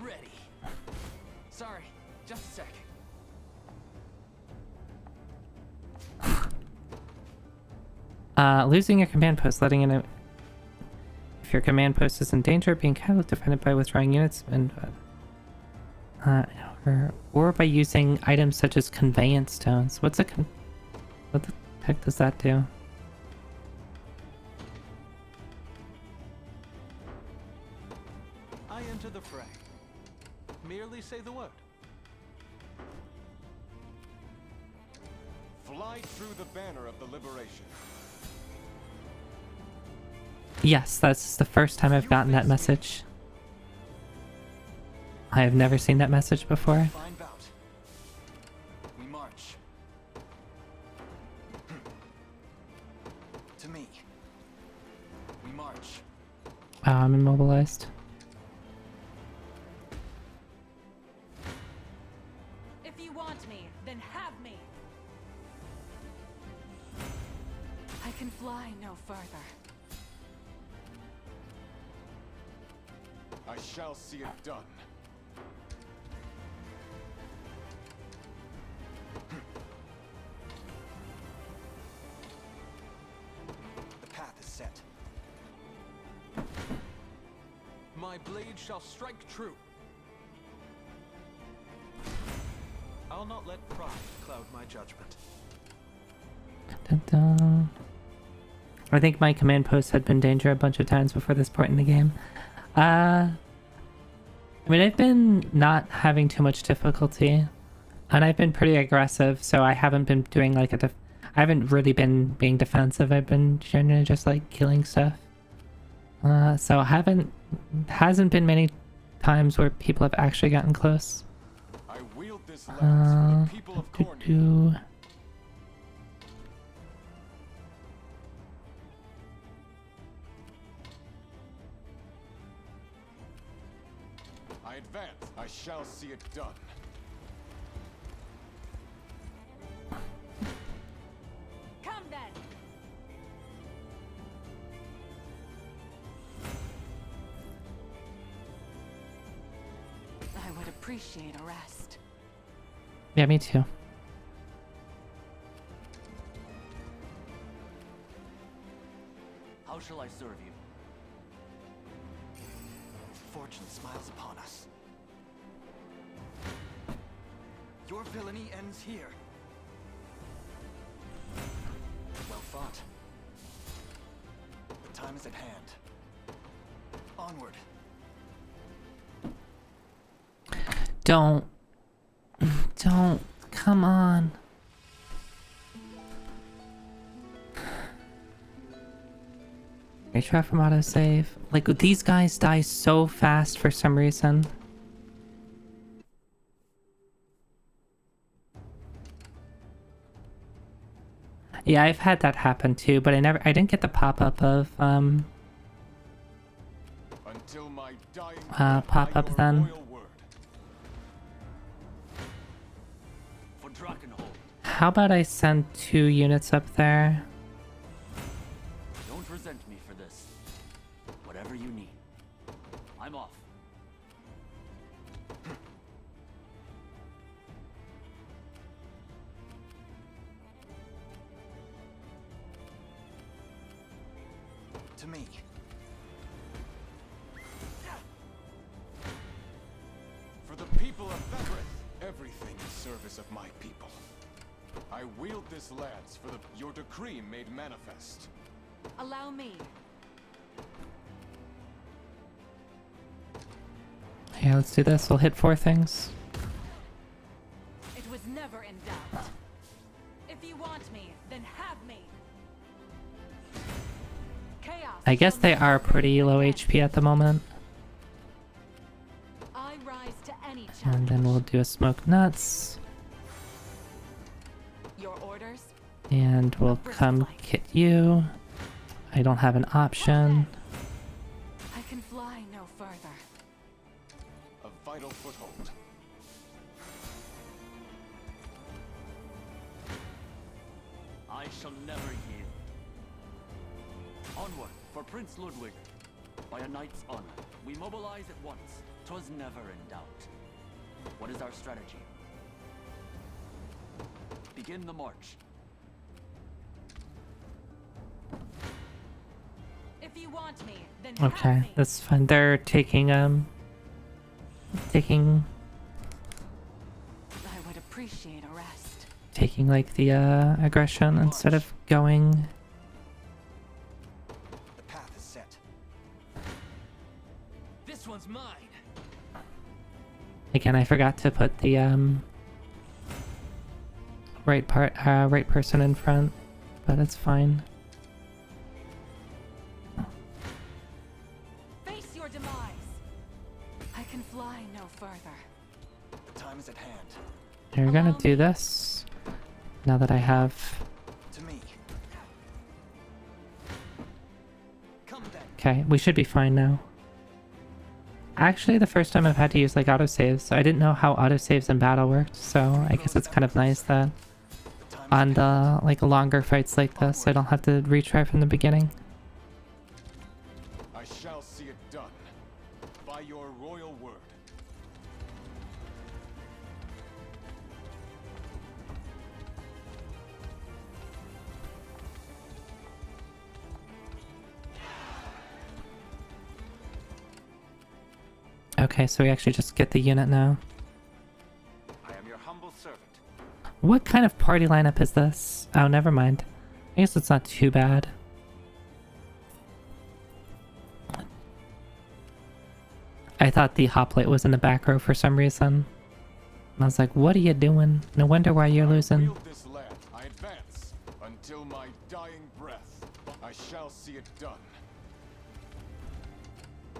Ready. Sorry, just a sec. Losing your command post, letting in a... If your command post is in danger, being cataloged, defended by withdrawing units, and or by using items such as conveyance stones. What the heck does that do? I enter the fray. Merely say the word. Fly through the banner of the liberation. Yes, that's the first time I've gotten that message. I have never seen that message before. Fine bout. We march. To me. We march. Wow, I'm immobilized. If you want me, then have me. I can fly no further. I shall see it done. The path is set. My blade shall strike true. I'll not let pride cloud my judgment. Dun-dun. I think my command post had been in danger a bunch of times before this point in the game. I mean, I've been not having too much difficulty, and I've been pretty aggressive, so I haven't been doing like I haven't really been being defensive. I've been generally just like killing stuff. So hasn't been many times where people have actually gotten close. I wield this lance for the people of Cornwall. I advance. I shall see it done. Come then. I would appreciate a rest. Yeah, me too. How shall I serve you? Fortune smiles upon us. Your villainy ends here. Well fought. The time is at hand. Onward. Don't, come on. Retry from autosave. Like, these guys die so fast for some reason. Yeah, I've had that happen too, but I didn't get the pop-up of, Until my dying pop-up your then. royal word. For Drakenhold. How about I send 2 units up there? Don't resent me for this. Whatever you need. I'm off. To me. For the people of Everett, everything in service of my people. I wield this lance for your decree made manifest. Allow me. Yeah, let's do this. We'll hit 4 things. It was never in doubt. If you want me, then have me. Chaos. I guess they are pretty low HP at the moment. I rise to any And challenge. then we'll do a smoke nuts. Your orders? And we'll come kit you. I don't have an option. I can fly no further. A vital foothold. I shall never yield. Onward for Prince Ludwig. By a knight's honor, we mobilize at once. 'Twas never in doubt. What is our strategy? Begin the march. If you want me, then have Okay, me. that's fine. They're taking I would appreciate a rest. taking like the aggression instead of going. The path is set. This one's mine. Again, I forgot to put the right person in front, but it's fine. Face your demise. I can fly no further. The time is at hand. You're gonna do this now that I have. To me. Come then. Okay, we should be fine now. Actually, the first time I've had to use like autosaves, so I didn't know how autosaves in battle worked, so I guess it's kind of nice that The time on the like longer fights like this, I don't have to retry from the beginning. I shall see it done. By your royal word. Okay, so we actually just get the unit now. I am your humble servant. What kind of party lineup is this? Oh, never mind. I guess it's not too bad. I thought the hoplite was in the back row for some reason. I was like, what are you doing? No wonder why you're losing. Wield this land. I advance until my dying breath. I shall see it done.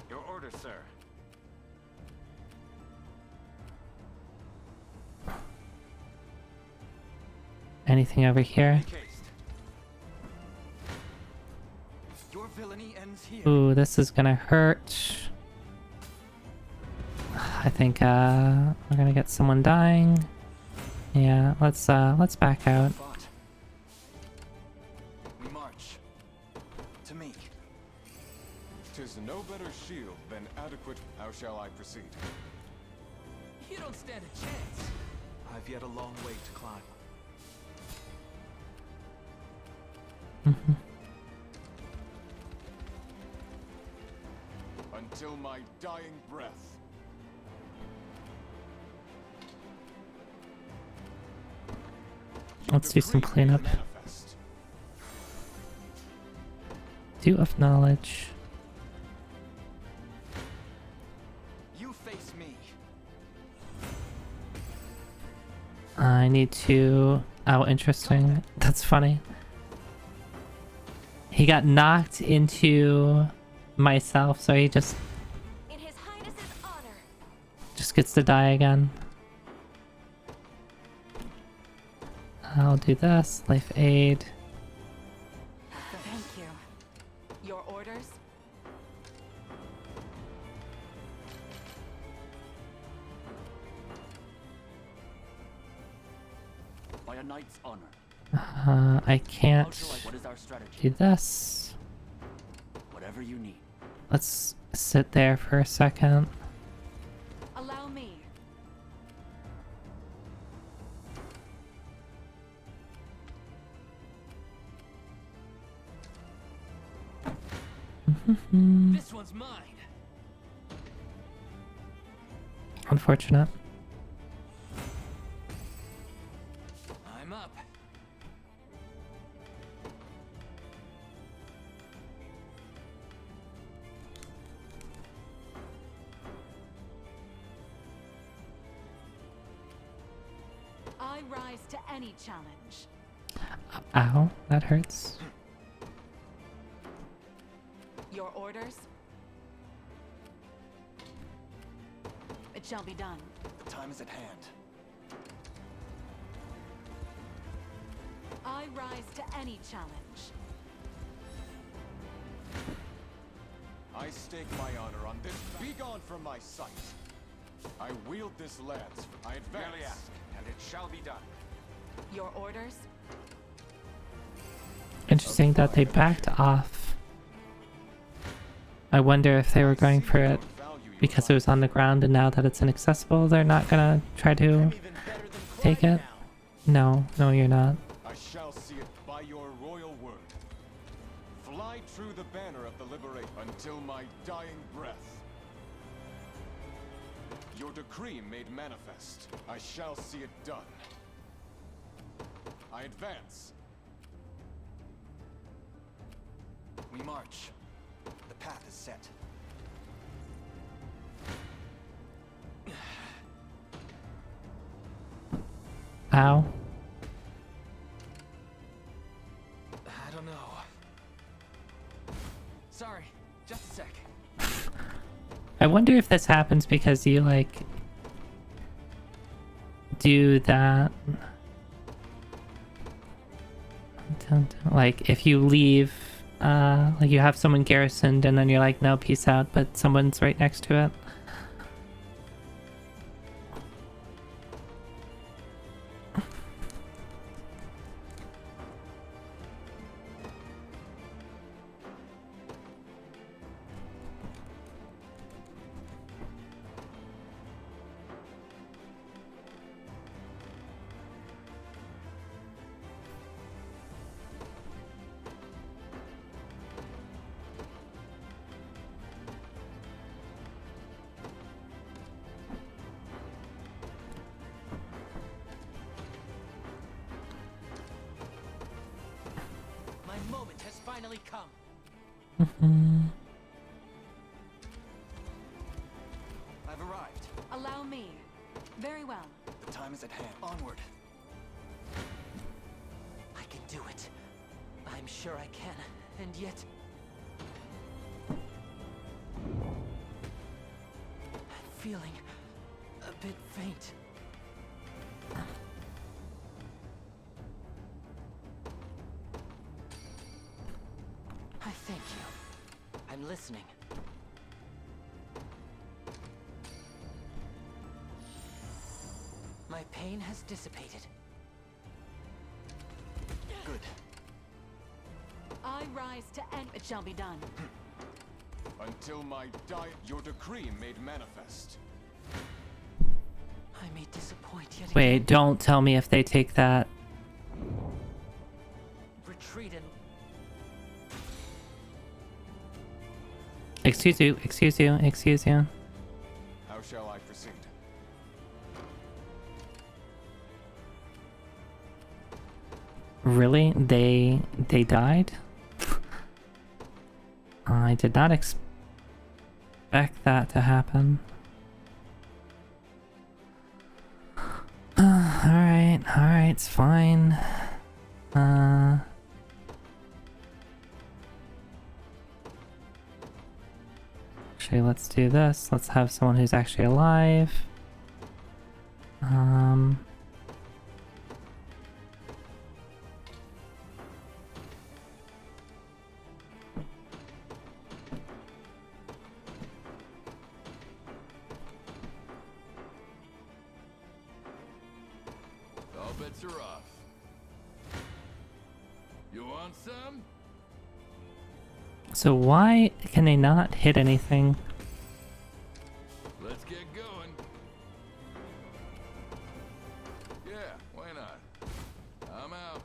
Your order, sir. Anything over here? Make haste. Your villainy ends here. Ooh, this is gonna hurt. I think we're gonna get someone dying. Yeah, let's back out. Fought. We march. To me. 'Tis no better shield than adequate. How shall I proceed? You don't stand a chance. I've yet a long way to climb. Until my dying breath. Your Let's do some decree may cleanup. manifest. Dew of knowledge. You face me. I need to... Oh, interesting. That's funny. He got knocked into myself, so he just In His Highness's honor. gets to die again. I'll do this. Life aid. Thank you. Your orders? By a knight's honor. I How can't shall I? What is our do strategy? this. Whatever you need. Let's sit there for a second. Allow me. This one's mine. Unfortunate. I'm up. I rise to any challenge. Ow, that hurts. orders? It shall be done. The time is at hand. I rise to any challenge. I stake my honor on this. Be gone from my sight. I wield this lance. I advance. Merely ask, and it shall be done. Your orders? Interesting that they backed off. I wonder if they were going for it because it was on the ground, and now that it's inaccessible, they're not gonna try to take it. No, no, you're not. I shall see it by your royal word. Fly true the banner of the liberate until my dying breath. Your decree made manifest. I shall see it done. I advance. We march. The path is set. Ow. I don't know. Sorry, just a sec. I wonder if this happens because you like do that. Like if you leave, like you have someone garrisoned and then you're like, no, peace out, but someone's right next to it. My moment has finally come. I've arrived. Allow me. Very well. The time is at hand. Onward. I can do it. I'm sure I can, and yet... I'm feeling a bit faint. I thank you. I'm listening. My pain has dissipated. Good. I rise to end. It shall be done. Until my your decree made manifest. I may disappoint yet again. Wait, don't tell me if they take that. Retreat and Excuse you, excuse you, excuse you. How shall I proceed? Really? They died? I did not expect that to happen. Alright, it's fine. Actually, let's do this. Let's have someone who's actually alive. All bets are off. You want some? So why can they not hit anything? Let's get going. Yeah, why not? I'm out.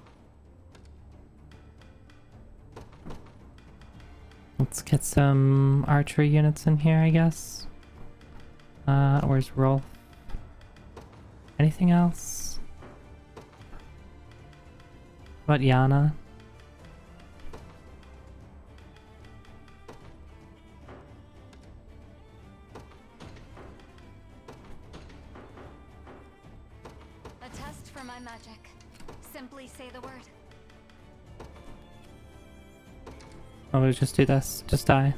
Let's get some archery units in here, I guess. Where's Rolf? Anything else? What about Yana? A test for my magic. Simply say the word. Oh, we'll just do this. Just die.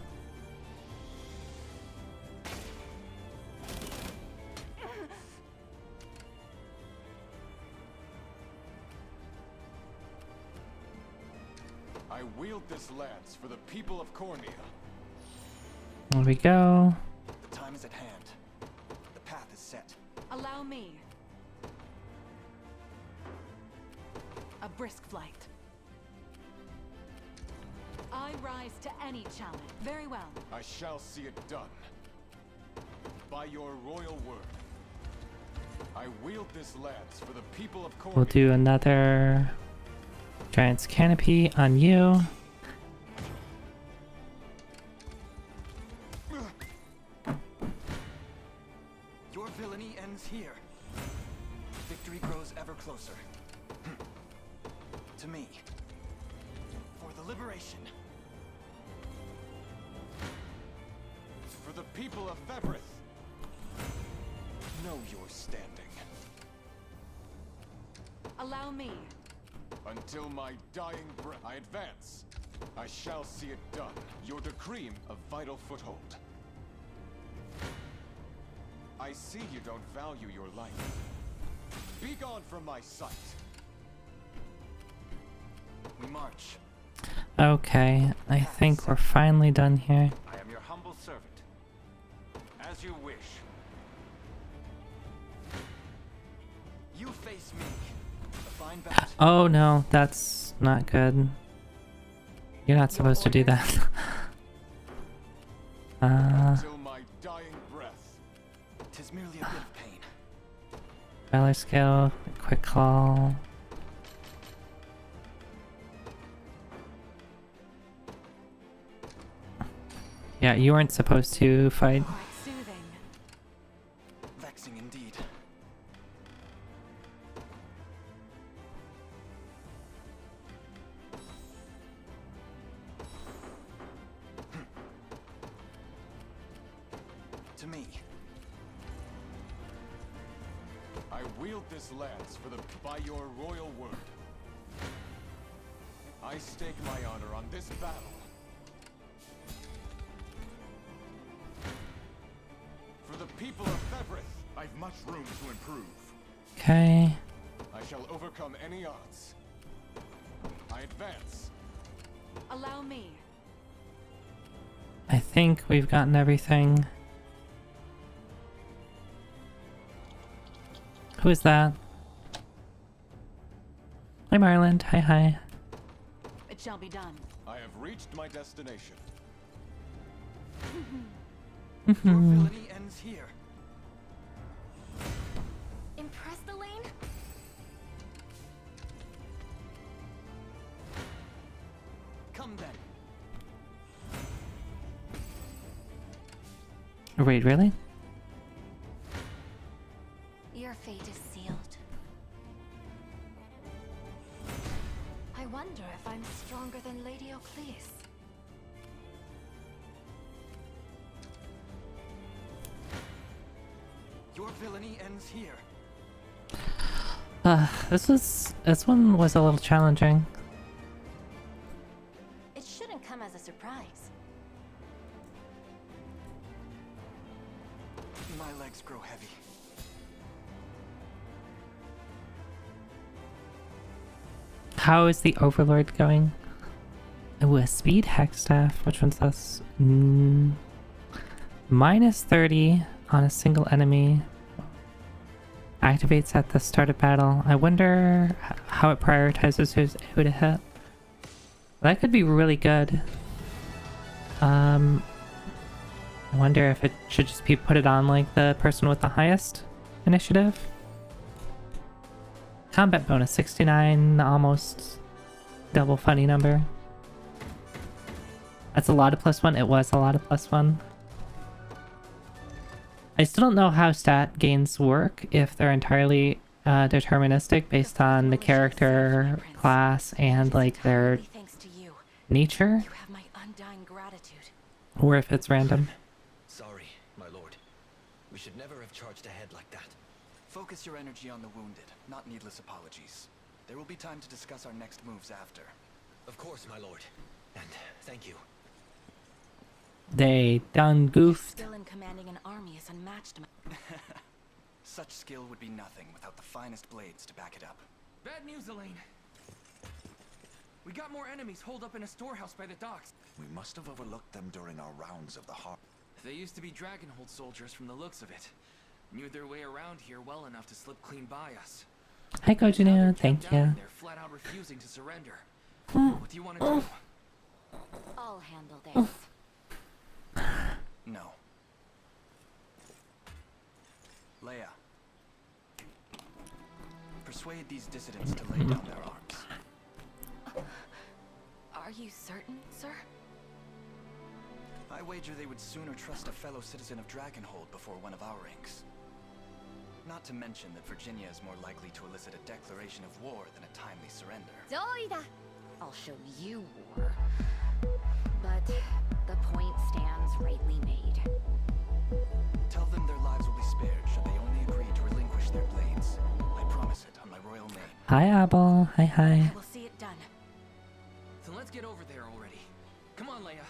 wield this lance for the people of Cornea. There we go. The time is at hand. The path is set. Allow me. A brisk flight. I rise to any challenge. Very well. I shall see it done. By your royal word. I wield this lance for the people of Cornea. We'll do another Giant's Canopy on you. Your villainy ends here. Victory grows ever closer. To me. For the liberation. For the people of Febrith. Know your standing. Allow me. Until my dying breath, I advance. I shall see it done. Your decree of vital foothold. I see you don't value your life. Be gone from my sight. We march. Okay, I think we're finally done here. I am your humble servant. As you wish. You face me. A fine battle. Oh no, that's not good. You're not supposed to do that. Until my dying breath. 'Tis merely a bit of pain. Valor skill, quick call. Yeah, you weren't supposed to fight. Quite soothing. Vexing indeed. To me. I wield this lance for the by your royal word. I stake my honor on this battle. For the people of Febrith, I've much room to improve. Okay. I shall overcome any odds. I advance. Allow me. I think we've gotten everything. Who is that? Hi Marland, hi hi. It shall be done. I have reached my destination. Your villainy ends here. Impressed, Elaine? Come then. Wait, really? Your fate is sealed. I wonder if I'm stronger than Lady Ocleus. Your villainy ends here. This one was a little challenging. It shouldn't come as a surprise. My legs grow heavy. How is the Overlord going? Oh, a speed hex staff. Which one's this? Minus 30 on a single enemy. Activates at the start of battle. I wonder how it prioritizes who to hit. That could be really good. I wonder if it should just be put it on like the person with the highest initiative. Combat bonus 69, almost double funny number. That's a lot of +1. It was a lot of +1. I still don't know how stat gains work, if they're entirely deterministic based on the character, class, and like their nature, You have my undying gratitude. or if it's random. Sorry, my lord. We should never have charged ahead like that. Focus your energy on the wounded, not needless apologies. There will be time to discuss our next moves after. Of course, my lord. And thank you. They done goofed. Skill in commanding an army is unmatched. Such skill would be nothing without the finest blades to back it up. Bad news, Elaine. We got more enemies holed up in a storehouse by the docks. We must have overlooked them during our rounds of the heart. They used to be Dragonhold soldiers from the looks of it. Knew their way around here well enough to slip clean by us. Hi, Gojinu. Thank you. They're flat out refusing to surrender. What do you want to do? I'll handle this. No. Leia. Persuade these dissidents to lay down their arms. Are you certain, sir? I wager they would sooner trust a fellow citizen of Dragonhold before one of our ranks. Not to mention that Virginia is more likely to elicit a declaration of war than a timely surrender. I'll show you war. But the point stands rightly made. Tell them their lives will be spared should they only agree to relinquish their blades. I promise it on my royal name. Hi, Abel. Hi, hi. I will see it done. So let's get over there already. Come on, Leia.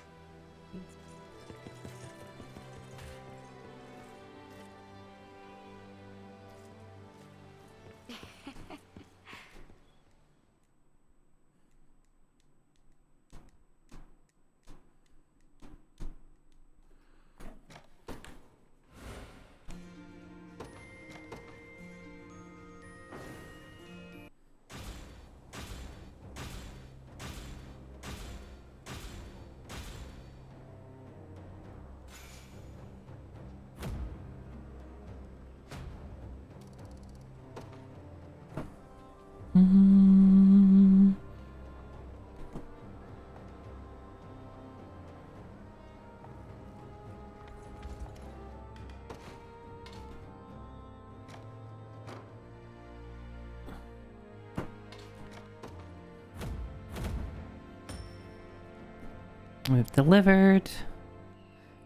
We've delivered.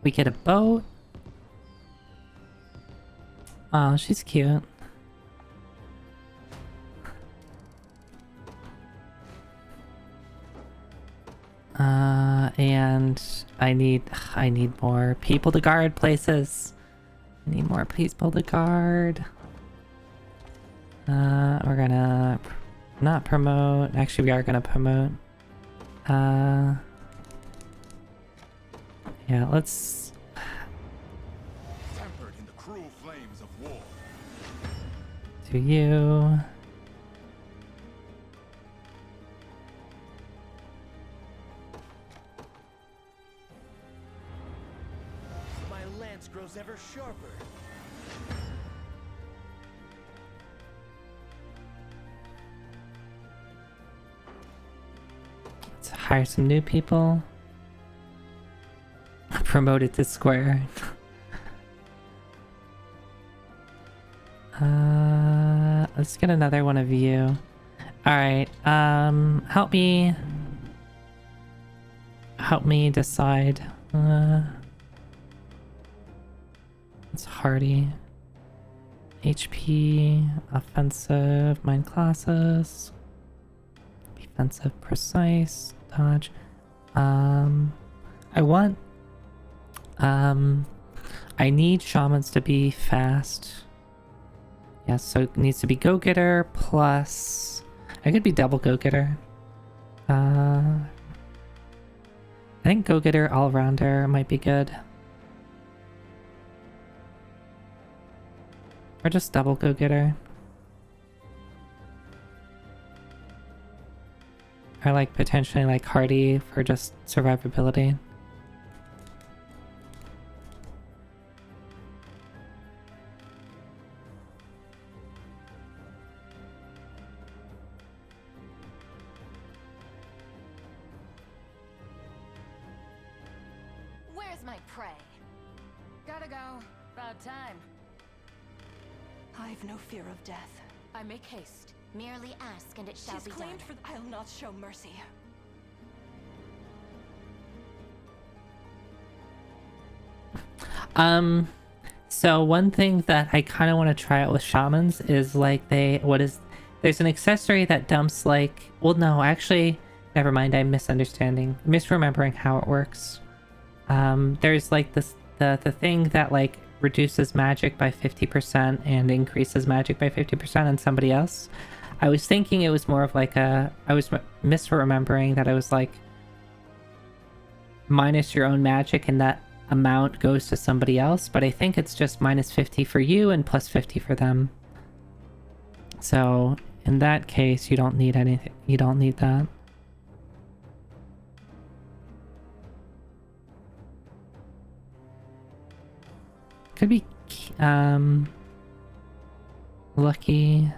We get a boat. Oh, she's cute. And I need more people to guard places. I need more people to guard. We're gonna not promote. Actually, we are gonna promote. Yeah, let's. Tempered in the cruel flames of war. Do you? My lance grows ever sharper. Let's hire some new people. Promoted to square. Let's get another one of you. Alright, help me decide. It's hardy. HP, offensive, mind classes, defensive, precise, dodge. I need shamans to be fast. Yeah, so it needs to be go-getter plus... I could be double go-getter. I think go-getter all-rounder might be good. Or just double go-getter. Or like potentially like hardy for just survivability. My prey. Gotta go. About time. I've no fear of death. I make haste. Merely ask and it shall She's be claimed done. for. I'll not show mercy. So one thing that I kind of want to try out with shamans is like there's an accessory that dumps like, well no, actually, never mind, I'm misremembering how it works. There's like the thing that like reduces magic by 50% and increases magic by 50% on somebody else. I was thinking it was more of like a... I was misremembering that I was like... minus your own magic and that amount goes to somebody else, but I think it's just minus 50 for you and plus 50 for them. So, in that case, you don't need anything. You don't need that. Could be, lucky.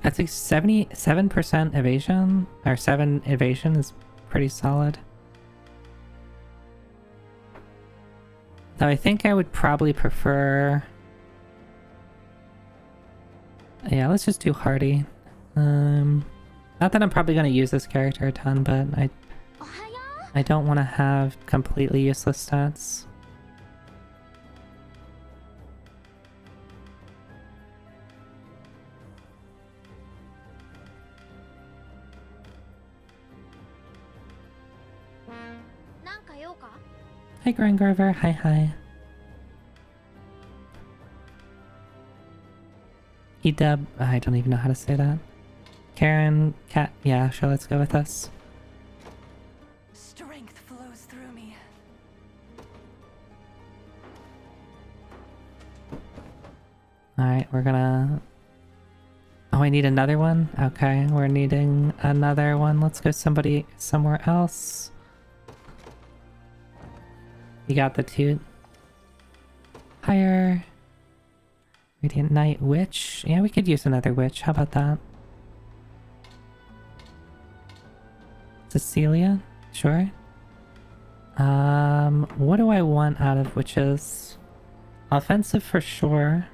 That's like 77% evasion, or 7 evasion is pretty solid. Though I think I would probably prefer... Yeah, let's just do Hardy. Not that I'm probably going to use this character a ton, but I don't want to have completely useless stats. Hi, Grangrover. Hi, hi. Edub. I don't even know how to say that. Karen, Cat. Yeah, sure, let's go with us. Strength flows through me. Alright, we're gonna... Oh, I need another one? Okay, we're needing another one. Let's go somewhere else. You got the toot. Higher. Radiant Knight Witch. Yeah, we could use another witch. How about that? Cecilia? Sure. What do I want out of witches? Offensive for sure.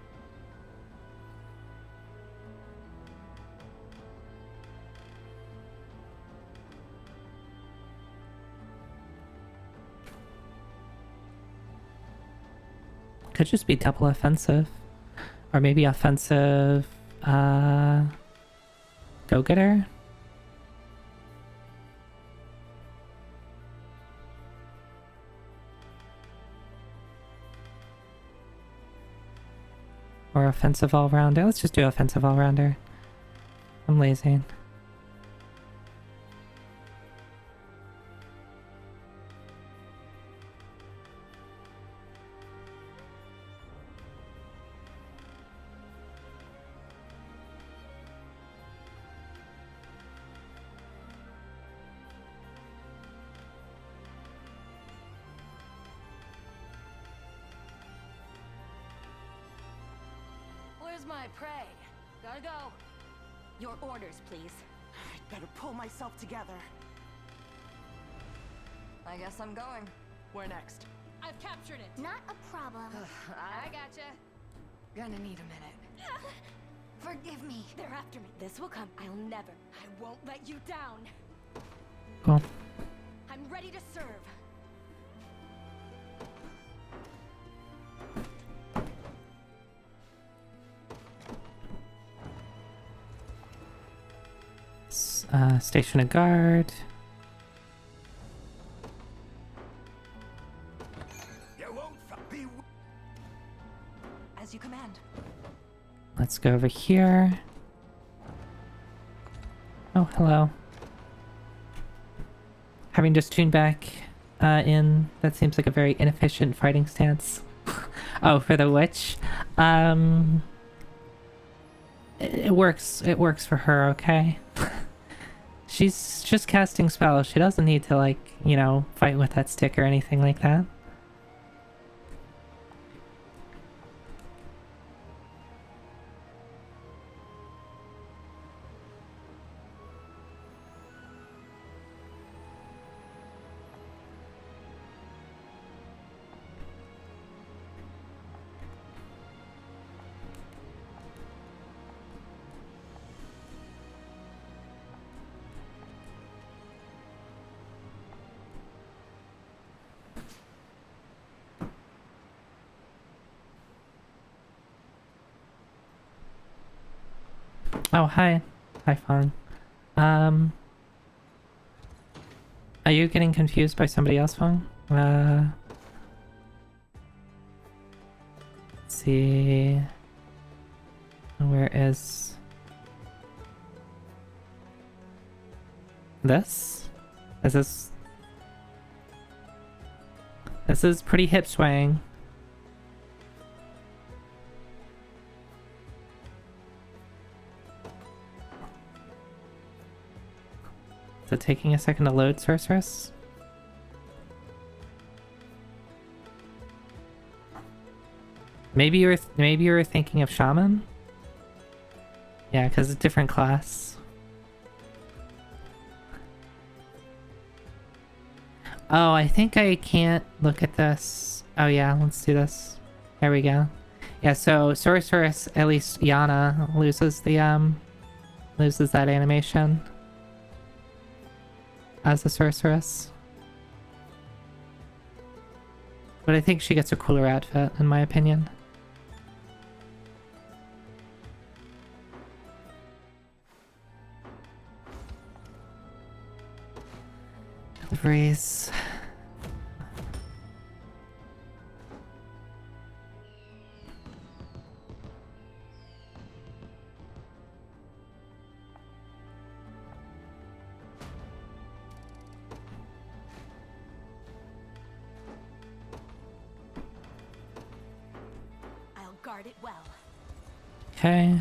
Could just be double offensive. Or maybe offensive, go-getter? Or offensive all-rounder. Let's just do offensive all-rounder. I'm lazy. Where's my prey? Gotta go. Your orders, please. I'd better pull myself together. I guess I'm going. Where next? I've captured it. Not a problem. I gotcha. Gonna need a minute. Forgive me. They're after me. This will come. I'll never. I won't let you down. Cool. I'm ready to serve. Station a guard. As you command. Let's go over here. Oh, hello. Having just tuned back in, that seems like a very inefficient fighting stance. Oh, for the witch? It works for her, okay? She's just casting spells. She doesn't need to, like, you know, fight with that stick or anything like that. Oh, hi. Hi, Fong. Are you getting confused by somebody else, Fong? Let's see. Where is this? This is pretty hip swaying. Is it taking a second to load, Sorceress? Maybe you were thinking of Shaman? Yeah, because it's a different class. Oh, I think I can't look at this. Oh yeah, let's do this. There we go. Yeah, so Sorceress, at least Yana, loses the loses that animation as a Sorceress. But I think she gets a cooler outfit, in my opinion. Deliveries. I'll guard it well. Okay.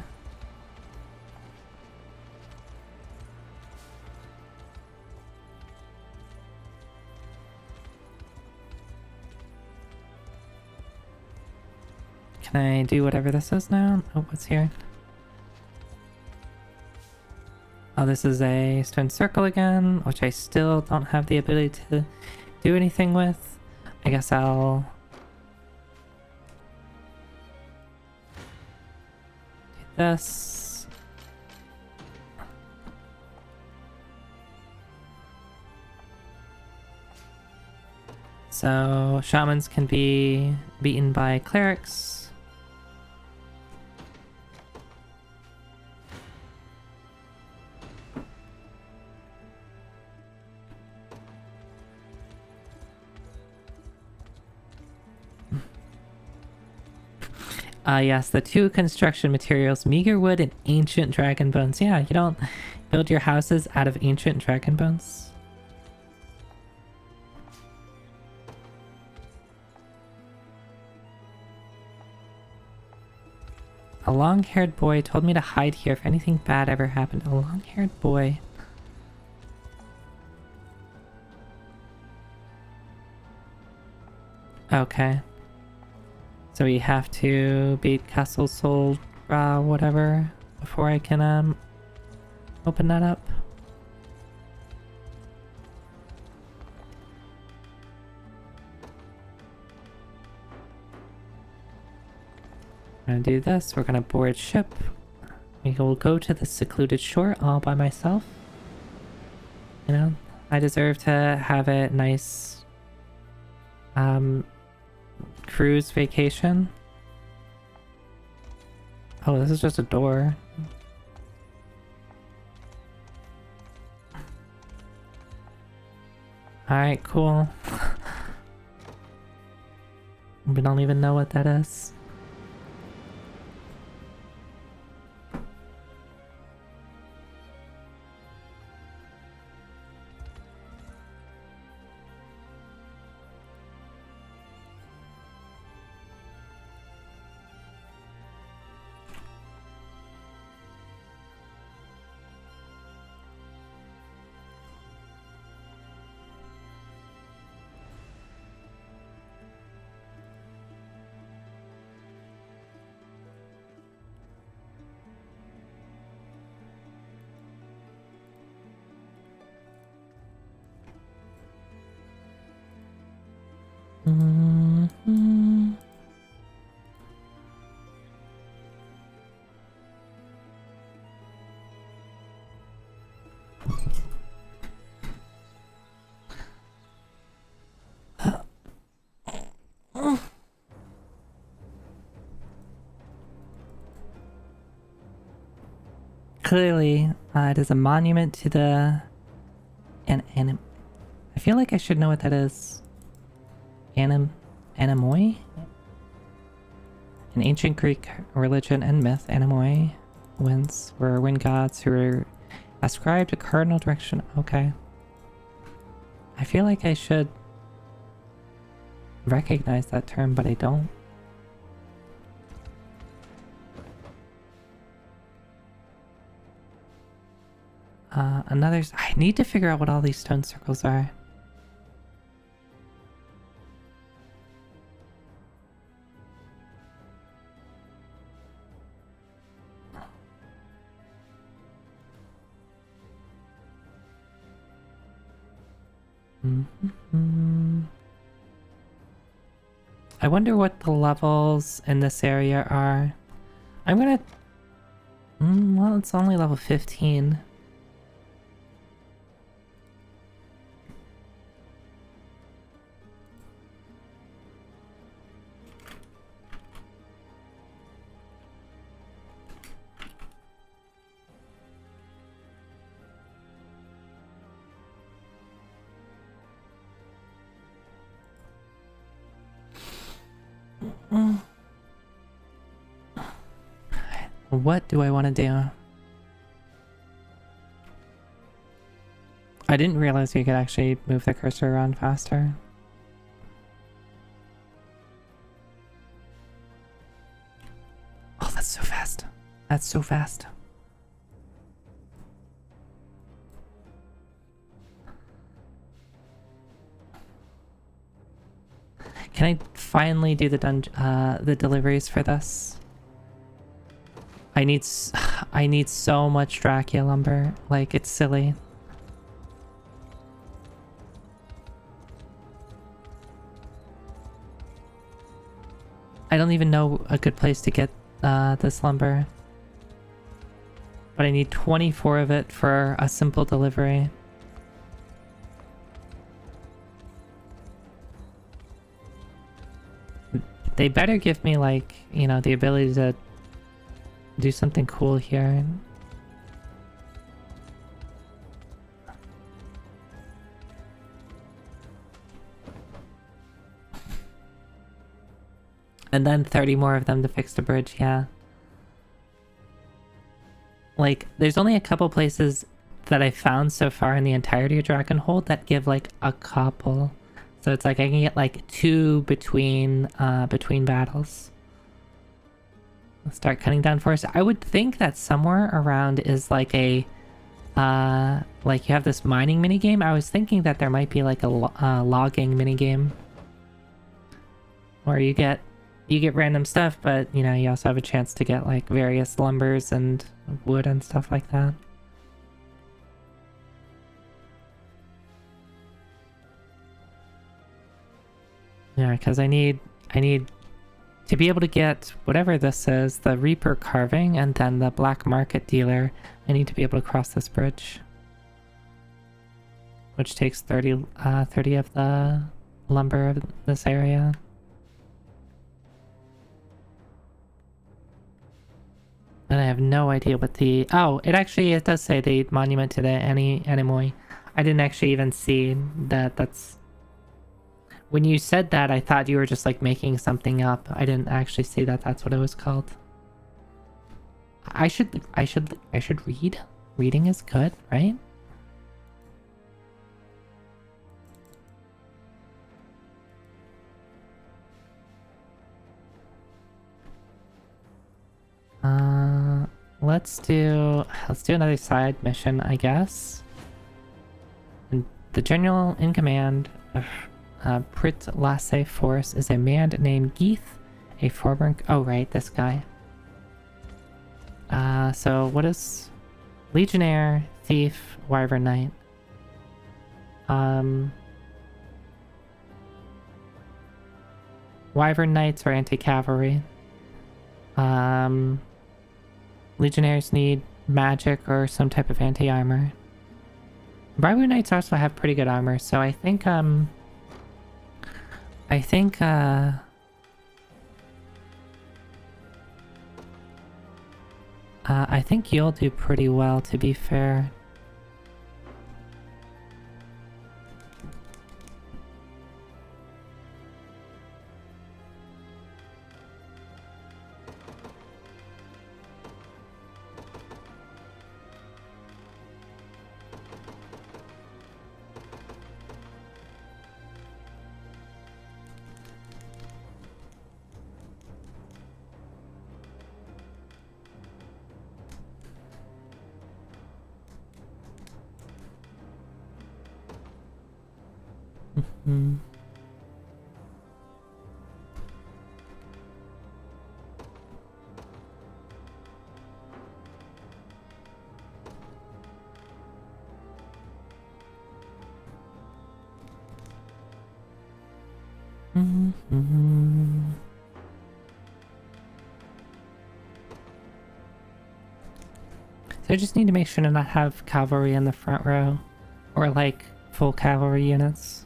Can I do whatever this is now? Oh, what's here? Oh, this is a stone circle again, which I still don't have the ability to do anything with. I guess I'll do this. So shamans can be beaten by clerics. Yes, the two construction materials, meager wood and ancient dragon bones. Yeah, you don't build your houses out of ancient dragon bones. A long-haired boy told me to hide here if anything bad ever happened. A long-haired boy. Okay. So we have to beat Castle Soul, whatever, before I can, open that up. We're gonna do this. We're gonna board ship. We will go to the secluded shore all by myself. You know, I deserve to have a nice, cruise vacation. Oh, this is just a door. Alright, cool. We don't even know what that is. Mm-hmm. Clearly, it is a monument to the... I feel like I should know what that is. Anemoy? In ancient Greek religion and myth, Anemoi winds were wind gods who were ascribed a cardinal direction. Okay. I feel like I should recognize that term, but I don't. I need to figure out what all these stone circles are. I wonder what the levels in this area are. I'm gonna... well, it's only level 15. What do I want to do? I didn't realize you could actually move the cursor around faster. Oh, that's so fast. That's so fast. Can I finally do the deliveries for this? I need so much Dracula lumber. Like, it's silly. I don't even know a good place to get this lumber. But I need 24 of it for a simple delivery. They better give me, like, you know, the ability to do something cool here. And then 30 more of them to fix the bridge, yeah. Like, there's only a couple places that I found so far in the entirety of Dragonhold that give, like, a couple. So it's like I can get, like, 2 between battles. Let's start cutting down forests. I would think that somewhere around is like a, like you have this mining minigame. I was thinking that there might be like a logging minigame. Where you get random stuff, but you know, you also have a chance to get like various lumbers and wood and stuff like that. Yeah, because I need to be able to get whatever this is, the Reaper carving, and then the black market dealer. I need to be able to cross this bridge, which takes 30 of the lumber of this area. And I have no idea what the... Oh, it does say the monument to the Anemoi. I didn't actually even see that. That's... When you said that, I thought you were just like making something up. I didn't actually see that that's what it was called. I should read. Reading is good, right? Let's do another side mission, I guess. And the general in command of Prit Lasse Force is a man named Geeth, a former... Oh, right, this guy. So what is... Legionnaire, Thief, Wyvern Knight. Wyvern Knights are anti-cavalry. Legionnaires need magic or some type of anti-armor. Wyvern Knights also have pretty good armor, so I think I think you'll do pretty well, to be fair. Mm. Mm-hmm. So I just need to make sure to not have cavalry in the front row, or like full cavalry units.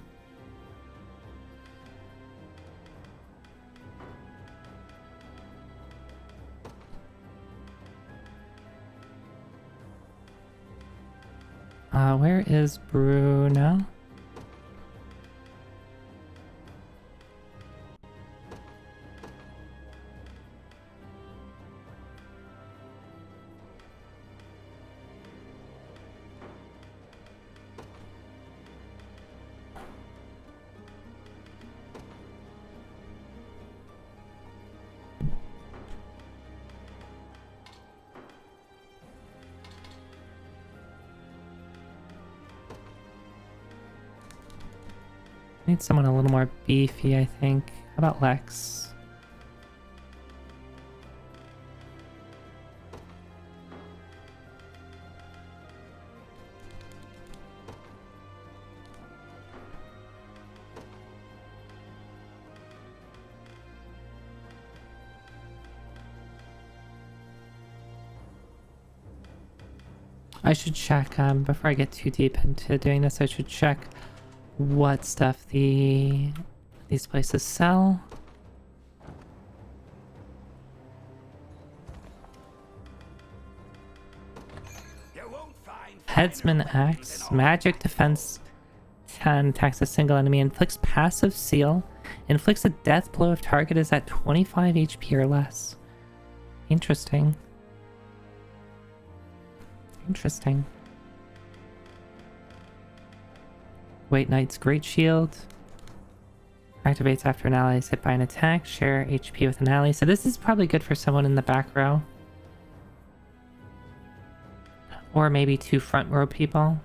Where is Bruno? Need someone a little more beefy, I think. How about Lex? I should check, before I get too deep into doing this, I should check what stuff these places sell. Headsman Axe, magic defense 10, attacks a single enemy, inflicts passive seal, inflicts a death blow if target is at 25 HP or less. Interesting. Interesting. White Knight's Great Shield. Activates after an ally is hit by an attack. Share HP with an ally. So this is probably good for someone in the back row. Or maybe 2 front row people.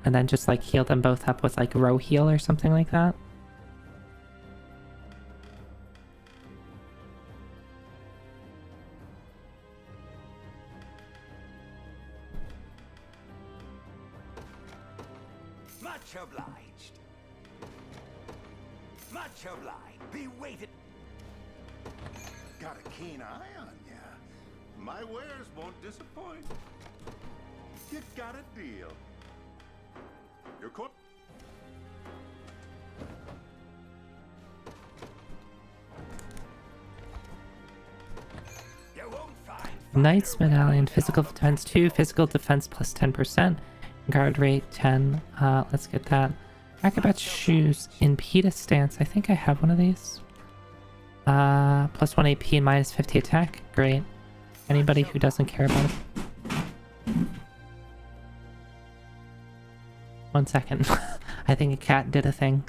And then just like heal them both up with like row heal or something like that. Much obliged. Much obliged. Be waited. Got a keen eye on ya. My wares won't disappoint. You got a deal. Your court. You won't find. Knight's Medallion, physical defense 2, physical defense plus 10%, guard rate 10. Let's get that. Acrobat shoes, Impedus stance. I think I have one of these. Plus 1 AP and minus 50 attack. Great. Anybody who doesn't care about it. 1 second. I think a cat did a thing.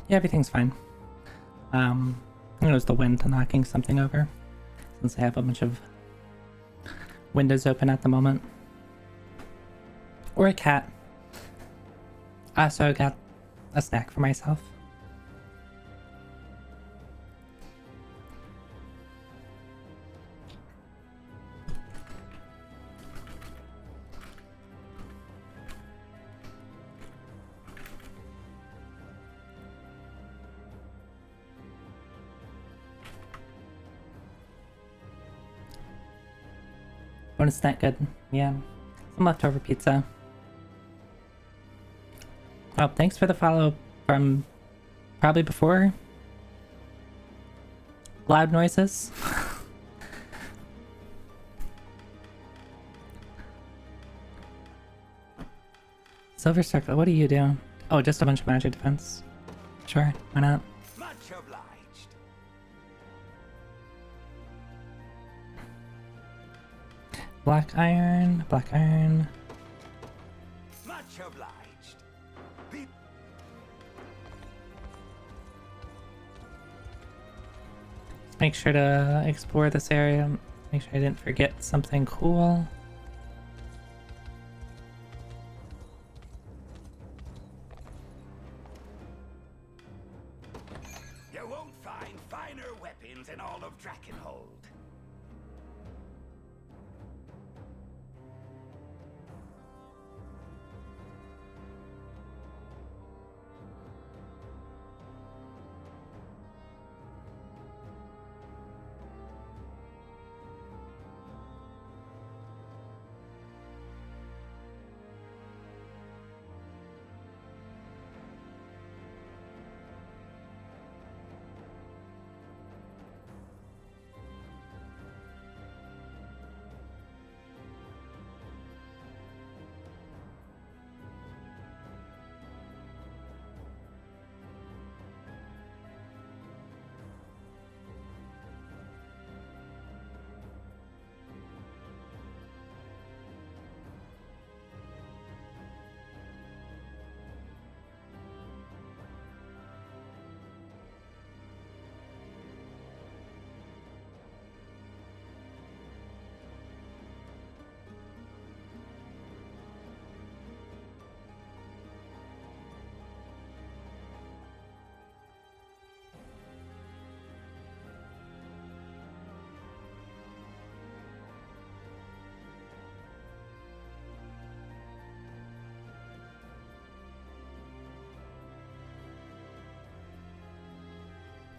Yeah, everything's fine. It was the wind knocking something over, since I have a bunch of windows open at the moment. Or a cat. I also got a snack for myself. But it's not good. Yeah. Some leftover pizza. Oh, thanks for the follow from probably before. Loud noises. Silver Circle, what do you do? Oh, just a bunch of magic defense. Sure, why not? Much obliged. Black iron, black iron. Much obliged. Be Make sure to explore this area. Make sure I didn't forget something cool. You won't find finer weapons in all of Drakenhold.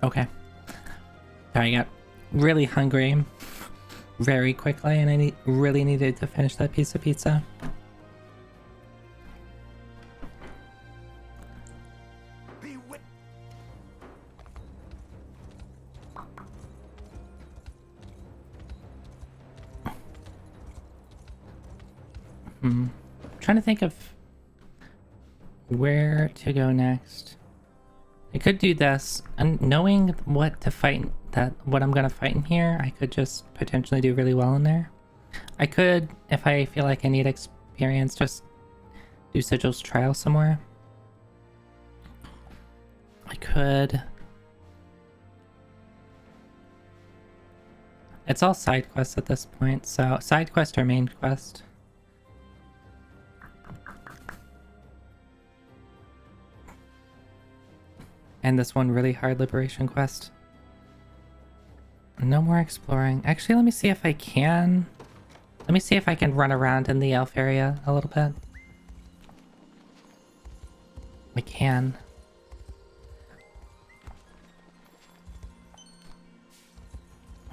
Okay. Sorry, I got really hungry very quickly, and I really needed to finish that piece of pizza. Trying to think of where to go next. I could do this, and knowing what to fight, what I'm gonna fight in here, I could just potentially do really well in there. I could, if I feel like I need experience, just do Sigil's Trial somewhere. I could. It's all side quests at this point, so side quest or main quest. And this one really hard liberation quest. No more exploring. Actually, let me see if I can. Let me see if I can run around in the elf area a little bit. I can.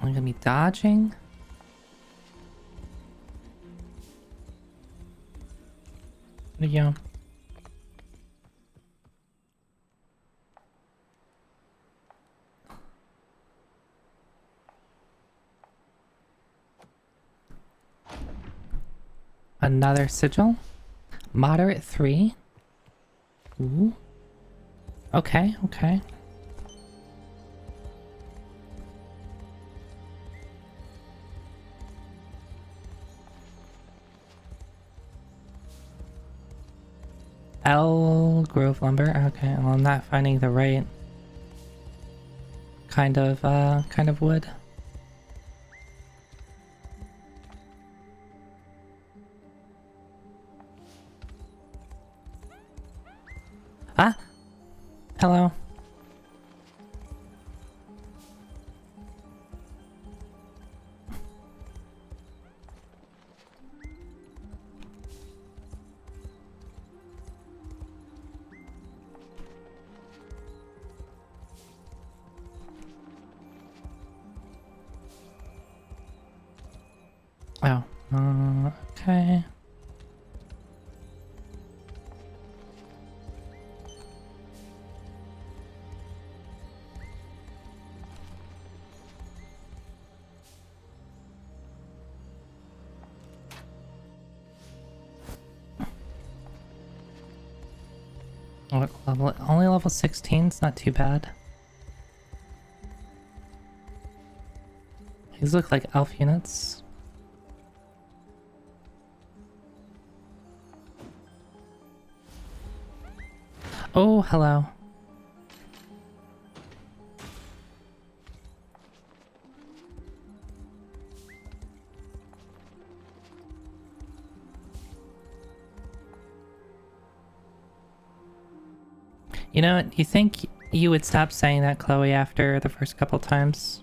I'm gonna be dodging. There you go. Another sigil. Moderate 3. Ooh. Okay, okay. L Grove Lumber. Okay, well, I'm not finding the right kind of wood. Ah! Hello. Oh, okay. What level? Only level 16? It's not too bad. These look like elf units. Oh, hello. You know, do you think you would stop saying that, Chloe, after the first couple times?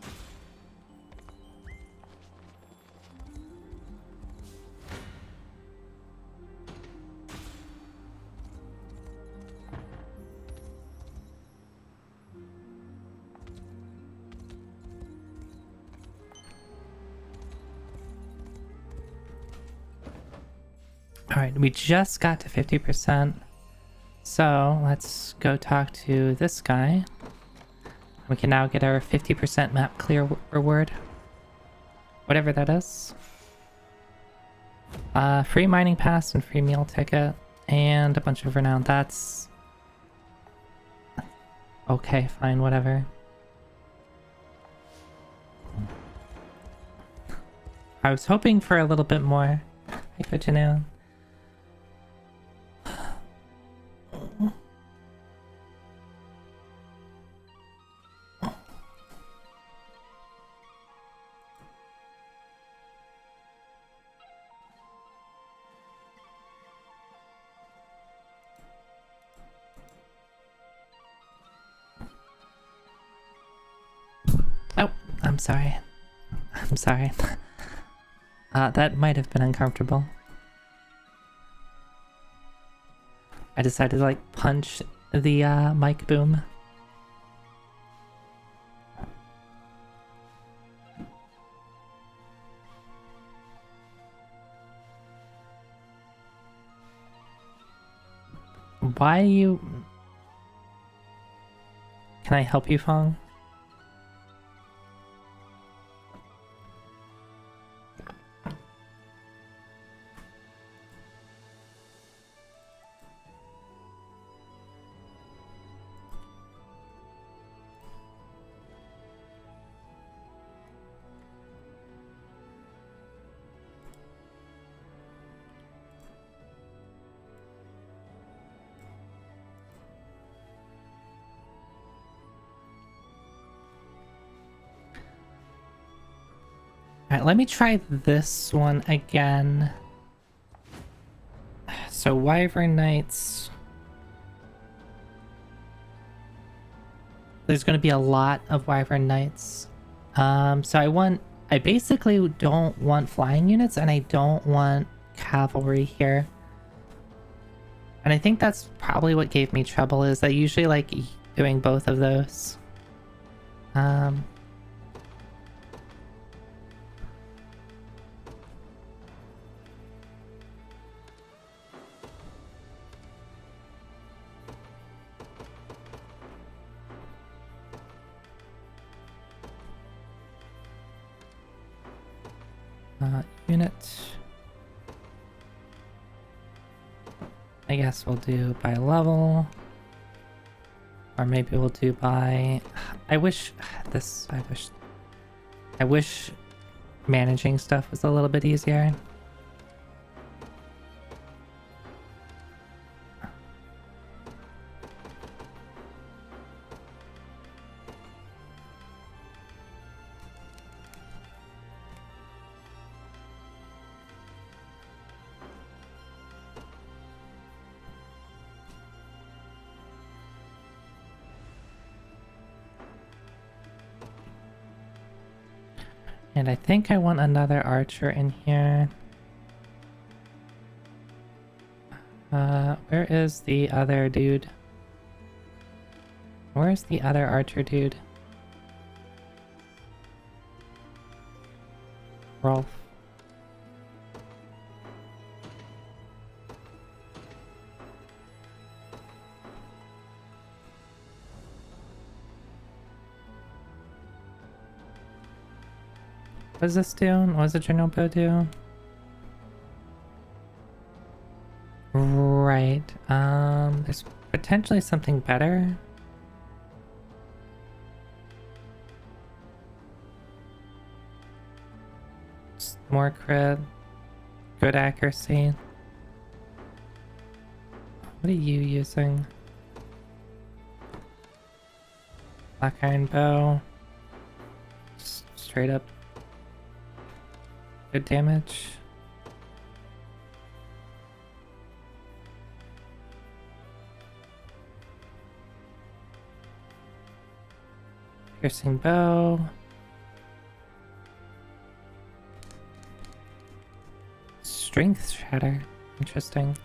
Alright, we just got to 50%. So, let's go talk to this guy. We can now get our 50% map clear reward. Whatever that is. Free mining pass and free meal ticket. And a bunch of renown. That's... okay, fine, whatever. I was hoping for a little bit more. Hi, Kojinu. Oh, I'm sorry. I'm sorry. That might have been uncomfortable. I decided to like punch the mic boom. Why you... Can I help you, Fong? Alright, let me try this one again. So, Wyvern Knights. There's going to be a lot of Wyvern Knights. So I basically don't want flying units and I don't want cavalry here. And I think that's probably what gave me trouble, is I usually like doing both of those. Unit. I guess we'll do by level. Or maybe we'll do by... I wish managing stuff was a little bit easier. And I think I want another archer in here. Where is the other dude? Where's the other archer dude? Rolf. What does this do? What does the Chernobyl do? Right. There's potentially something better. More crit. Good accuracy. What are you using? Black iron bow. Just straight up. Good damage. Piercing bow. Strength shatter. Interesting.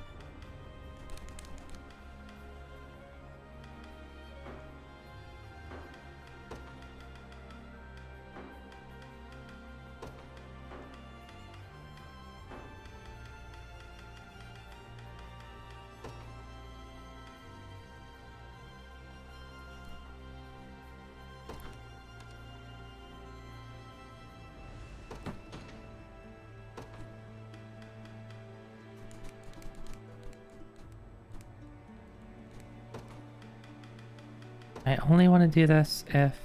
I only want to do this if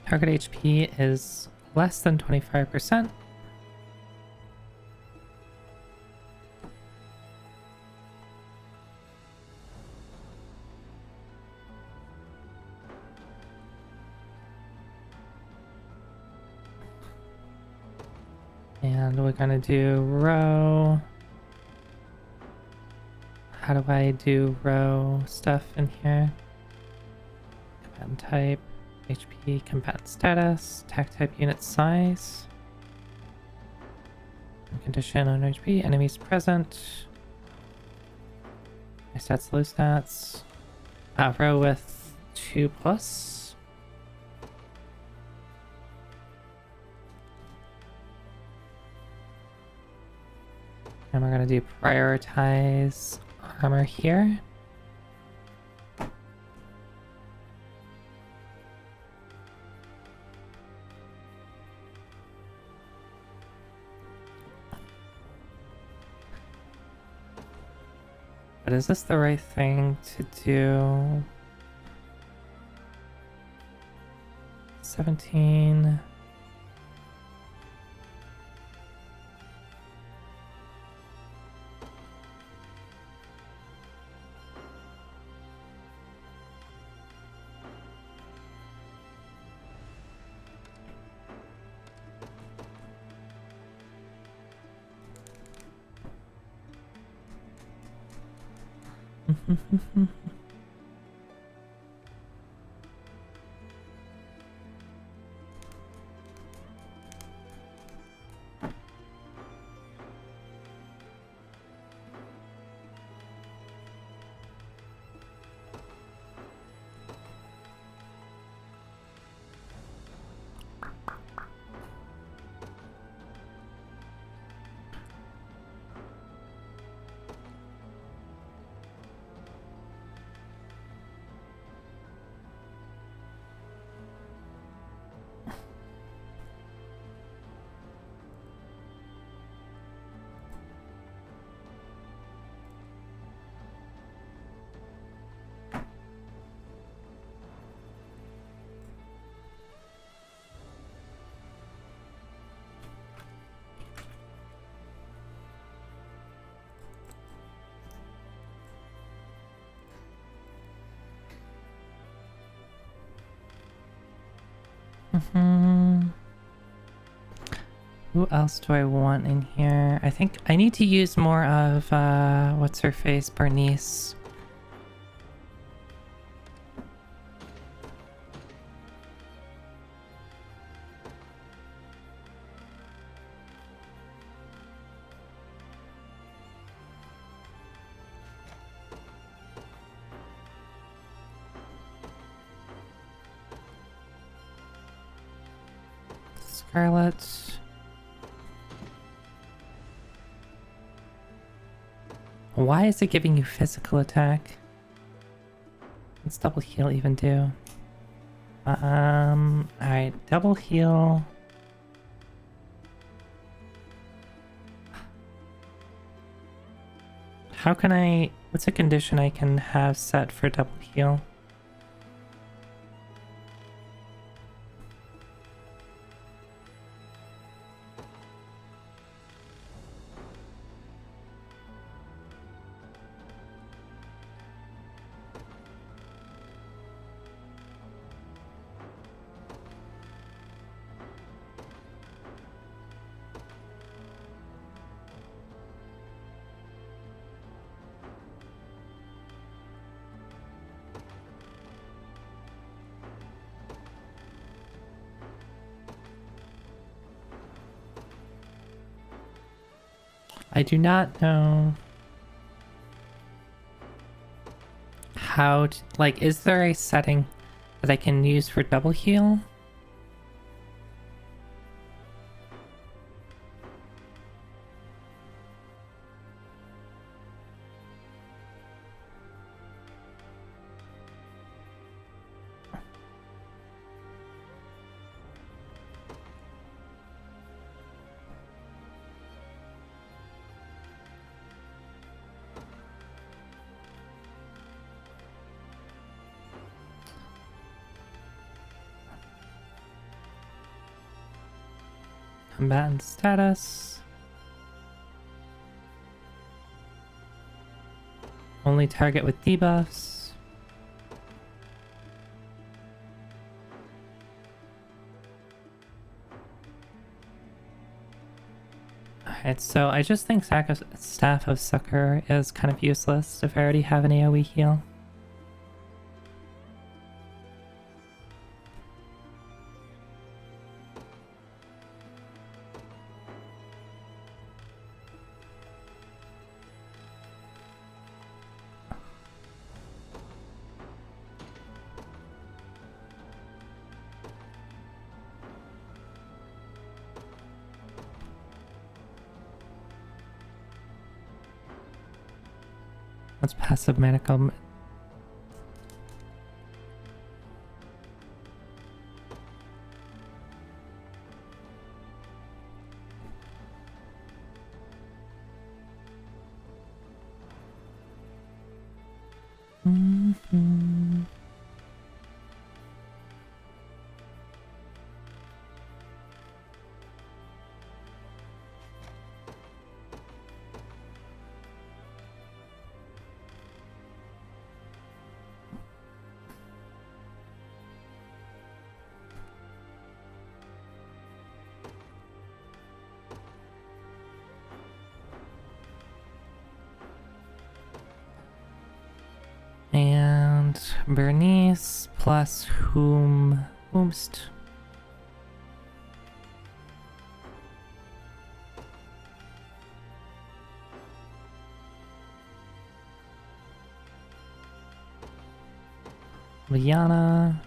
target HP is less than 25%. And we're gonna do row. How do I do row stuff in here? Combatant type, HP, combatant status, attack type, unit size. Condition on HP, enemies present. My stats, low stats. Row with 2+. And we're gonna do prioritize armor here. But is this the right thing to do? 17. Who else do I want in here? I think I need to use more of what's her face, Bernice. Scarlet. Why is it giving you physical attack? What's double heal even do? Alright, double heal. How can I... What's a condition I can have set for double heal? I do not know how to, like, is there a setting that I can use for double heal? Combatant status. Only target with debuffs. Alright, so I just think Staff of Succor is kind of useless if I already have an AoE heal. What's passive medical? And Bernice plus whomst. Liana.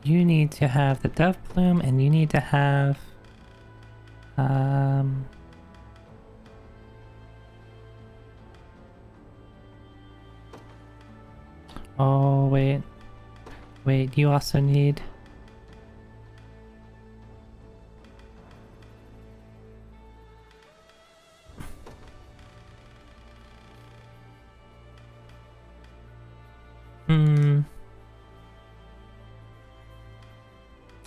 You need to have the dove plume, and you need to have oh wait, you also need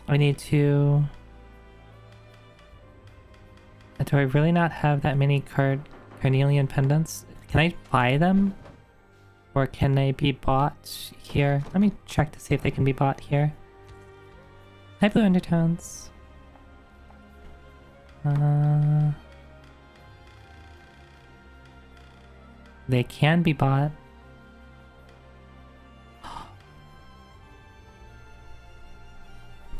I need to... Do I really not have that many carnelian pendants. Can I buy them? Or can they be bought here? Let me check to see if they can be bought here. Hi, Blue Undertones. They can be bought.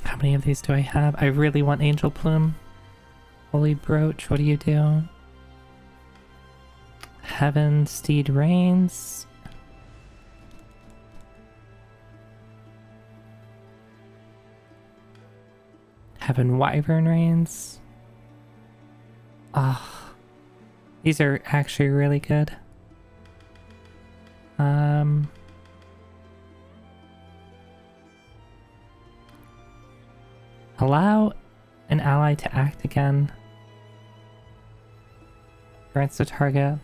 How many of these do I have? I really want Angel Plume. Holy Brooch, what do you do? Heaven Steed Reigns. Heaven Wyvern Reigns. Ah, these are actually really good. Allow an ally to act again. Grants the target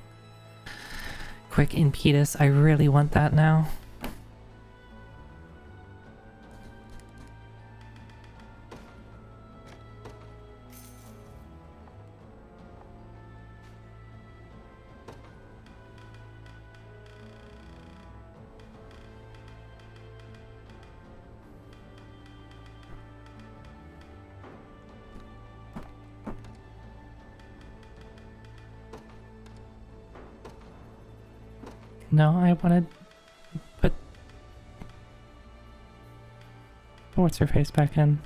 quick impetus. I really want that now. No, I wanted to put what's her face back in.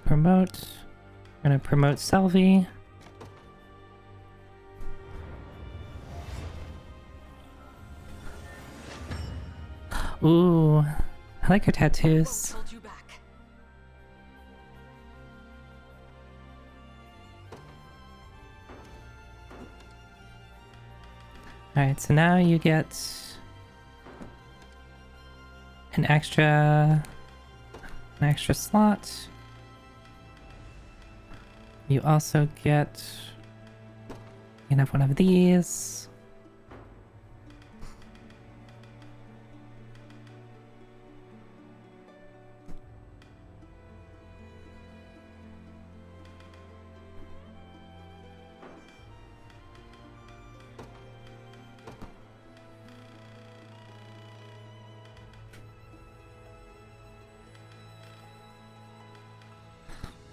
Promote. I'm gonna promote Selvi. Ooh, I like her tattoos. Alright, so now you get an extra slot. You also get, you can have one of these.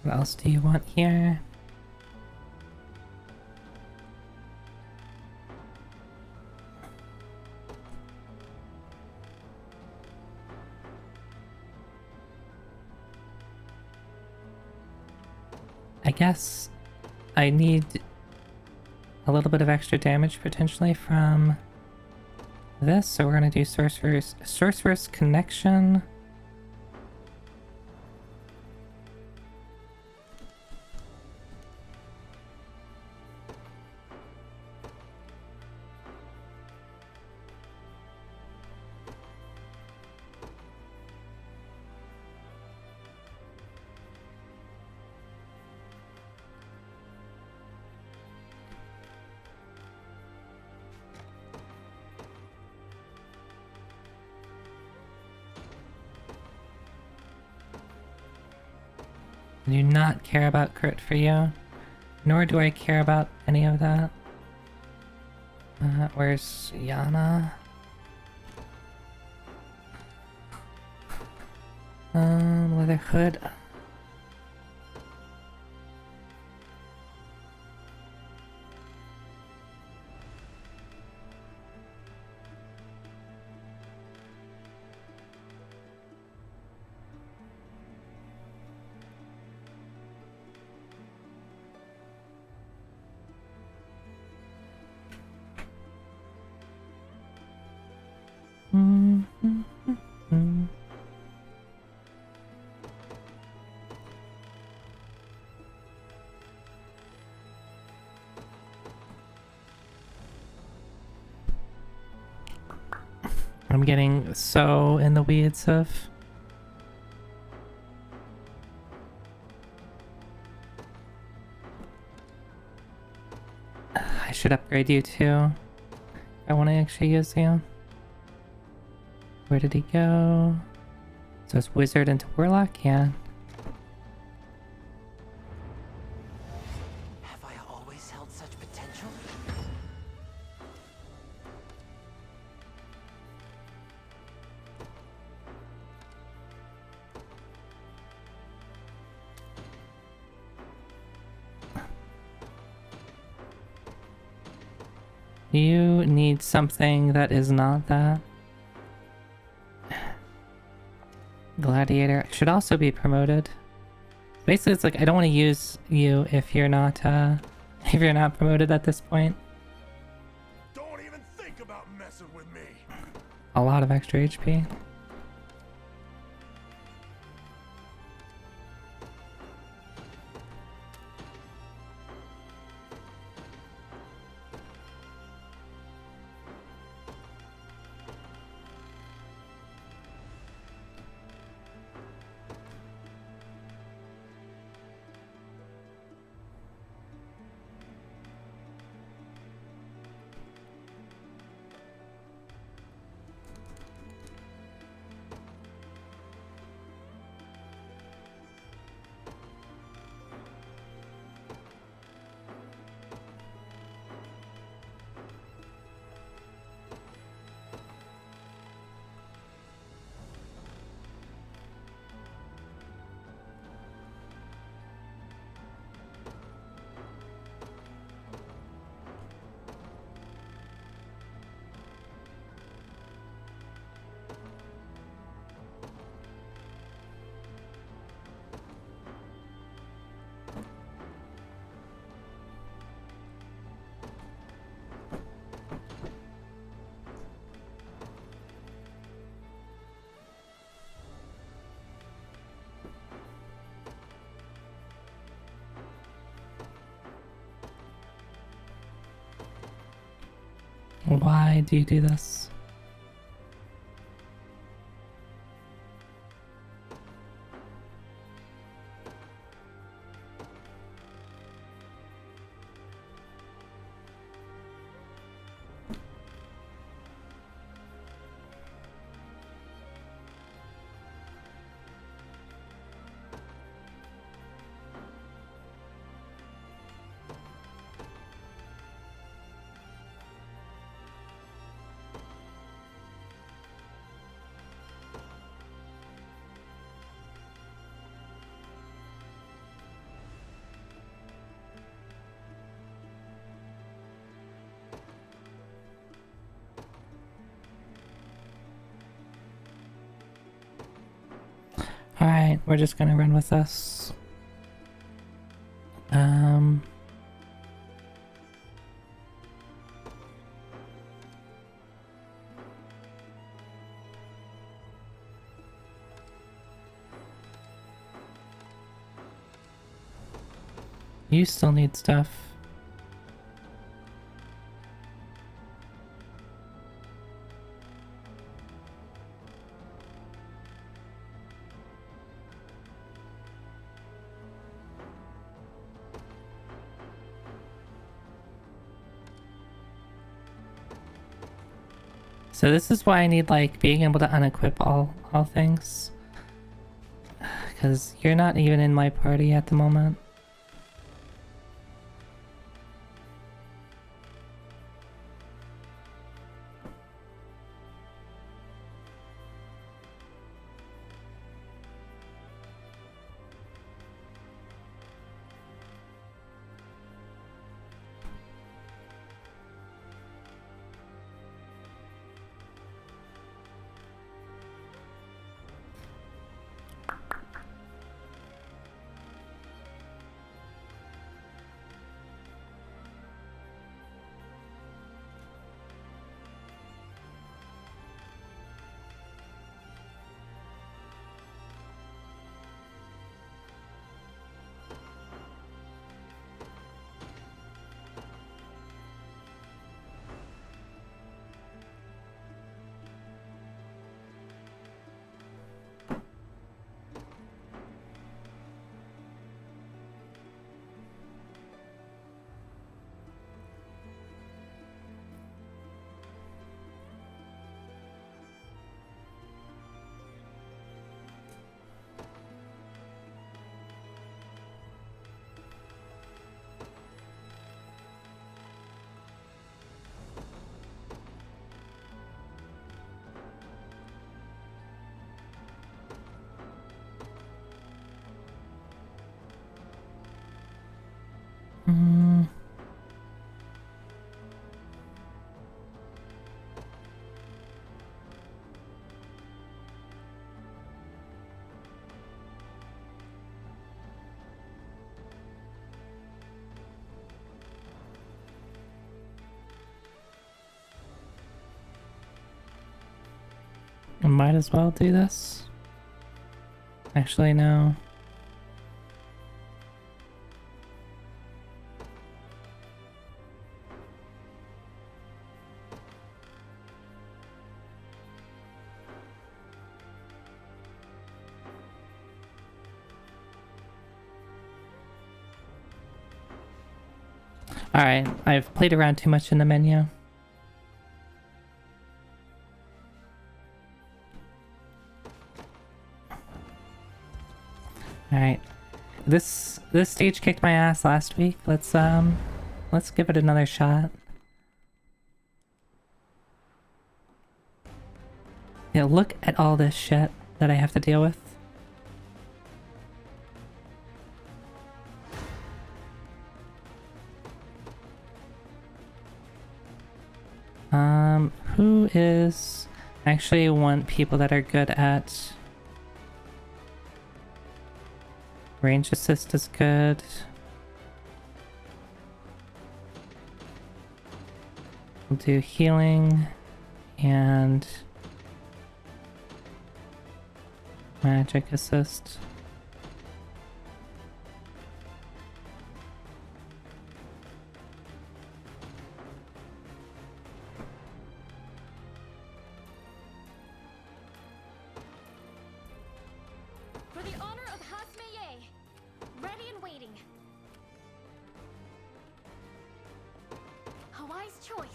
What else do you want here? I guess I need a little bit of extra damage potentially from this, so we're gonna do Sorcerer's Connection. I do not care about crit for you, nor do I care about any of that. Where's Yana? Leather hood. I'm getting so in the weeds of I should upgrade you too. I want to actually use you. Where did he go? So it's wizard into warlock, yeah. Have I always held such potential? You need something that is not that. Gladiator should also be promoted. Basically, it's like I don't want to use you if you're not promoted at this point. Don't even think about messing with me. A lot of extra HP. Why do you do this? Alright, we're just gonna run with this. You still need stuff. So this is why I need like being able to unequip all things. Because you're not even in my party at the moment. Might as well do this. Actually, no. Alright, I've played around too much in the menu. Alright. This stage kicked my ass last week. Let's give it another shot. Yeah, look at all this shit that I have to deal with. Who is... I actually want people that are good at... Range assist is good. We'll do healing and magic assist. For the honor of Hasmeye, ready and waiting. A wise choice.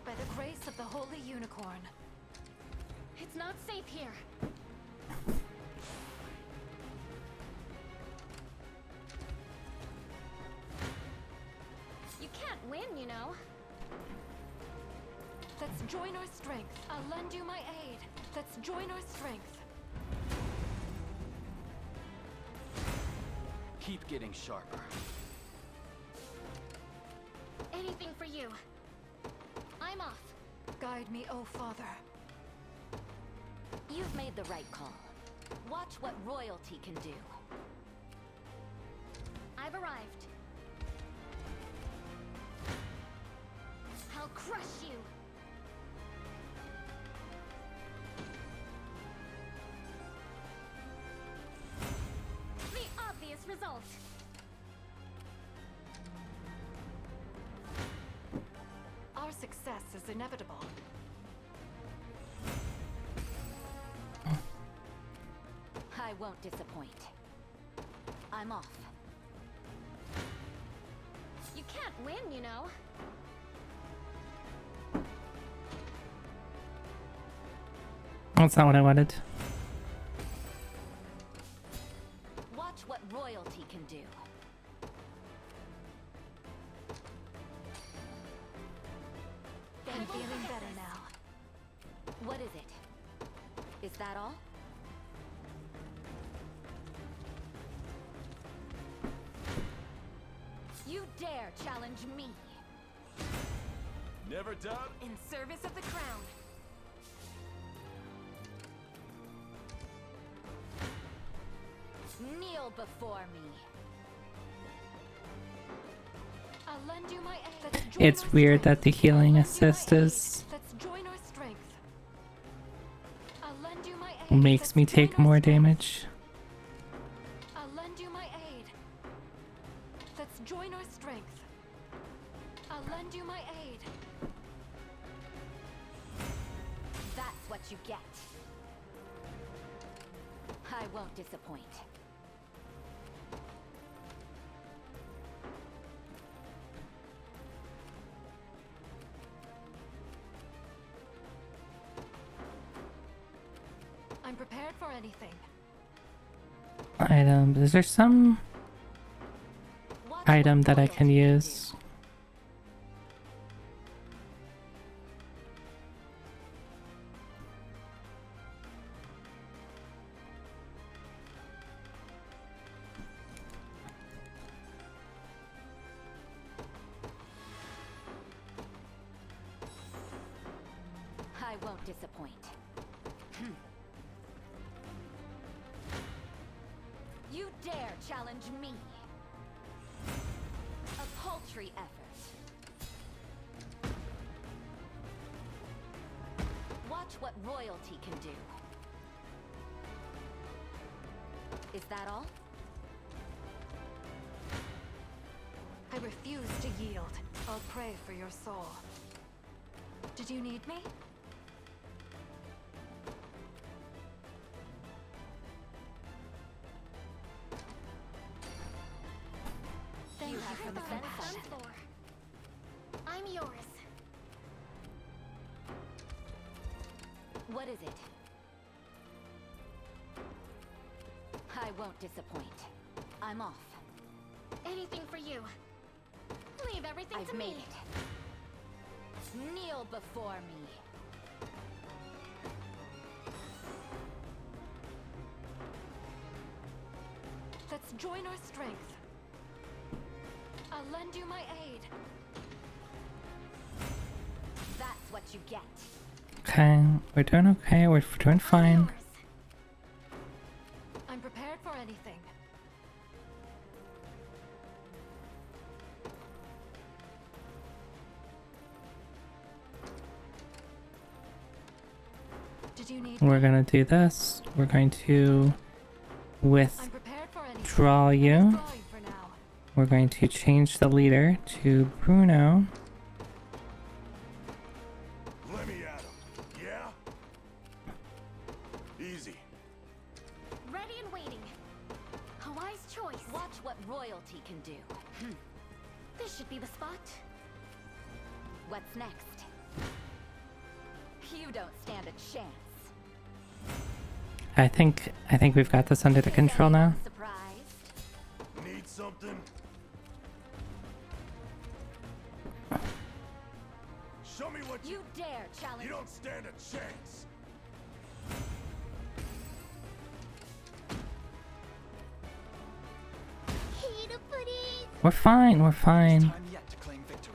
By the grace of the Holy Unicorn. It's not safe here. You can't win, you know. Let's join our strength. I'll lend you my aid. Let's join our strength. Keep getting sharper. Anything for you. I'm off. Guide me, oh Father. You've made the right call. Watch what royalty can do. I've arrived. I'll crush you. The obvious result. Our success is inevitable. I won't disappoint. I'm off. You can't win, you know. That's not what I wanted. Watch what royalty can do. I'm feeling better now. What is it? Is that all? You dare challenge me? Never doubt. In service of the crown. Kneel before me. I'll lend you my aid. Let's join It's our weird strength. that the healing I'll lend you my assist aid. is Let's join our strength. I'll lend you my aid. makes Let's me join take our more strength. damage. I'll lend you my aid. Let's join our strength. I'll lend you my aid. That's what you get. I won't disappoint. I'm prepared for anything. Item. Is there some item that I can use? I won't disappoint. You dare challenge me? A paltry effort. Watch what royalty can do. Is that all? I refuse to yield. I'll pray for your soul. Did you need me? Thank you have for the been done for. I'm yours. What is it? I won't disappoint. I'm off. Anything for you. Leave everything I've to made me. it. Kneel before me. Let's join our strength. I'll lend you my aid. That's what you get. Okay, we're doing okay. We're doing fine. I'm prepared for anything. Did you need We're gonna do this. We're going to I'm prepared for anything. withdraw you. Withdrawing for now. We're going to change the leader to Bruno. Let me at him. Yeah? Easy. Ready and waiting. A wise choice. Watch what royalty can do. This should be the spot. What's next? You don't stand a chance. I think we've got this under the control now. Surprised? Need something? Show me what You dare challenge. You don't stand a chance. Peter pudding. We're fine. We're fine. Time yet to claim victory.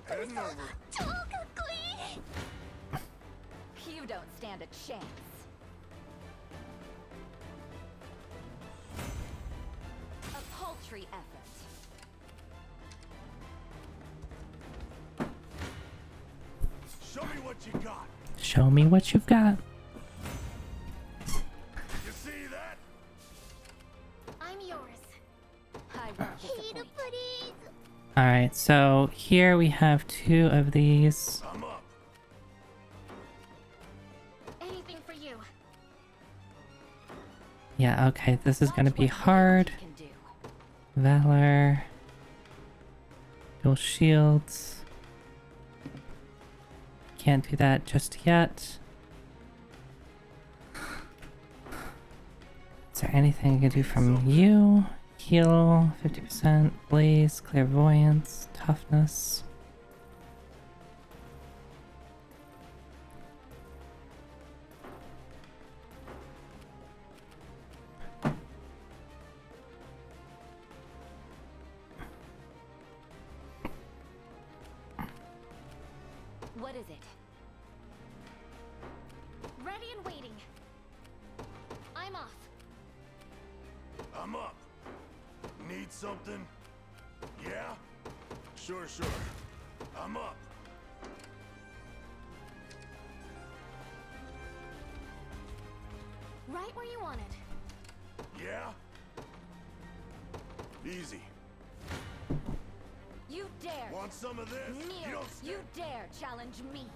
Heading over. You don't stand a chance. A paltry effort. Show me what you got. Show me what you've got. You see that? I'm yours. I won't disappoint. Alright, so here we have 2 of these. I'm up. Anything for you. Yeah, okay, this is gonna be hard. Valor. Dual shields. Can't do that just yet. Is there anything I can do from you? Heal, 50%, blaze, clairvoyance, toughness. What is it? Ready and waiting. I'm off. I'm up. Need something? Yeah? Sure. I'm up. Right where you want it. Yeah? Easy. You dare. Want some of this? Near. You dare challenge me.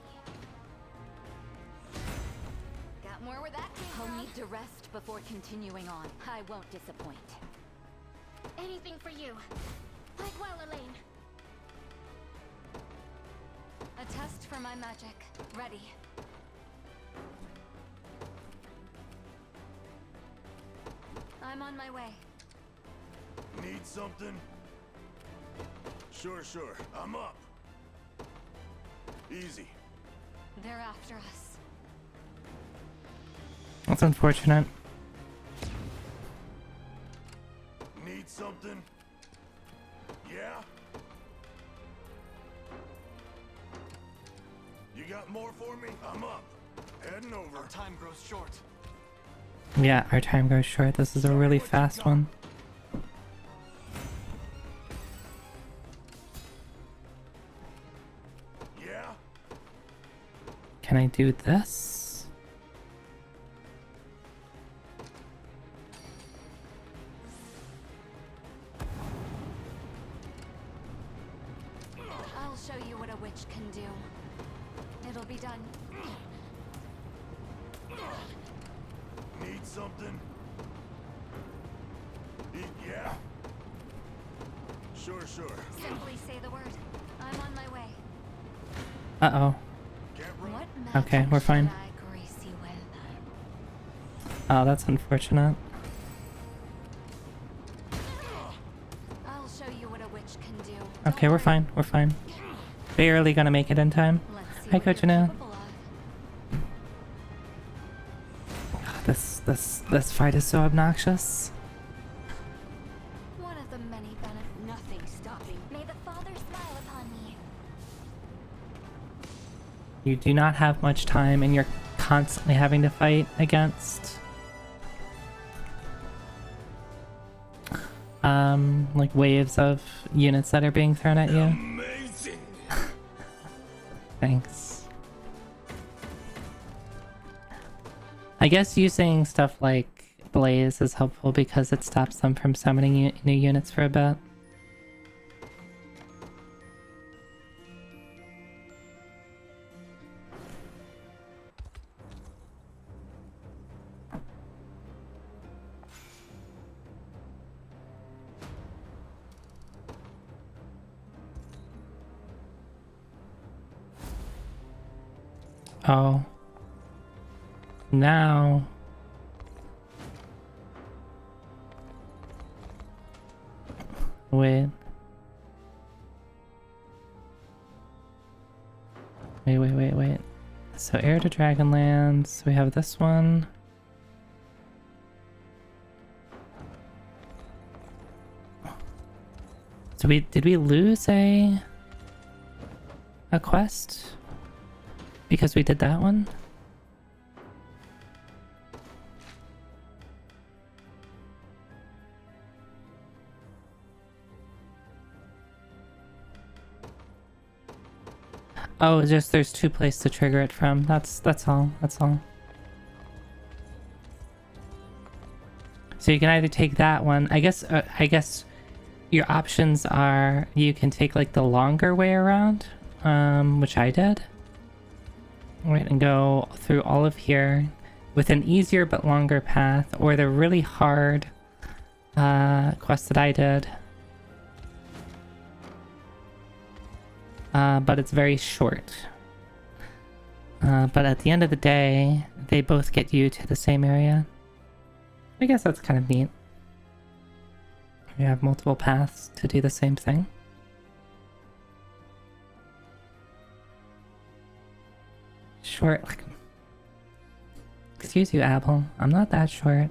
Got more where that came from? I'll need to rest before continuing on. I won't disappoint. Anything for you. Fight well, Elaine. A test for my magic. Ready. I'm on my way. Need something? Sure. I'm up. Easy. They're after us. That's unfortunate. Need something? Yeah? Got more for me? I'm up. Heading over. Our time grows short. Yeah, our time goes short. This is a really fast one. Yeah? Can I do this? I'll show you what a witch can do. It'll be done. Need something? Yeah? Sure. Simply say the word. I'm on my way. Uh-oh. What Okay, we're fine. should I grace you with? Oh, that's unfortunate. I'll show you what a witch can do. Okay, we're fine. We're fine. Barely gonna make it in time. Hi, Coach Janelle. This fight is so obnoxious. One of the many benefits. Nothing stopping. May the Father smile upon me. You do not have much time, and you're constantly having to fight against like waves of units that are being thrown at you. Amazing. Thanks. I guess using stuff like Blaze is helpful because it stops them from summoning new units for a bit. Oh. Now. Wait. Wait. So Heir to Dragonlands, we have this one. So did we lose a quest? Because we did that one? Oh, it's just there's two places to trigger it from. That's all. That's all. So you can either take that one. I guess your options are you can take like the longer way around, which I did. Right, and go through all of here with an easier but longer path, or the really hard quest that I did. But it's very short. But at the end of the day, they both get you to the same area. I guess that's kind of neat. You have multiple paths to do the same thing. Short, like... Excuse you, Apple. I'm not that short.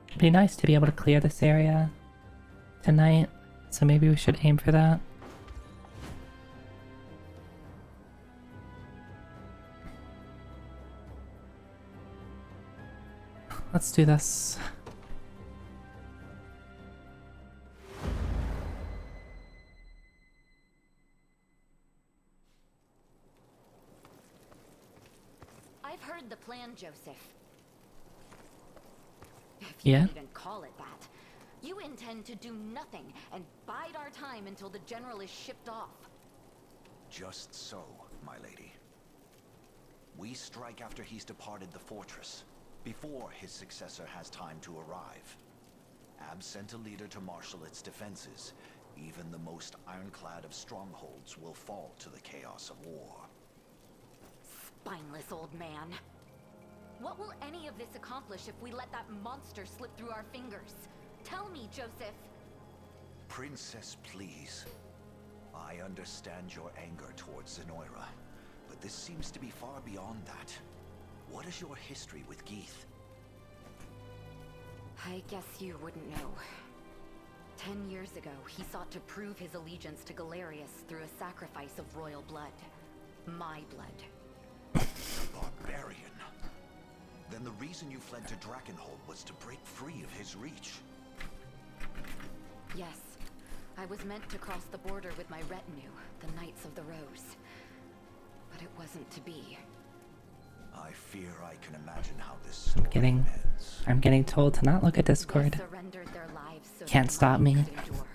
It'd be nice to be able to clear this area tonight, so maybe we should aim for that. Let's do this. I've heard the plan, Joseph. If Yeah? you even call it that. You intend to do nothing and bide our time until the general is shipped off. Just so, my lady. We strike after he's departed the fortress, before his successor has time to arrive. Absent a leader to marshal its defenses, even the most ironclad of strongholds will fall to the chaos of war. Spineless old man. What will any of this accomplish if we let that monster slip through our fingers? Tell me, Joseph. Princess, please. I understand your anger towards Zenoira, but this seems to be far beyond that. What is your history with Geeth? I guess you wouldn't know. 10 years ago, he sought to prove his allegiance to Galerius through a sacrifice of royal blood. My blood. Barbarian. Then the reason you fled to Drakenhold was to break free of his reach. Yes. I was meant to cross the border with my retinue, the Knights of the Rose. But it wasn't to be. I fear I can imagine how this story ends. I'm getting told to not look at Discord. They surrendered their lives so Can't that stop mine me. could endure.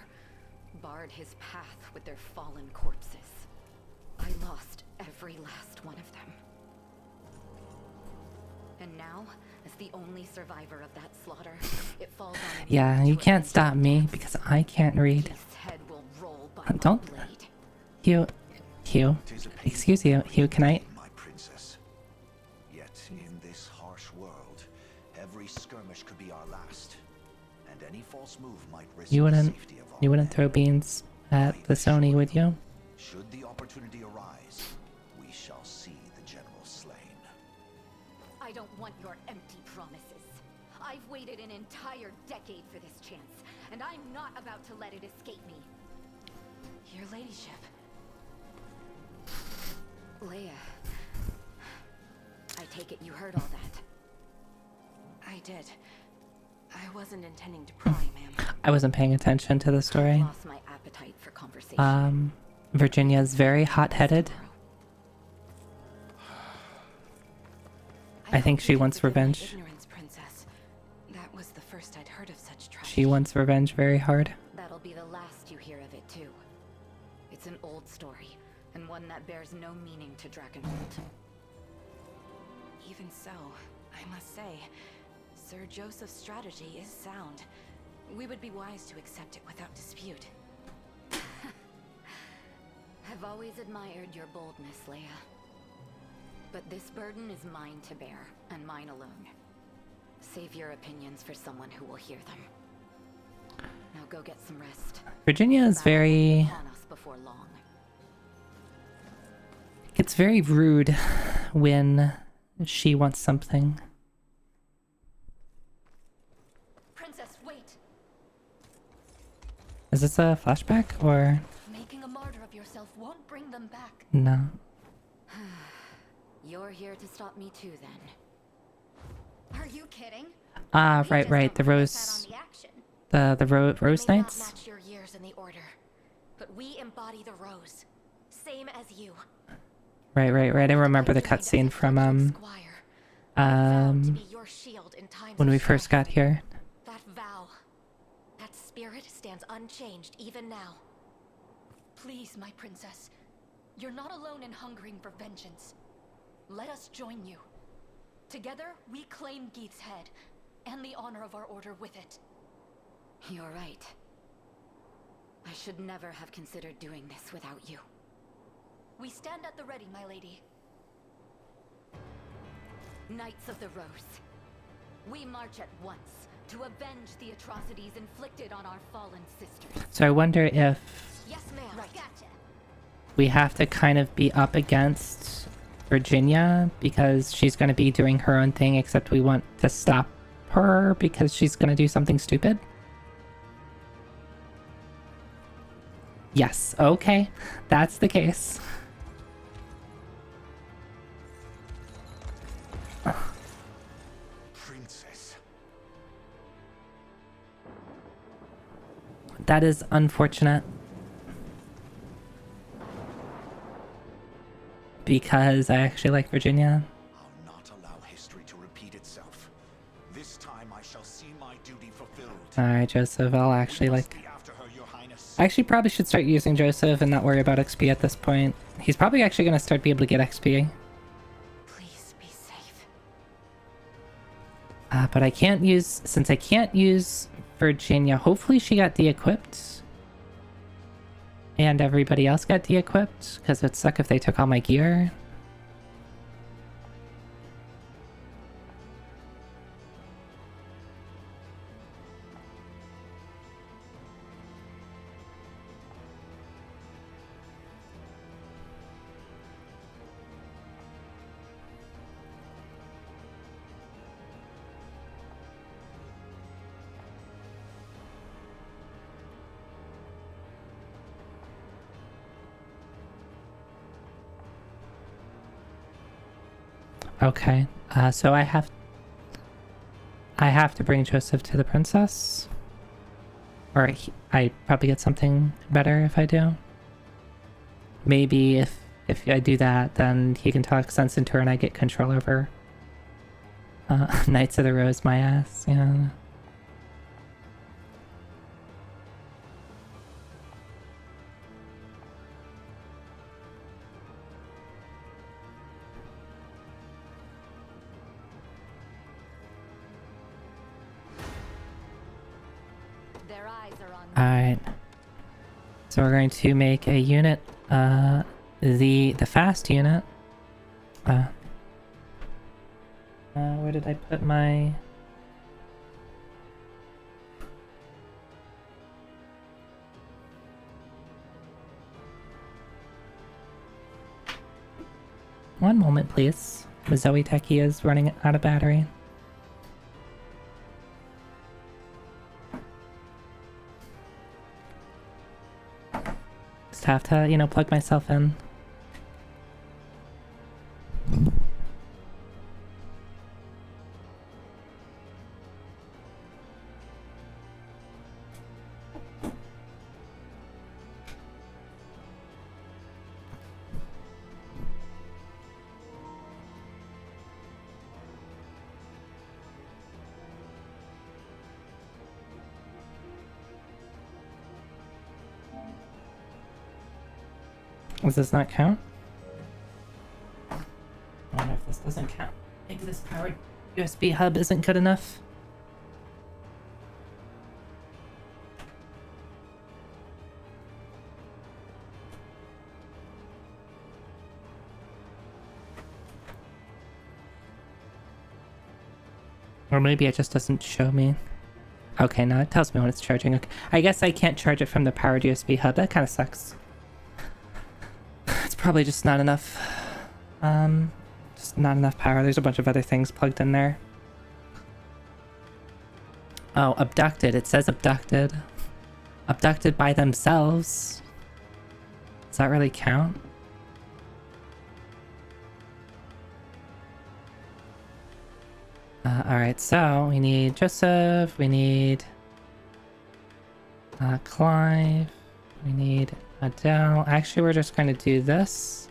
Barred his path with their fallen corpses. I lost every last one of them. And now, as the only survivor of that slaughter, it falls on me. Yeah, you can't stop me because I can't read. His head will roll by Don't. my blade. Hugh. Excuse you. Hugh, can I? My princess. Yet in this harsh world, every skirmish could be our last, and any false move might risk You the wouldn't. safety of our You wouldn't throw beans at the Sony, would you? Should the opportunity arise, we shall see the general slain. I don't want your empty promises. I've waited an entire decade for this chance, and I'm not about to let it escape me. Your ladyship. Leia. I take it you heard all that. I did. I wasn't intending to pry, ma'am. I wasn't paying attention to the story. Lost my appetite for conversation. Virginia's very hot-headed. I think she wants revenge. Ignorance, princess. That was the first I'd heard of such tragedy. She wants revenge very hard. That'll be the last you hear of it, too. It's an old story, and one that bears no meaning to Drakenhold. Even so, I must say, Sir Joseph's strategy is sound. We would be wise to accept it without dispute. I've always admired your boldness, Leia. But this burden is mine to bear, and mine alone. Save your opinions for someone who will hear them. Now go get some rest. Virginia is very... On us before long. It's very rude when she wants something. Princess, wait. Is this a flashback or Making a martyr of yourself won't bring them back. no? You're here to stop me too, then. Are you kidding? Ah, We just right. don't The put Rose, that on the action. the Rose May not Knights. match your years in the order, but we embody the rose, same as you. Right. I didn't remember the cutscene from To be your shield in times when of we first strife. got here. That vow, that spirit stands unchanged even now. Please, my princess. You're not alone in hungering for vengeance. Let us join you. Together, we claim Geeth's head, and the honor of our order with it. You're right. I should never have considered doing this without you. We stand at the ready, my lady. Knights of the Rose. We march at once to avenge the atrocities inflicted on our fallen sisters. So I wonder if Yes, ma'am. Right. Gotcha. we have to kind of be up against Virginia because she's going to be doing her own thing, except we want to stop her because she's going to do something stupid. Yes, okay. That's the case. Princess. That is unfortunate. Because I actually like Virginia. I'll not allow history to repeat itself. This time I shall see my duty fulfilled. Alright, Joseph, I'll actually We must like... be after her, Your Highness. I actually probably should start using Joseph and not worry about XP at this point. He's probably actually going to start be able to get XP. Please be safe. But I can't use... Since I can't use Virginia. Hopefully she got de-equipped. And everybody else got de-equipped, because it'd suck if they took all my gear. Okay, so I have to bring Joseph to the princess, or I probably get something better if I do. Maybe if I do that, then he can talk sense into her and I get control over Knights of the Rose, my ass. Yeah. Alright. So we're going to make a unit, the fast unit. Where did I put my... One moment, please. The Zoe Techie is running out of battery. Just have to, you know, plug myself in. Does this not count? I wonder if this doesn't count. Maybe this powered USB hub isn't good enough. Or maybe it just doesn't show me. Okay, now it tells me when it's charging. Okay. I guess I can't charge it from the powered USB hub. That kind of sucks. It's probably just not enough. Just not enough power. There's a bunch of other things plugged in there. Oh, abducted. It says abducted. Abducted by themselves. Does that really count? Alright, so we need Joseph, we need Clive, we need Adele. Actually, we're just going to do this.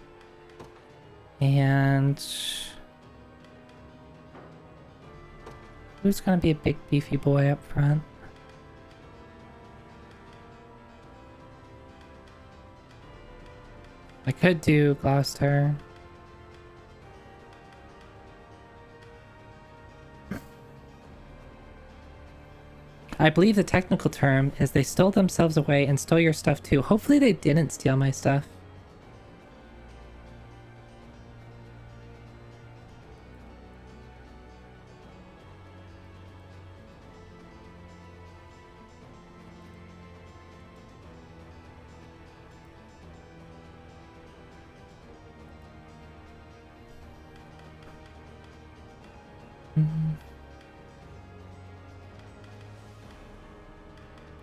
And who's going to be a big beefy boy up front? I could do Gloucester. I believe the technical term is they stole themselves away and stole your stuff too. Hopefully they didn't steal my stuff.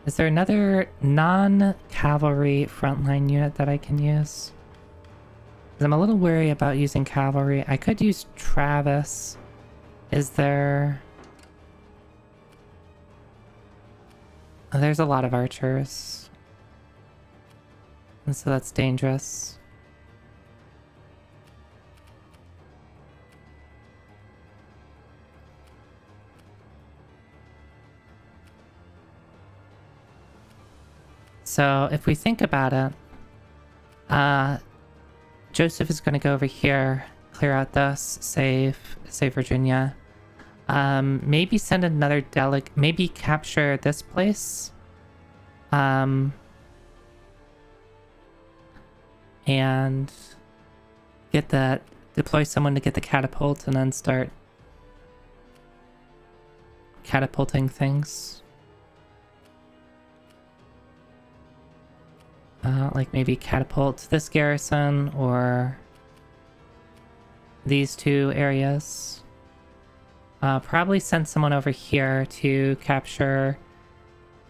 Is there another non-cavalry frontline unit that I can use? Because I'm a little wary about using cavalry. I could use Travis. Is there... Oh, there's a lot of archers. And so that's dangerous. So if we think about it, Joseph is going to go over here, clear out this, save Virginia. Maybe send another delegate. Maybe capture this place. And get that. Deploy someone to get the catapult and then start catapulting things. Like maybe catapult this garrison or these two areas. Probably send someone over here to capture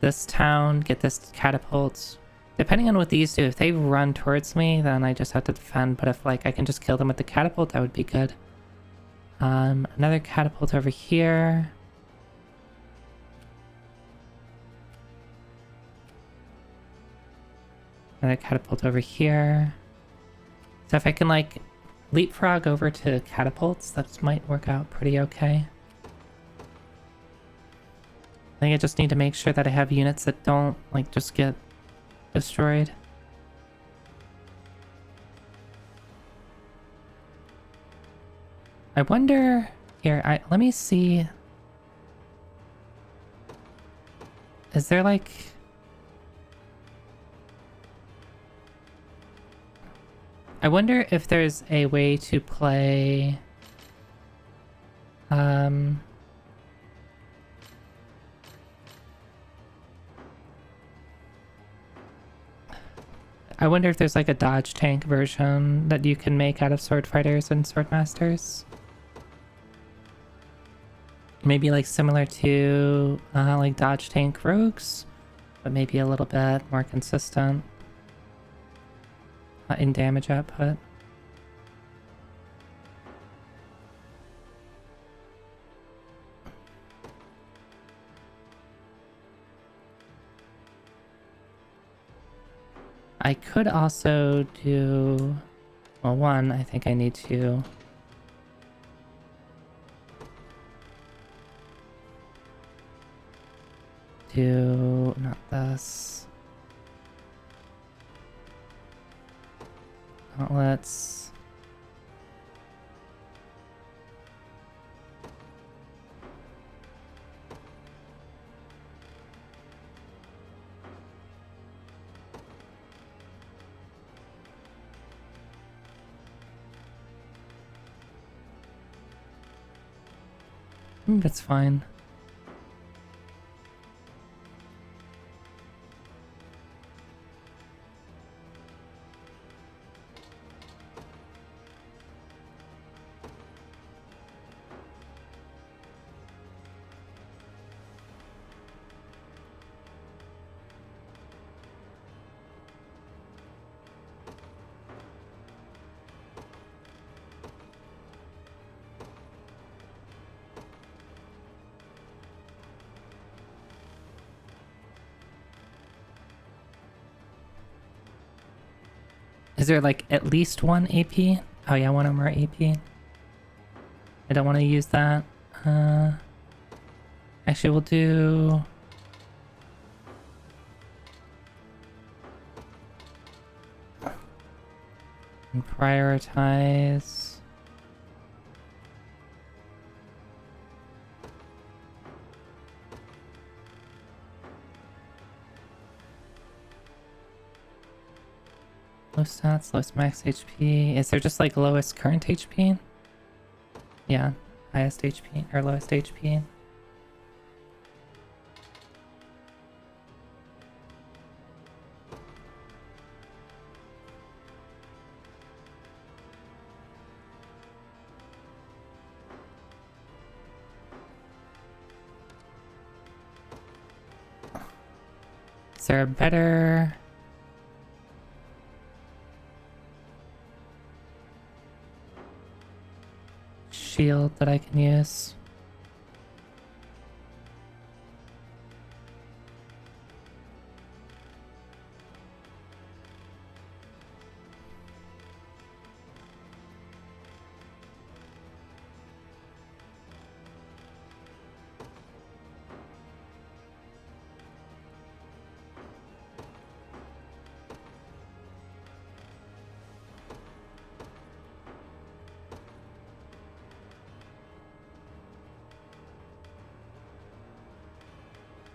this town, get this catapult. Depending on what these do, if they run towards me, then I just have to defend. But if like I can just kill them with the catapult, that would be good. Another catapult over here. Another catapult over here. So if I can like leapfrog over to catapults, that might work out pretty okay. I think I just need to make sure that I have units that don't like just get destroyed. I wonder here, let me see. Is there like I wonder if there's a way to play I wonder if there's like a dodge tank version that you can make out of sword fighters and sword masters. Maybe like similar to like dodge tank rogues, but maybe a little bit more consistent in damage output. I could also do, well, one, I think I need to do, not this. Gauntlets. That's fine. Is there like at least one AP? Oh yeah, one or more AP. I don't want to use that. Actually, we'll do... and prioritize... Low stats, lowest max HP. Is there just like lowest current HP? Yeah, highest HP or lowest HP. Is there a better... shield that I can use?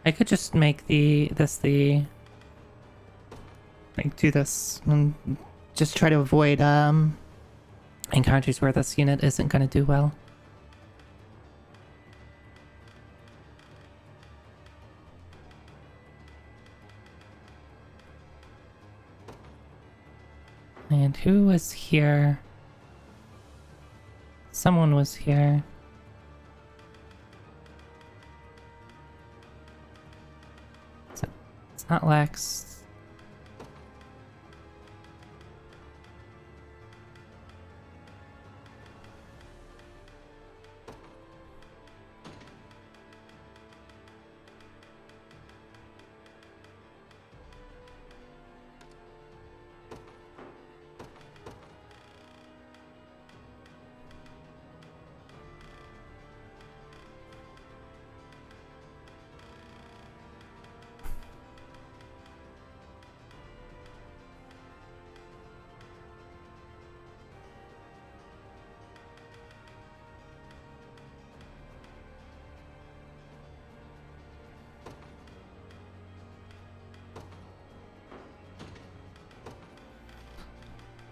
I could just make like do this and just try to avoid encounters where this unit isn't gonna do well. And who was here? Someone was here. It's not Lex.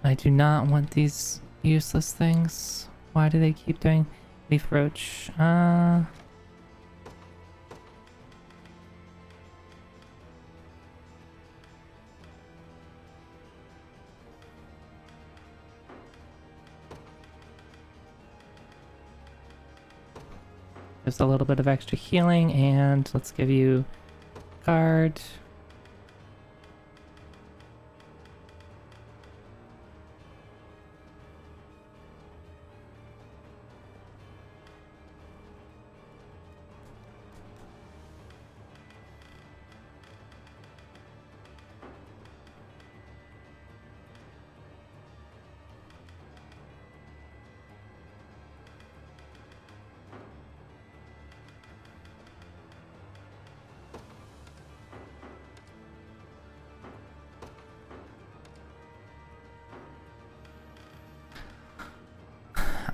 I do not want these useless things. Why do they keep doing leaf roach? There's a little bit of extra healing, and let's give you guard.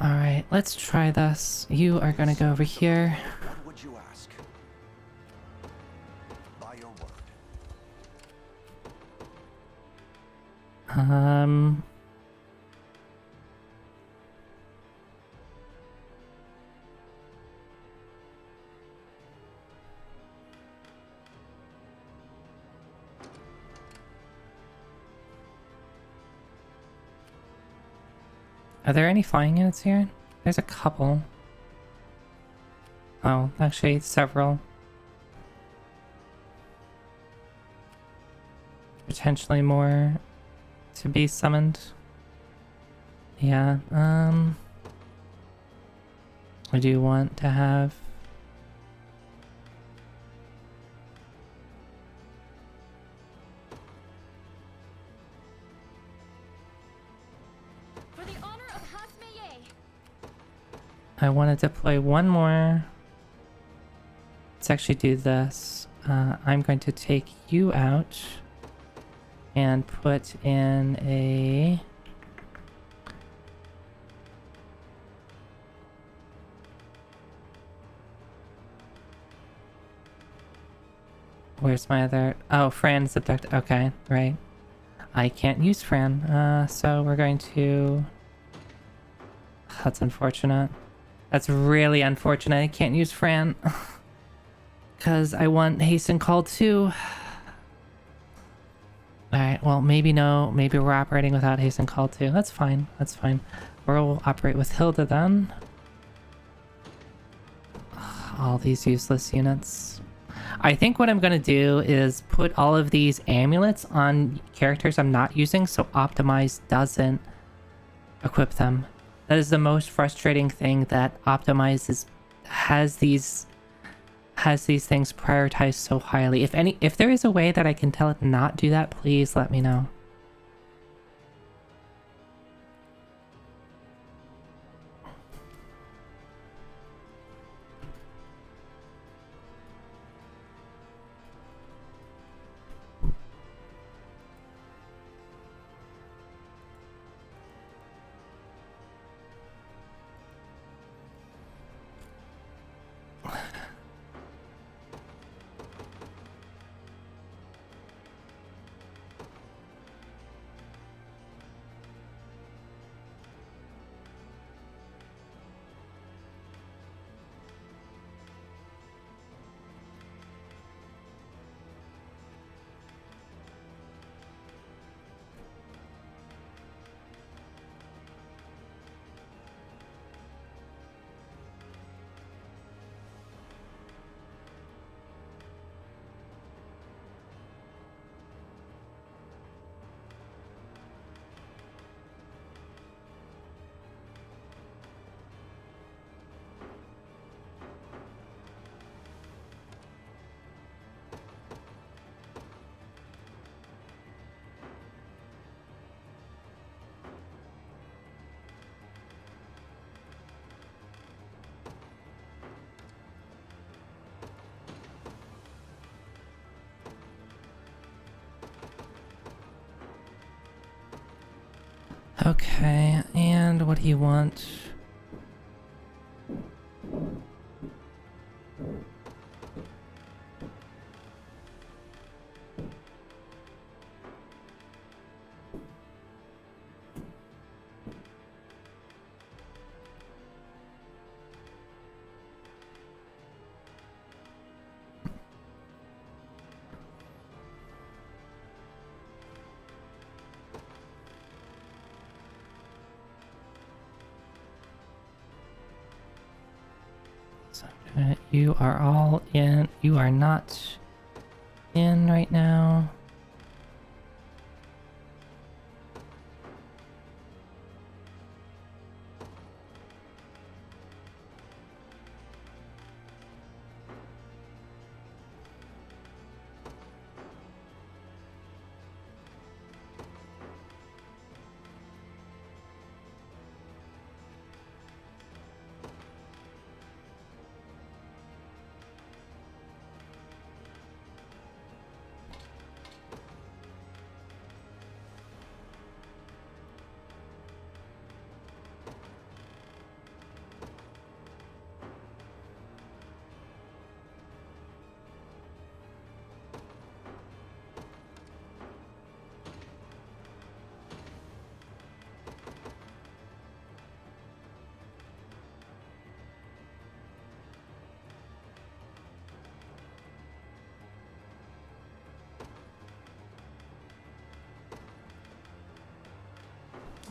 Alright, let's try this. You are gonna go over here. What would you ask? By your word. Are there any flying units here? There's a couple. Oh, actually, several. Potentially more to be summoned. Yeah, I do want to have... I want to deploy one more. Let's actually do this. I'm going to take you out and put in a... Where's my other... Oh, Fran's abducted. Okay, right. I can't use Fran, so we're going to... That's unfortunate. That's really unfortunate. I can't use Fran. Because I want Hasten Call too. Alright, well, maybe no. Maybe we're operating without Hasten Call too. That's fine. That's fine. We'll operate with Hilda then. All these useless units. I think what I'm going to do is put all of these amulets on characters I'm not using so Optimize doesn't equip them. That is the most frustrating thing, that Optimize has these things prioritized so highly. If there is a way that I can tell it not do that, please let me know. Okay, and what do you want? You are all in. You are not in right now.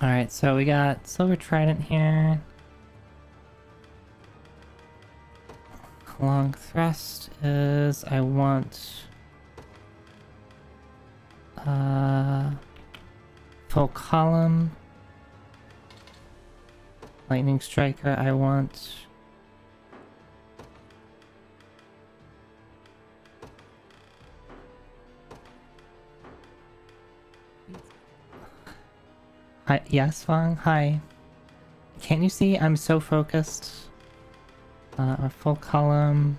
Alright, so we got Silver Trident here. Long Thrust is... I want... Full Column. Lightning Striker, I want... Hi, yes, Fong? Hi. Can't you see? I'm so focused. A full column.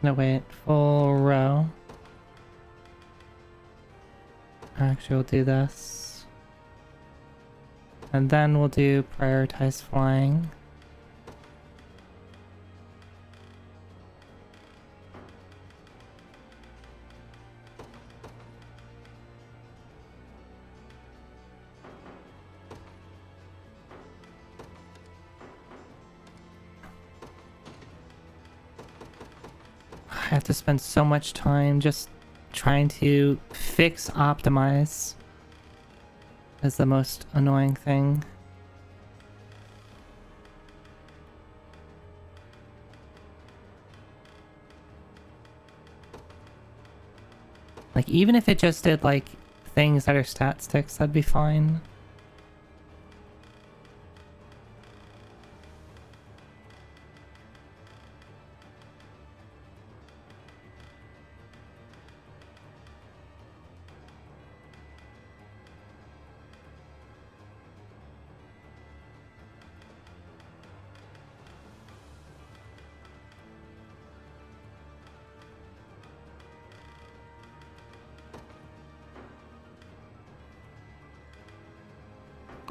No, wait. Full row. Actually, we'll do this. And then we'll do prioritize flying. I have to spend so much time just trying to fix optimize. Is the most annoying thing. Like, even if it just did like things that are stat sticks, that'd be fine.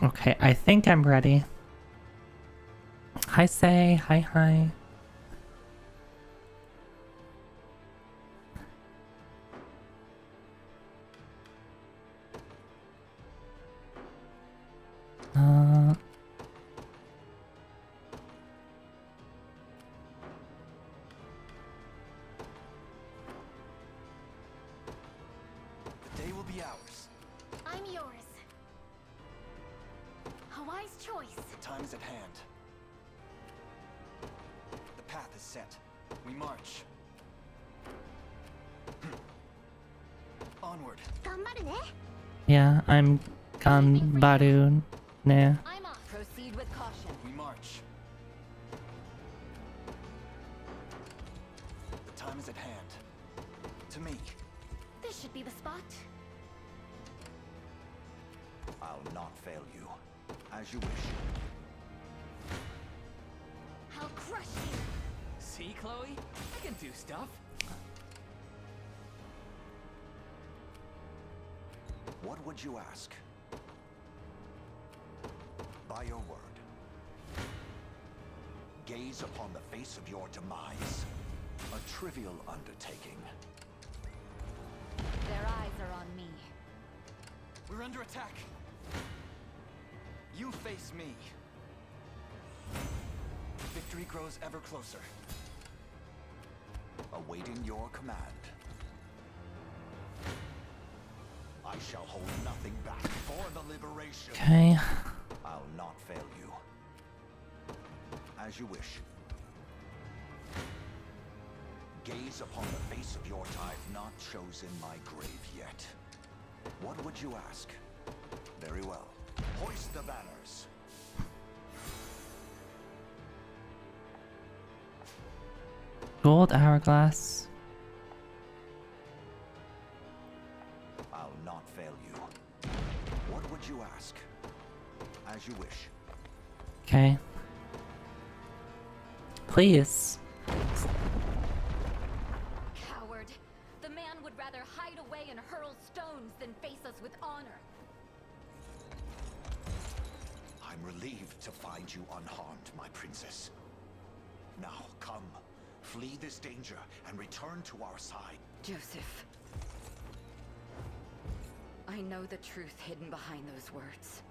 Okay, I think I'm ready. Hi, Say. Hi, hi. The day will be ours. I'm yours. A wise choice. The time is at hand. The path is set. We march. Onward. Yeah, I'm Ganbaru. Nah. I'm off. Proceed with caution. We march. The time is at hand. To me. This should be the spot. I'll not fail you. As you wish. I'll crush you. See, Chloe? I can do stuff. What would you ask? By your word. Gaze upon the face of your demise. A trivial undertaking. Their eyes are on me. We're under attack. You face me. Victory grows ever closer. Awaiting your command. I shall hold nothing back for the liberation. Okay. I'll not fail you. As you wish. Gaze upon the face of your time. I've not chosen my grave yet. What would you ask? Very well. Hoist the banners. Gold hourglass. I'll not fail you. What would you ask? As you wish. Okay. Please. Coward. The man would rather hide away and hurl stones than face us with honor. I'm relieved to find you unharmed, my princess. Now, come. Flee this danger and return to our side. Joseph. I know the truth hidden behind those words.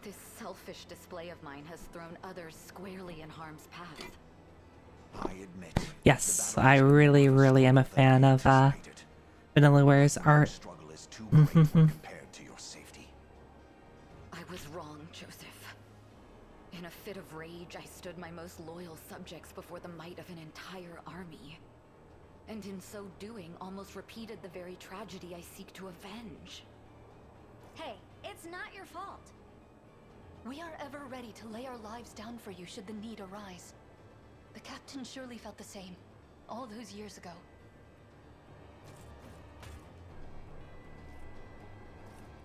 This selfish display of mine has thrown others squarely in harm's path. I admit. Yes, I really am a fan of Vanillaware's art. Struggle is too great compared to your safety. I was wrong, Joseph. In a fit of rage, I stood my most loyal subjects before the might of an entire army. And in so doing, almost repeated the very tragedy I seek to avenge. Hey, it's not your fault. We are ever ready to lay our lives down for you should the need arise. The captain surely felt the same, all those years ago.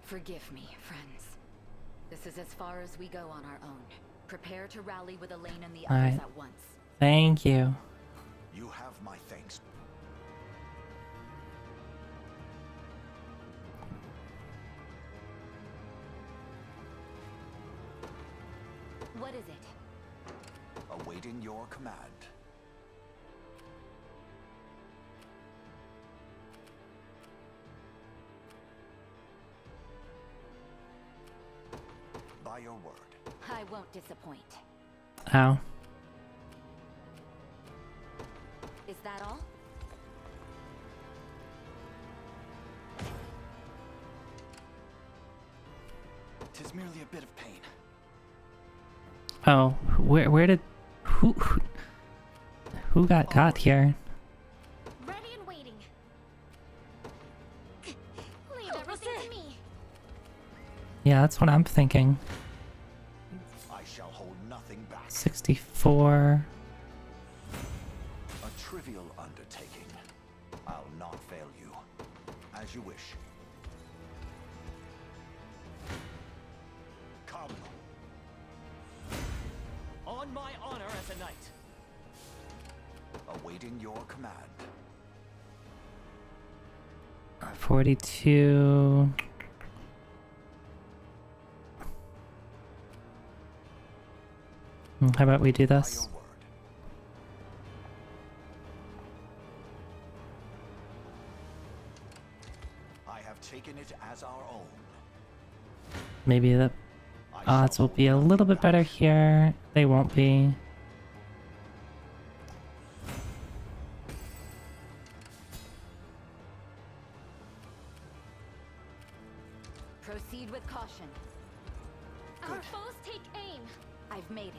Forgive me, friends. This is as far as we go on our own. Prepare to rally with Elaine and the others at once. Thank you. You have my thanks. What is it? Awaiting your command. By your word. I won't disappoint. Ow. Is that all? Tis merely a bit of pain. Oh, where did who got caught here? Ready and waiting. Leave everything to me. Yeah, that's what I'm thinking. I shall hold nothing back. 64. A trivial undertaking. I'll not fail you. As you wish. Come. On my honor as a knight. Awaiting your command. 42. How about we do this? I have taken it as our own. Maybe the odds will be a little bit better here. They won't be. Proceed with caution. Our foes take aim. I've made it.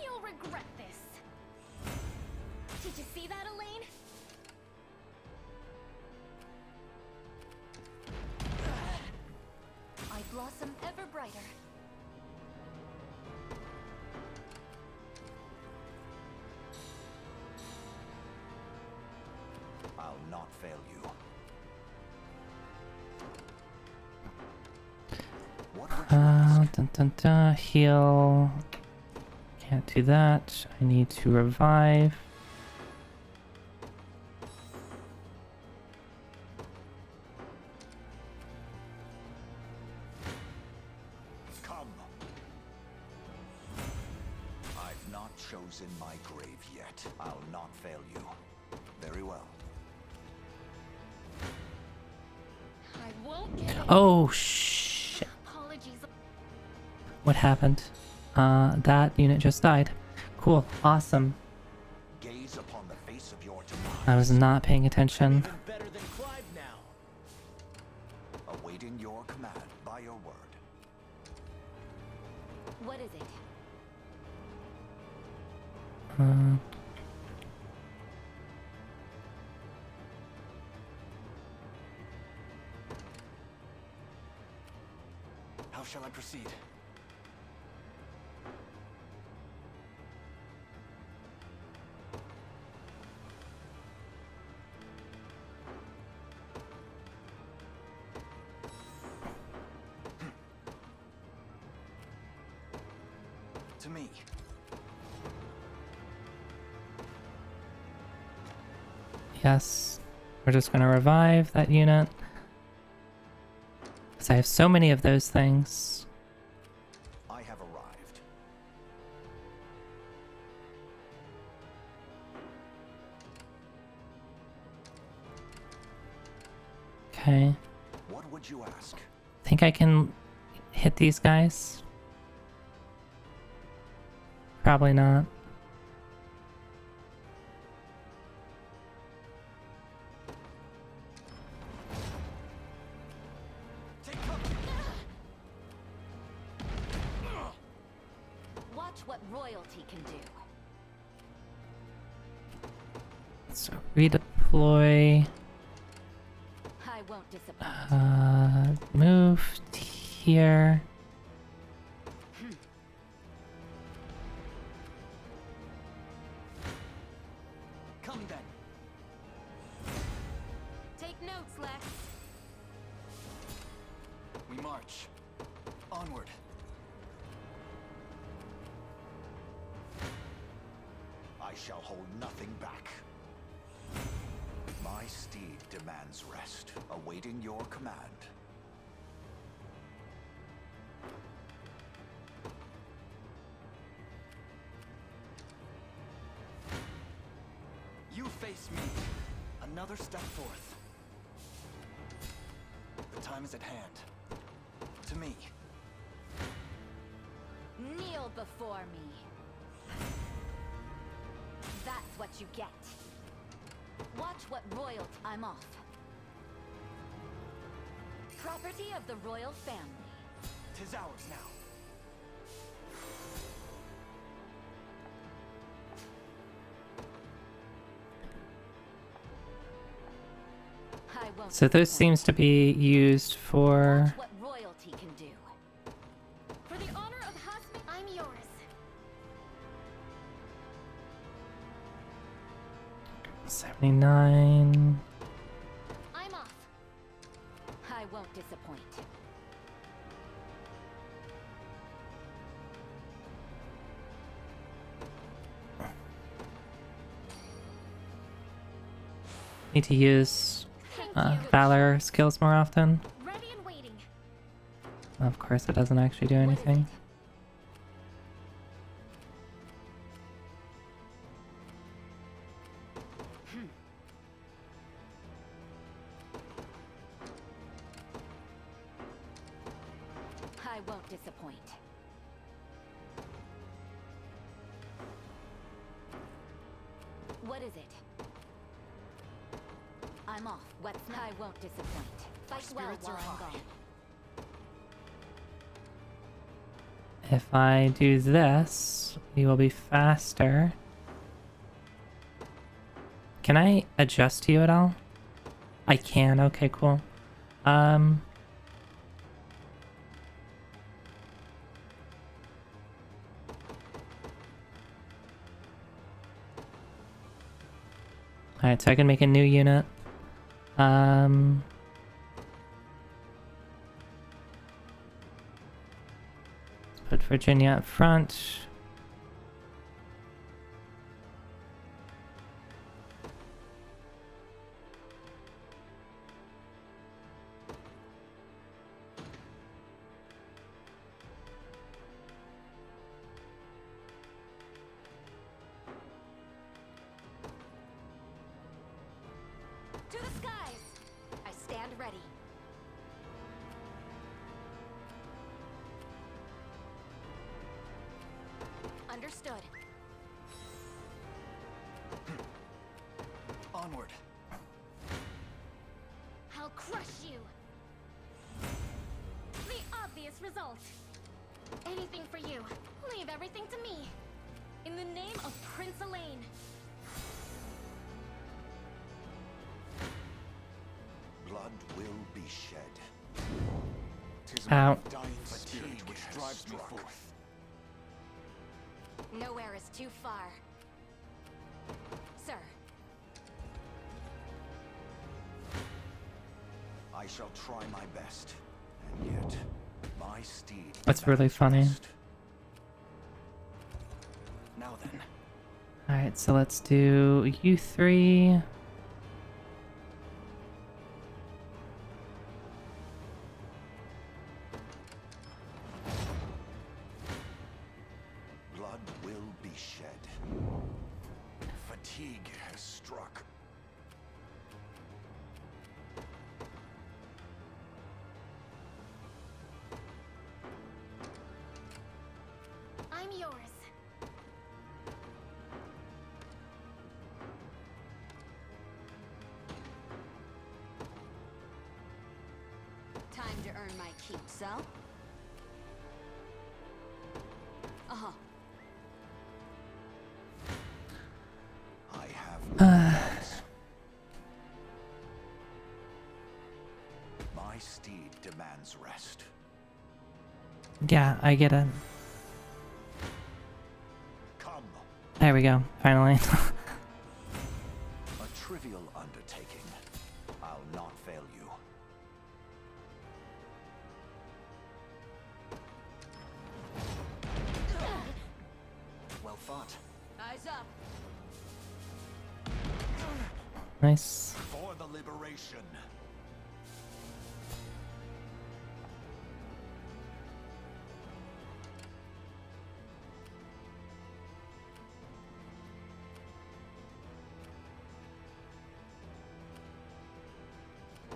You'll regret this. Did you see that, Elaine? I blossom ever brighter. I'll not fail you. What would you ask? Dun, dun, dun. Heal. Can't do that. I need to revive. Come. I've not chosen my grave yet. I'll not fail you. Very well. I won't get it. Oh, shit. Apologies. What happened? That unit just died. Cool. Awesome. Gaze upon the face of your demise. I was not paying attention. Even better than Clive now. Awaiting your command by your word. What is it? How shall I proceed? To me. Yes. We're just gonna revive that unit. Because I have so many of those things. I have arrived. Okay. What would you ask? Think I can hit these guys? Probably not. Watch what royalty can do. So redeploy. I won't disappoint. Move here. Come then. Take notes, Lex. We march. Onward. I shall hold nothing back. My steed demands rest, awaiting your command. You face me. Another step forth. The time is at hand. To me. Kneel before me. That's what you get. Watch what royalty. I'm off. Property of the royal family. 'Tis ours now. I won't So this seems to be used for... what royalty can do. For the honor of Hasme, I'm yours. 79. I'm off. I won't disappoint. Need to use Valor skills more often. Ready and waiting. Of course, it doesn't actually do anything. I won't disappoint. What is it? I'm off. What's not? I won't disappoint. Fight well spirits while are I'm high. gone. If I do this, we will be faster. Can I adjust you at all? I can. Okay, cool. Alright, so I can make a new unit. Put Virginia up front. To the skies! I stand ready. Understood. Onward. I'll crush you. The obvious result. Anything for you. Leave everything to me. In the name of Prince Elaine. Blood will be shed. 'Tis Ow. my dying spirit which drives me forth. Nowhere is too far. Sir. I shall try my best, and yet my steed. That's really funny. Now then. Alright, so let's do you three. Blood will be shed. Fatigue has struck. I'm yours. Time to earn my keep, so? Uh-huh. I have my steed demands rest. Yeah, I get it. Come. There we go, finally. A trivial undertaking. I'll not fail you. Well fought. Eyes up. Nice. For the liberation.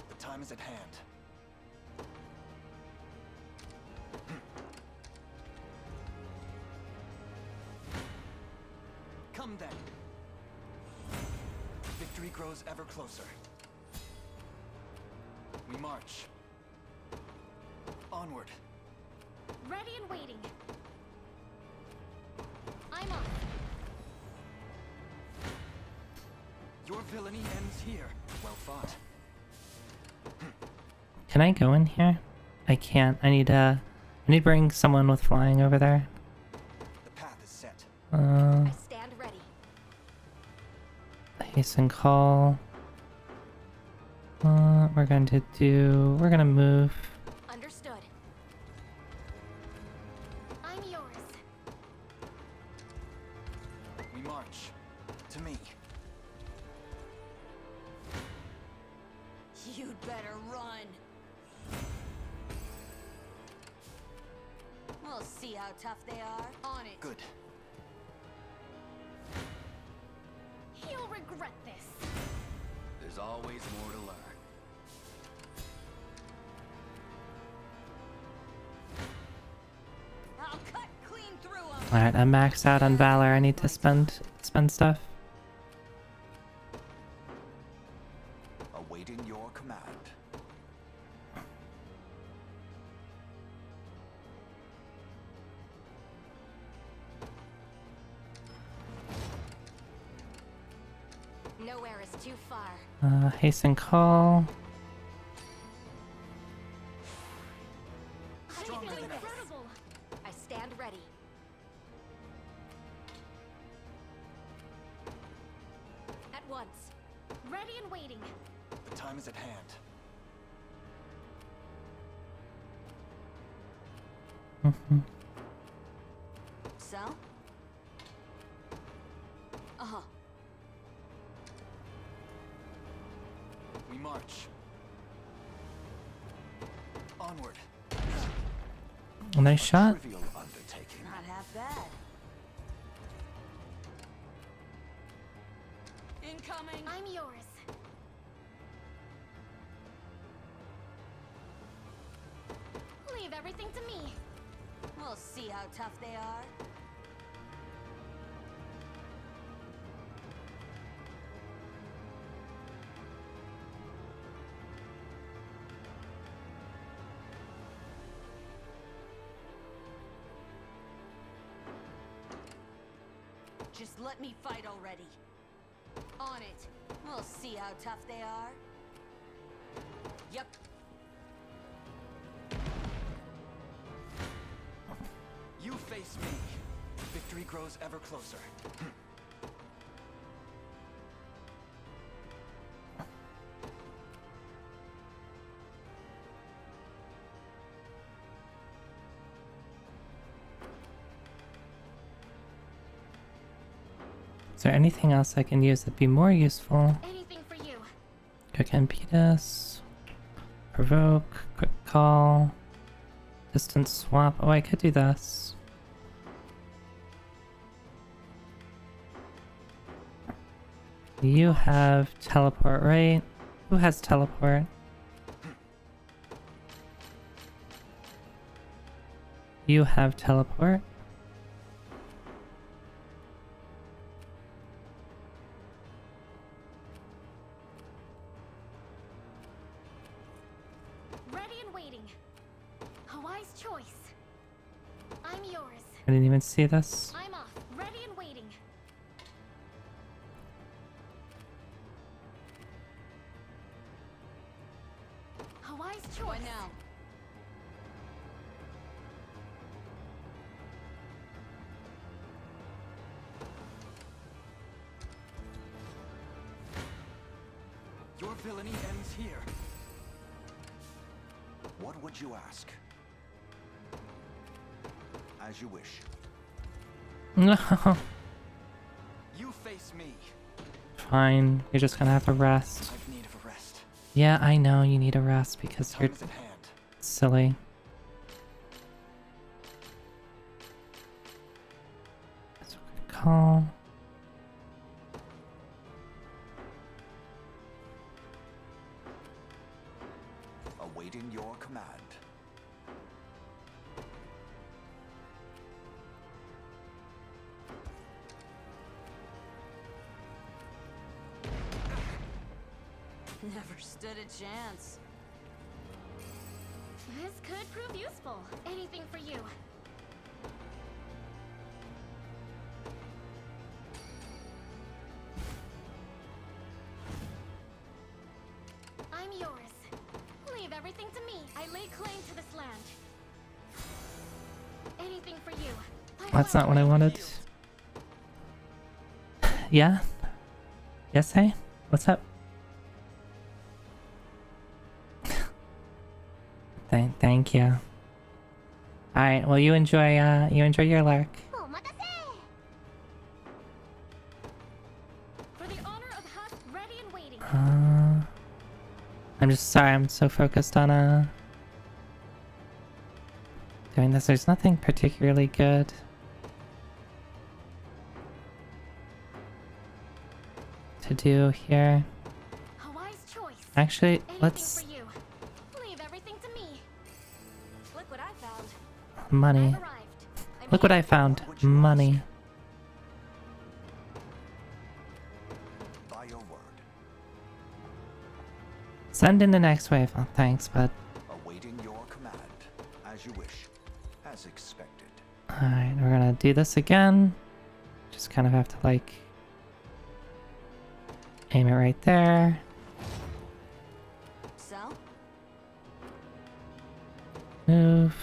The time is at hand. Come then. Victory grows ever closer. We march. Onward. Ready and waiting. I'm on. Your villainy ends here. Well fought. Can I go in here? I can't. I need to bring someone with flying over there. The path is set. I stand ready. Hasten call. We're gonna move. Understood. I'm yours. We march. To me. You'd better run. We'll see how tough they are. On it. Good. You'll regret this. There's always more to learn. I'll cut clean through 'em. Alright, I'm maxed out on Valor. I need to spend stuff. Awaiting your command. Nowhere is too far. Hasten call. I feel incredible. I stand ready. At once. Ready and waiting. The time is at hand. So? Uh-huh. We march. Onward. Nice shot. Trivial undertaking. Not half bad. Incoming! I'm yours. Leave everything to me. We'll see how tough they are. Just let me fight already. On it. We'll see how tough they are. Yep. You face me. Victory grows ever closer. Is there anything else I can use that'd be more useful? Anything for you. Quick impetus. Provoke. Quick call. Distance swap. Oh, I could do this. You have teleport, right? Who has teleport? You have teleport? Ready and waiting. A wise choice. I'm yours. I didn't even see this. I'm off. Ready and waiting. A wise choice. What now? Your villainy ends here. What would you ask? As you wish. No. You face me. Fine. You're just gonna have to rest. I've need of a rest. Yeah, I know you need a rest because you're Time is at hand. silly. That's a good call. Awaiting your command. Never stood a chance. This could prove useful. Anything for you. I'm yours. Leave everything to me. I lay claim to this land. Anything for you. That's not what I wanted. Yeah? Yes, hey? What's up? Thank you. Alright, well you enjoy your lark. For the honor of Husk, ready and waiting. I'm just sorry, I'm so focused on doing this. There's nothing particularly good to do here. A wise choice. Actually, Anything let's for you. Leave everything to me. Look what I found. money. I've arrived. Look what I found. Money. By your word. Send in the next wave. Oh, thanks, bud. Awaiting your command. As you wish. As expected. Alright, we're gonna do this again. Just kind of have to, like, aim it right there. So? Move.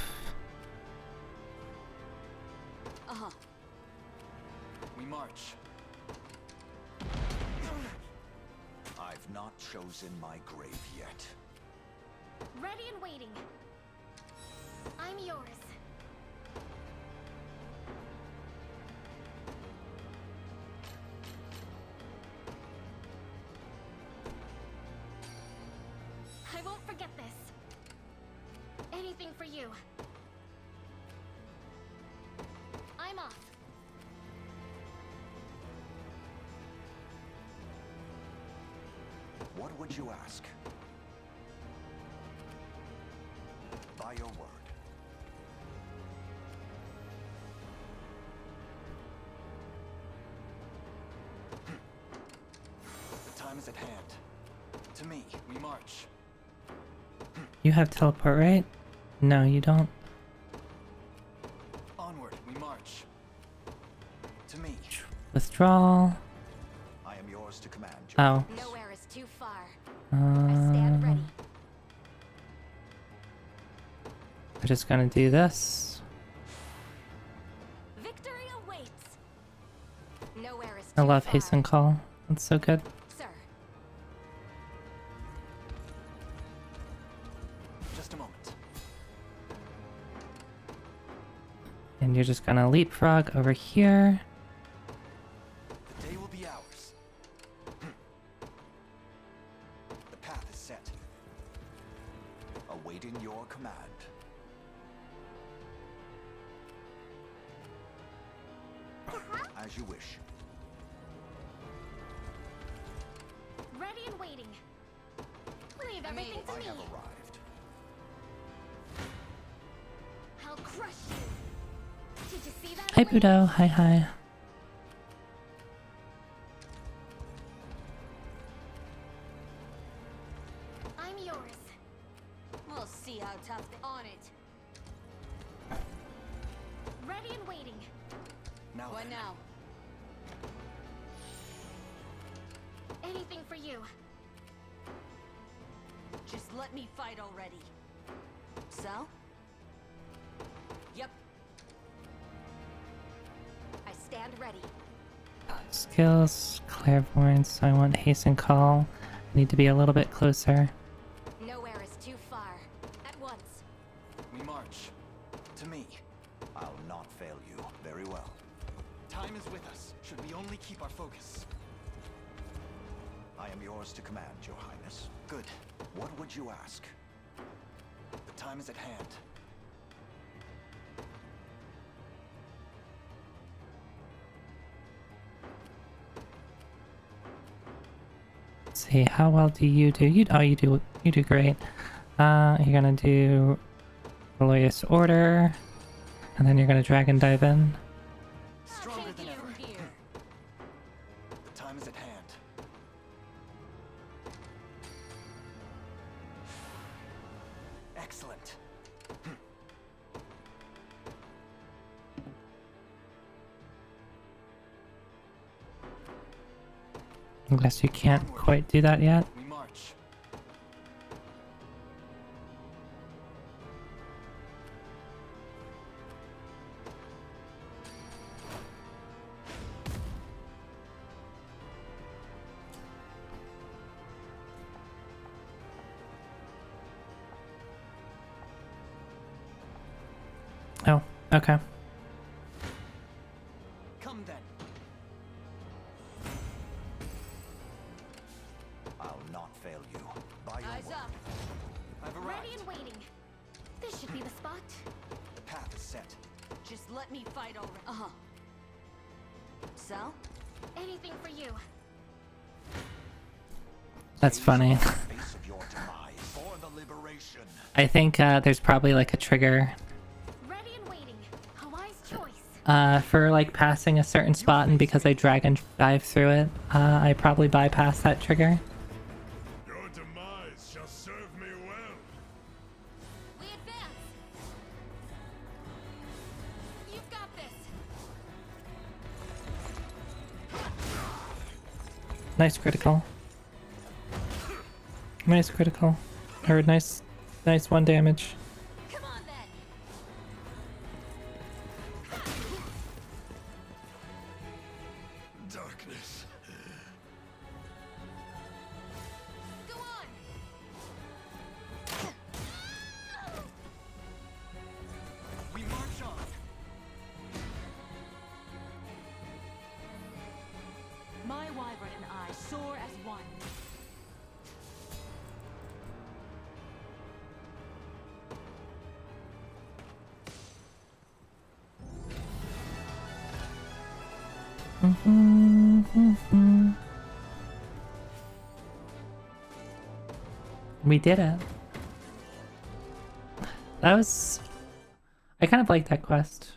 Uh-huh. We march. I've not chosen my grave yet. Ready and waiting. I'm yours. get this. Anything for you. I'm off. What would you ask? By your word. The time is at hand. To me, we march. You have teleport, right? No, you don't. Onward, we march. To me. Withdrawal. I am yours to command. Oh. Nowhere is too far. I stand ready. We're just gonna do this. Victory awaits. Nowhere is I too love far. hasten call. That's so good. Sir. Just a moment. And you're just gonna leapfrog over here. The day will be ours. The path is set. Awaiting your command. As you wish. Ready and waiting. Leave everything to I me. have arrived. I'll crush you. Did you see that? Hi, Budo. Hi, hi. I'm yours. We'll see how tough they on it. Ready and waiting. Now What then. now? Anything for you. Just let me fight already. So? Yep. I stand ready. Skills, clairvoyance. I want hasten call. Need to be a little bit closer. Nowhere is too far. At once. We march. To me. I'll not fail you. Very well. Time is with us, should we only keep our focus. I am yours to command, Your Highness. Good. What would you ask? The time is at hand. Let's see, how well do you do? You do great. You're gonna do Glorious Order, and then you're gonna dragon dive in. Stronger than ever. The time is at hand. Excellent. I guess you can't quite do that yet. We march. Oh, okay. Come then. I'll not fail you. By your Eyes word. up. I've arrived. Ready and waiting. This should be the spot. The path is set. Just let me fight already. Uh-huh. So? Anything for you. That's funny. Face of your demise for the liberation. I think there's probably like a trigger Ready and waiting. A wise choice. for like passing a certain spot, and because I dragon dive through it, I probably bypass that trigger. Your demise shall serve me well. We advance. You've got this. Nice critical. Nice critical. Or nice 1 damage. Come on then. Darkness. Go on. We march on. My wyvern and I soar as one. We did it. That was... I kind of like that quest.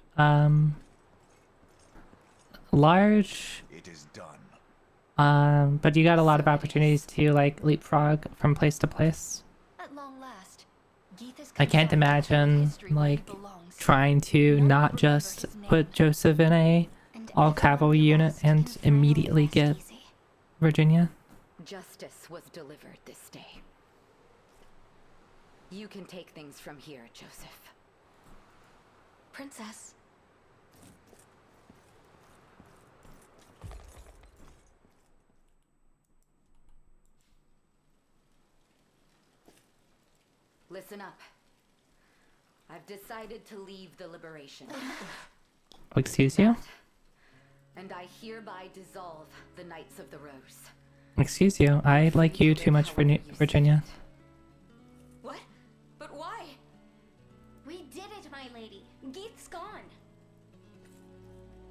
Large... It is done. But you got a lot of opportunities to, like, leapfrog from place to place. At long last, Geeth is I can't imagine, like, trying to not just put Joseph in a all-cavalry unit and immediately get Virginia. Justice was delivered this day. You can take things from here, Joseph. Princess. Listen up. I've decided to leave the Liberation. Excuse you? And I hereby dissolve the Knights of the Rose. Excuse you, I like you too much for Virginia. What? But why? We did it, my lady. Geeth's gone.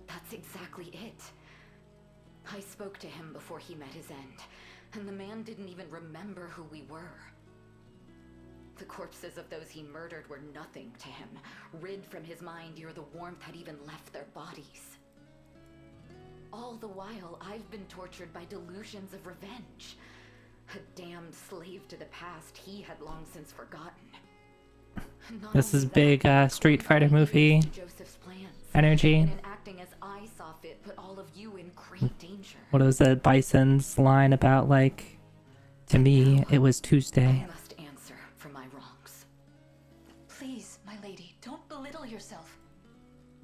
That's exactly it. I spoke to him before he met his end, and the man didn't even remember who we were. The corpses of those he murdered were nothing to him, rid from his mind ere the warmth had even left their bodies. All the while, I've been tortured by delusions of revenge. A damned slave to the past he had long since forgotten. This is big Street Fighter movie energy. And acting as I saw fit, put all of you in great danger. What was that Bison's line about, like, to me, it was Tuesday. I must answer for my wrongs. Please, my lady, don't belittle yourself.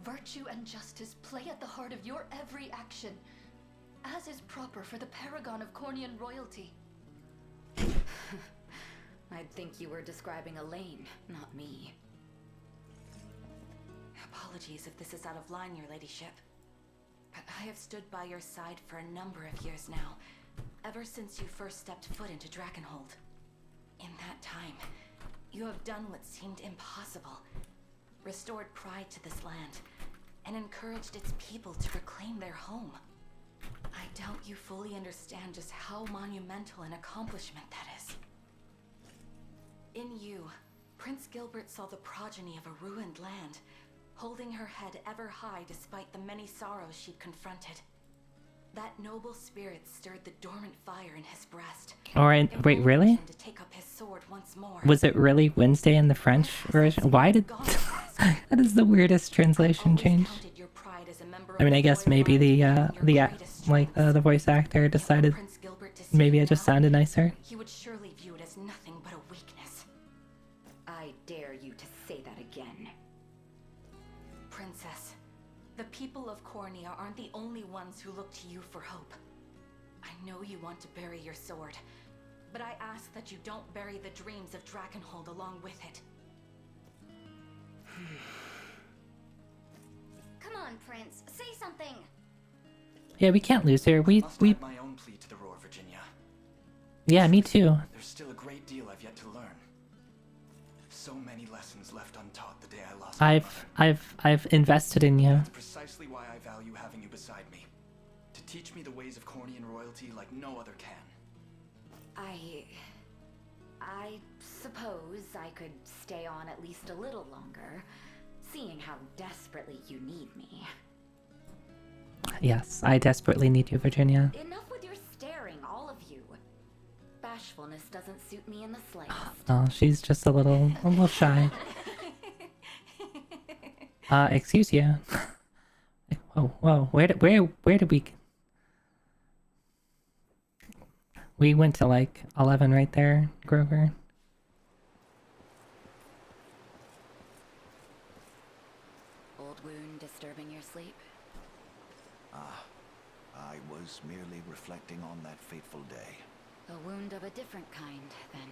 Virtue and justice play at the heart of your every action, as is proper for the paragon of Cornian royalty. I'd think you were describing Elaine, not me. Apologies if this is out of line, your ladyship. But I have stood by your side for a number of years now, ever since you first stepped foot into Dragonhold. In that time, you have done what seemed impossible, restored pride to this land, and encouraged its people to reclaim their home. I doubt you fully understand just how monumental an accomplishment that is. In you, Prince Gilbert saw the progeny of a ruined land, holding her head ever high despite the many sorrows she'd confronted. That noble spirit stirred the dormant fire in his breast. Alright, wait, really? To take up his sword once more. Was it really Wednesday in the French version? Why did... That is the weirdest translation change. I mean, I guess maybe the voice actor decided maybe it just sounded nicer. He would surely view it as nothing but a weakness. I dare you to say that again. Princess, the people of Cornia aren't the only ones who look to you for hope. I know you want to bury your sword, but I ask that you don't bury the dreams of Dragonhold along with it. Come on, Prince. Say something. Yeah, we can't lose here. We add my own plea to the roar, Virginia. Yeah, me too. There's still a great deal I've yet to learn. So many lessons left untaught the day I lost my mother. I've invested in you. That's precisely why I value having you beside me. To teach me the ways of Cornian royalty like no other can. I suppose I could stay on at least a little longer, seeing how desperately you need me. Yes, I desperately need you, Virginia. Enough with your staring, all of you. Bashfulness doesn't suit me in the slightest. Oh, she's just a little shy. Excuse you. Whoa, where did we... We went to like 11 right there, Grover. Old wound disturbing your sleep? I was merely reflecting on that fateful day. A wound of a different kind, then.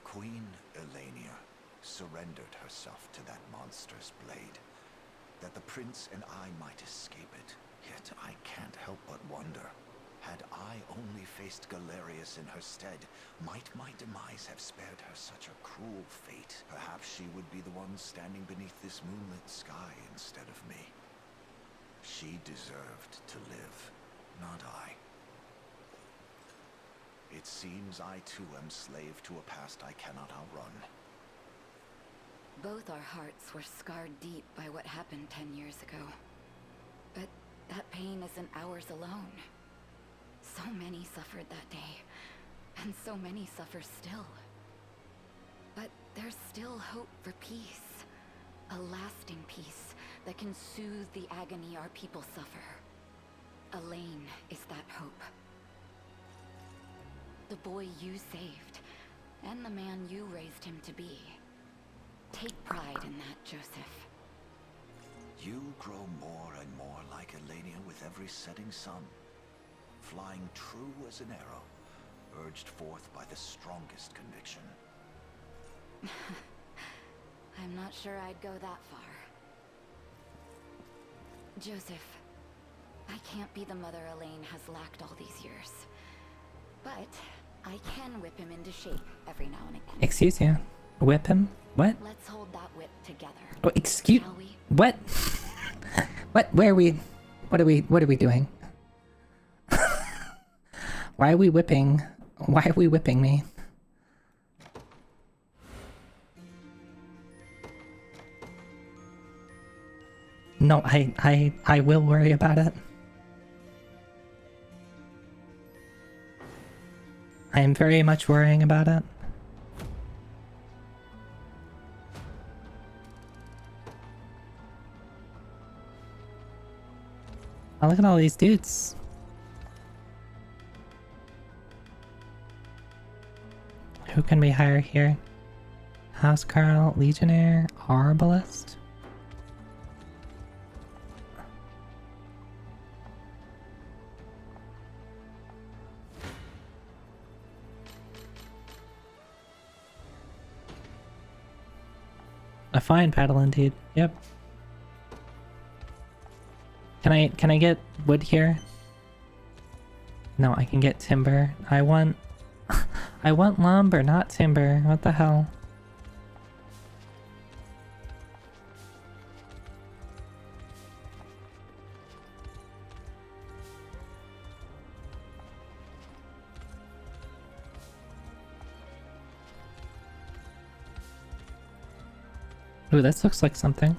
Queen Elenia surrendered herself to that monstrous blade, that the prince and I might escape it. Yet I can't help but wonder, had I only faced Galerius in her stead, might my demise have spared her such a cruel fate? Perhaps she would be the one standing beneath this moonlit sky instead of me. She deserved to live, not I. It seems I too am slave to a past I cannot outrun. Both our hearts were scarred deep by what happened 10 years ago. But that pain isn't ours alone. So many suffered that day, and so many suffer still. But there's still hope for peace. A lasting peace that can soothe the agony our people suffer. Elaine is that hope. The boy you saved, and the man you raised him to be. Take pride in that, Joseph. You grow more and more like Elenia with every setting sun, flying true as an arrow, urged forth by the strongest conviction. I'm not sure I'd go that far. Joseph, I can't be the mother Elaine has lacked all these years. But I can whip him into shape every now and again. Excuse you. Whip him? What? Let's hold that whip together. Oh, excuse... Shall we? What? What? Where are we? What are we doing? Why are we whipping? Why are we whipping me? No, I will worry about it. I am very much worrying about it. Oh, look at all these dudes. Who can we hire here? Housecarl, Legionnaire, Arbalist? A fine paddle indeed. Yep. Can I get wood here? No, I can get timber. I want I want lumber, not timber. What the hell? Ooh, this looks like something.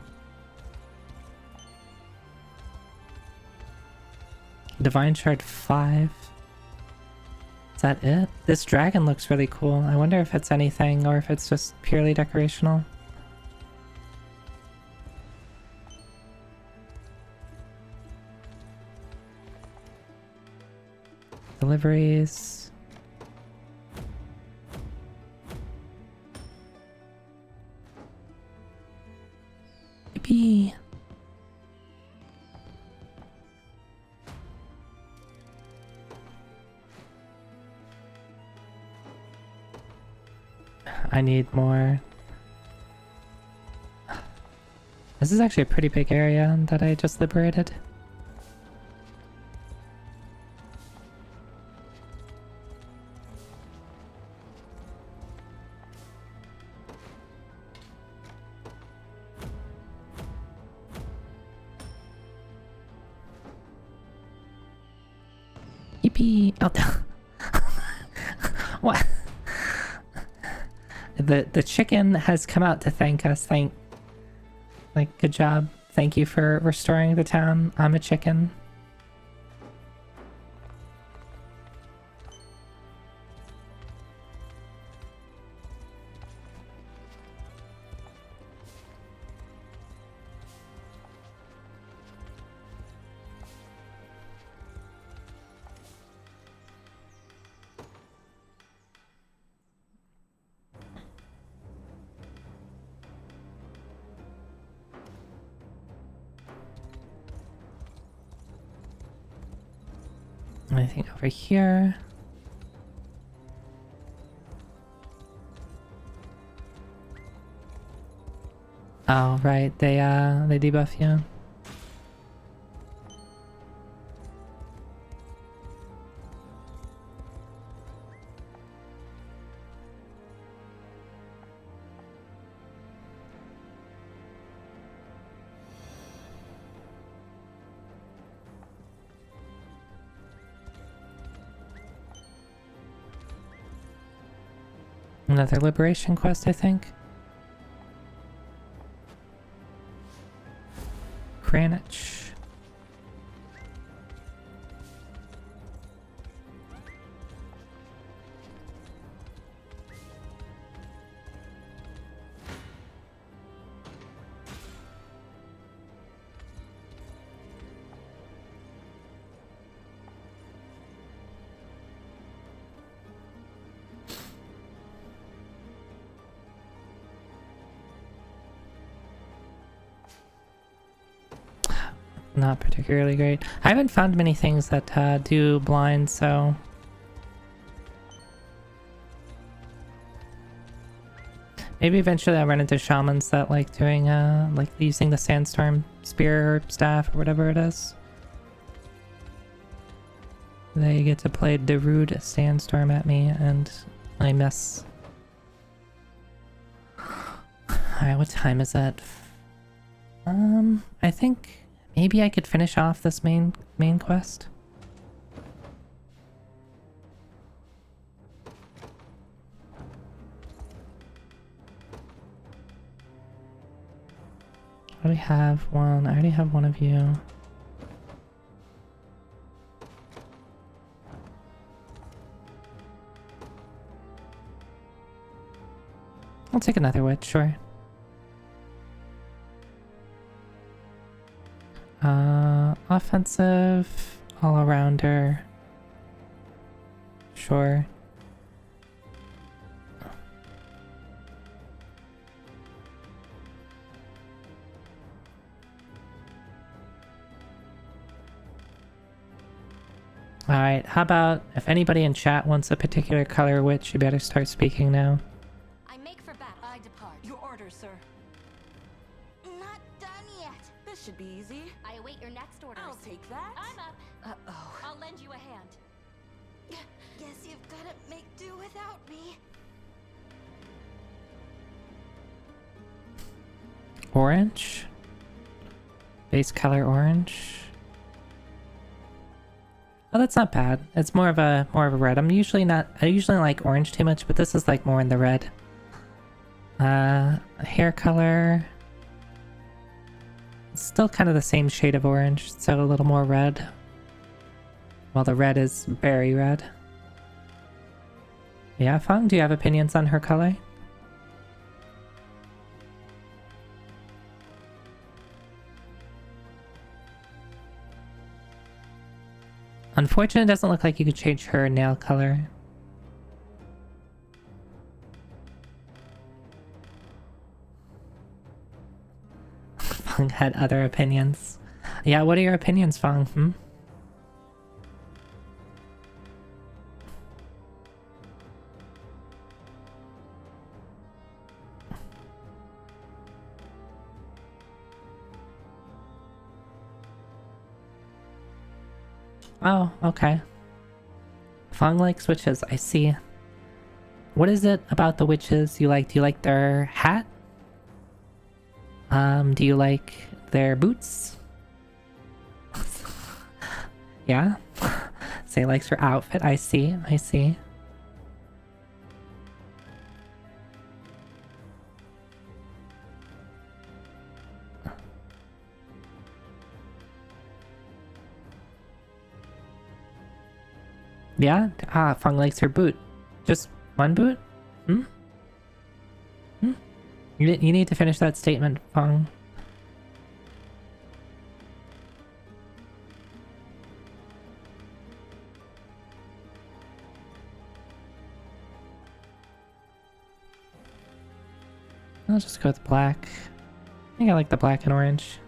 Divine Shard 5. Is that it? This dragon looks really cool. I wonder if it's anything or if it's just purely decorational. Deliveries. Yippee. I need more. This is actually a pretty big area that I just liberated. Yippee! Oh, what? The chicken has come out to thank us. Good job. Thank you for restoring the town. I'm a chicken. Anything over here? Oh, right. They debuff you. Another liberation quest, I think. Kranich. Not particularly great. I haven't found many things that do blind, so... Maybe eventually I'll run into shamans that like doing, like using the sandstorm spear or staff or whatever it is. They get to play Darude Sandstorm at me and I miss. Alright, what time is it? I think... Maybe I could finish off this main quest. I already have one. I already have one of you. I'll take another witch, sure. Offensive, all-arounder. Sure. Alright, how about if anybody in chat wants a particular color witch, you better start speaking now. I make for battle. I depart. Your orders, sir. Not done yet. This should be easy. I await your next orders. I'll take that. I'm up. Uh-oh. I'll lend you a hand. Guess you've gotta make do without me. Orange? Base color orange? Oh, that's not bad. It's more of a red. I usually like orange too much, but this is like more in the red. Hair color. It's still kind of the same shade of orange, so a little more red. Well, the red is berry red. Yeah, Feng, do you have opinions on her color? Unfortunately, it doesn't look like you could change her nail color. Feng had other opinions. Yeah, what are your opinions, Feng? Hmm? Oh, okay. Feng likes witches, I see. What is it about the witches you like? Do you like their hat? Do you like their boots? Yeah? Say likes her outfit, I see, I see. Yeah? Ah, Feng likes her boot. Just one boot? Hmm? Hmm? You need to finish that statement, Feng. I'll just go with black. I think I like the black and orange.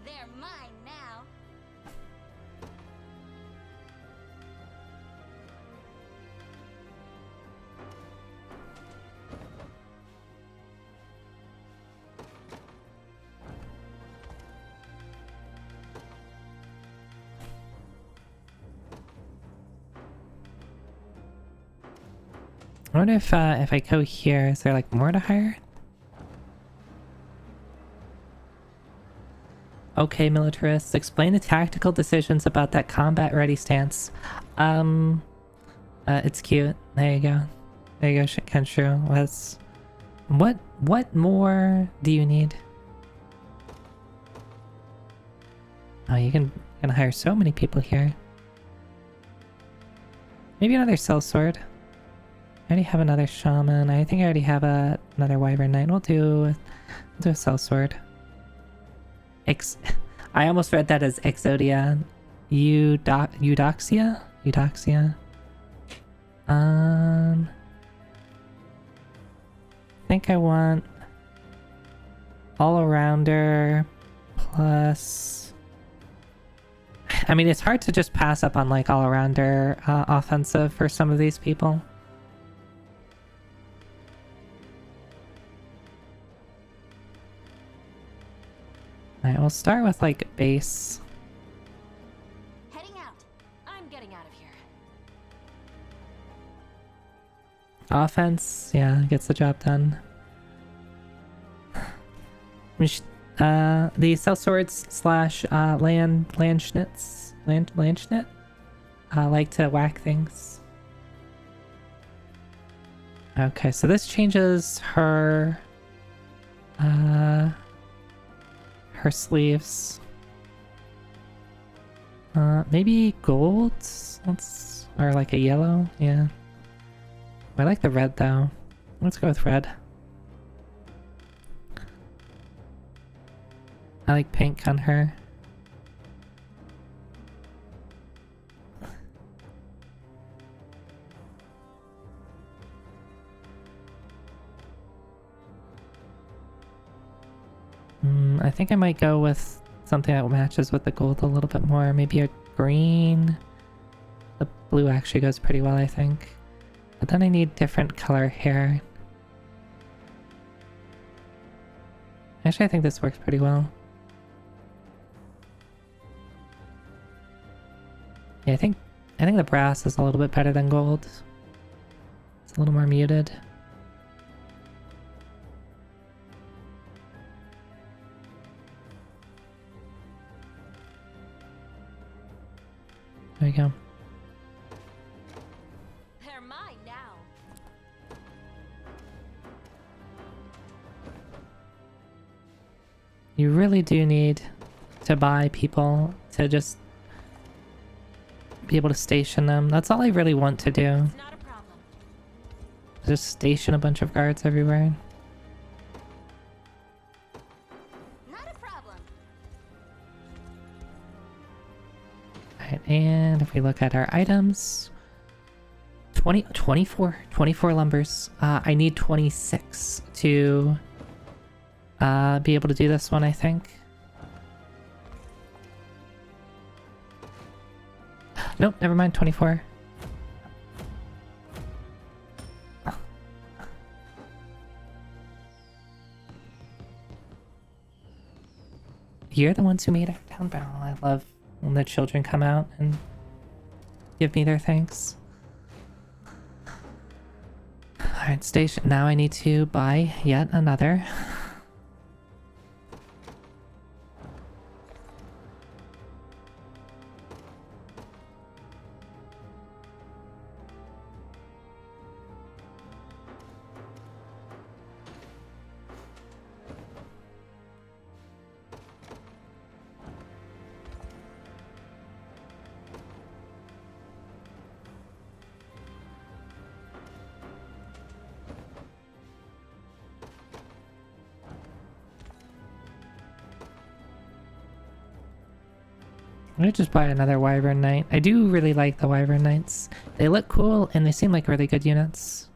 They're mine now. I wonder if I go here, is there like more to hire? Okay, militarists, explain the tactical decisions about that combat-ready stance. It's cute. There you go. There you go, Kenshu. Let's... What more do you need? Oh, you can hire so many people here. Maybe another sellsword. I already have another shaman. I think I already have another wyvern knight. We'll do a sellsword. I almost read that as Exodia. Eudoxia? Eudoxia. I think I want all-arounder plus... I mean, it's hard to just pass up on like all-arounder offensive for some of these people. Alright, we'll start with like base. Heading out. I'm getting out of here. Offense, yeah, gets the job done. The sellswords slash landschnitz like to whack things. Okay, so this changes her sleeves. Maybe gold? Or like a yellow, yeah. I like the red though. Let's go with red. I like pink on her. I think I might go with something that matches with the gold a little bit more. Maybe a green. The blue actually goes pretty well, I think. But then I need different color hair. Actually, I think this works pretty well. Yeah, I think the brass is a little bit better than gold. It's a little more muted. There you go. They're mine now. You really do need to buy people to just be able to station them. That's all I really want to do. It's not a problem. Just station a bunch of guards everywhere. Not a problem. Alright, and if we look at our items... 24 lumbers. I need 26 to be able to do this one, I think. Nope, never mind, 24. You're the ones who made our town battle. I love when the children come out and give me their thanks. Alright, station. Now I need to buy yet another. I'm gonna just buy another wyvern knight. I do really like the wyvern knights. They look cool and they seem like really good units.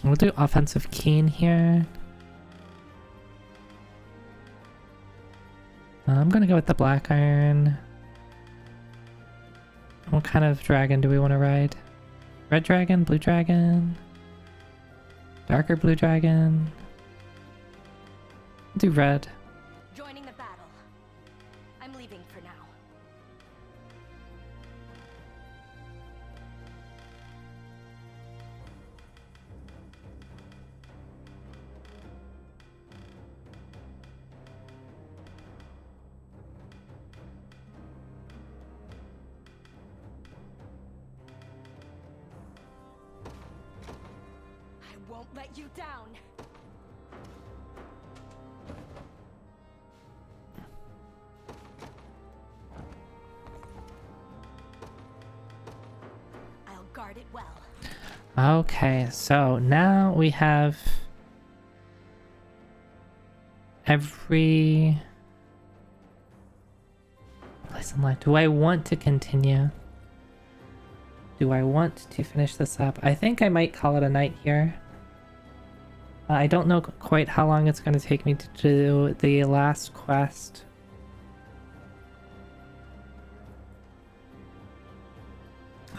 We'll do offensive keen here. I'm gonna go with the black iron. We'll What kind of dragon do we want to ride? Red dragon? Blue dragon? Darker blue dragon? Do red. Joining the battle. I'm leaving for now. I won't let you down. I'll guard it well. Okay, so now we have every place in line. Do I want to continue? Do I want to finish this up? I think I might call it a night here. I don't know quite how long it's going to take me to do the last quest.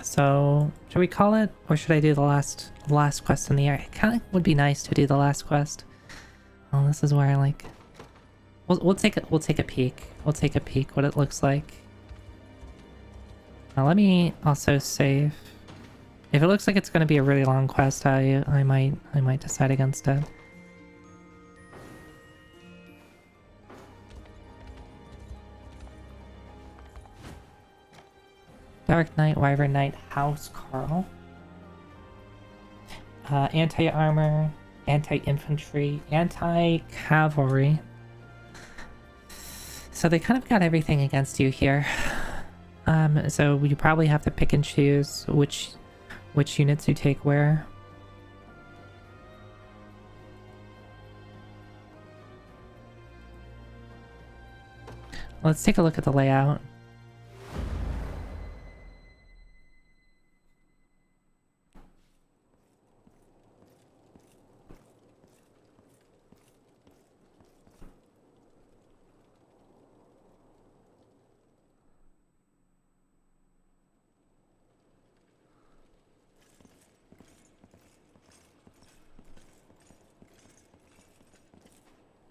So, should we call it, or should I do the last quest in the area? It kind of would be nice to do the last quest. Oh, this is where I like. We'll take a peek. We'll take a peek what it looks like. Now let me also save. If it looks like it's going to be a really long quest, I might decide against it. Dark Knight, Wyvern Knight, House Carl. Anti-armor, anti-infantry, anti-cavalry. So they kind of got everything against you here. So you probably have to pick and choose which units you take where. Let's take a look at the layout.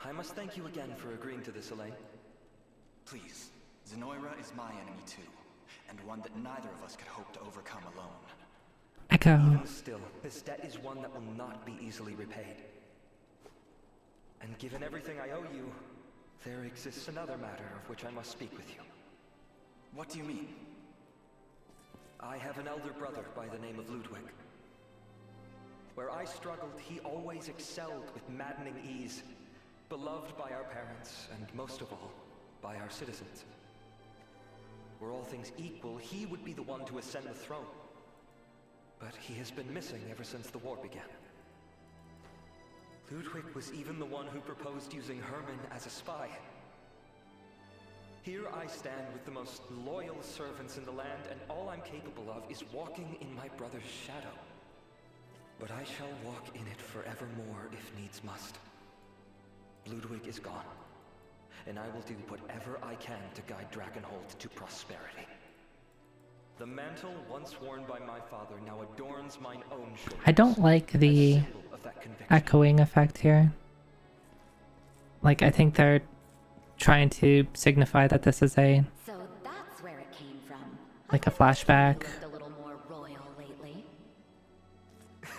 I must thank you again for agreeing to this, Elaine. Please, Zenoira is my enemy too, and one that neither of us could hope to overcome alone. Echo. Even still, this debt is one that will not be easily repaid. And given everything I owe you, there exists another matter of which I must speak with you. What do you mean? I have an elder brother by the name of Ludwig. Where I struggled, he always excelled with maddening ease. Beloved by our parents, and most of all, by our citizens. Were all things equal, he would be the one to ascend the throne. But he has been missing ever since the war began. Ludwig was even the one who proposed using Hermann as a spy. Here I stand with the most loyal servants in the land, and all I'm capable of is walking in my brother's shadow. But I shall walk in it forevermore if needs must. Ludwig is gone, and I will do whatever I can to guide Drakenhold to prosperity. The mantle once worn by my father now adorns mine own shoulders. I don't like the echoing effect here. Like, I think they're trying to signify that this is a So that's where it came from. like a flashback. A little more royal lately.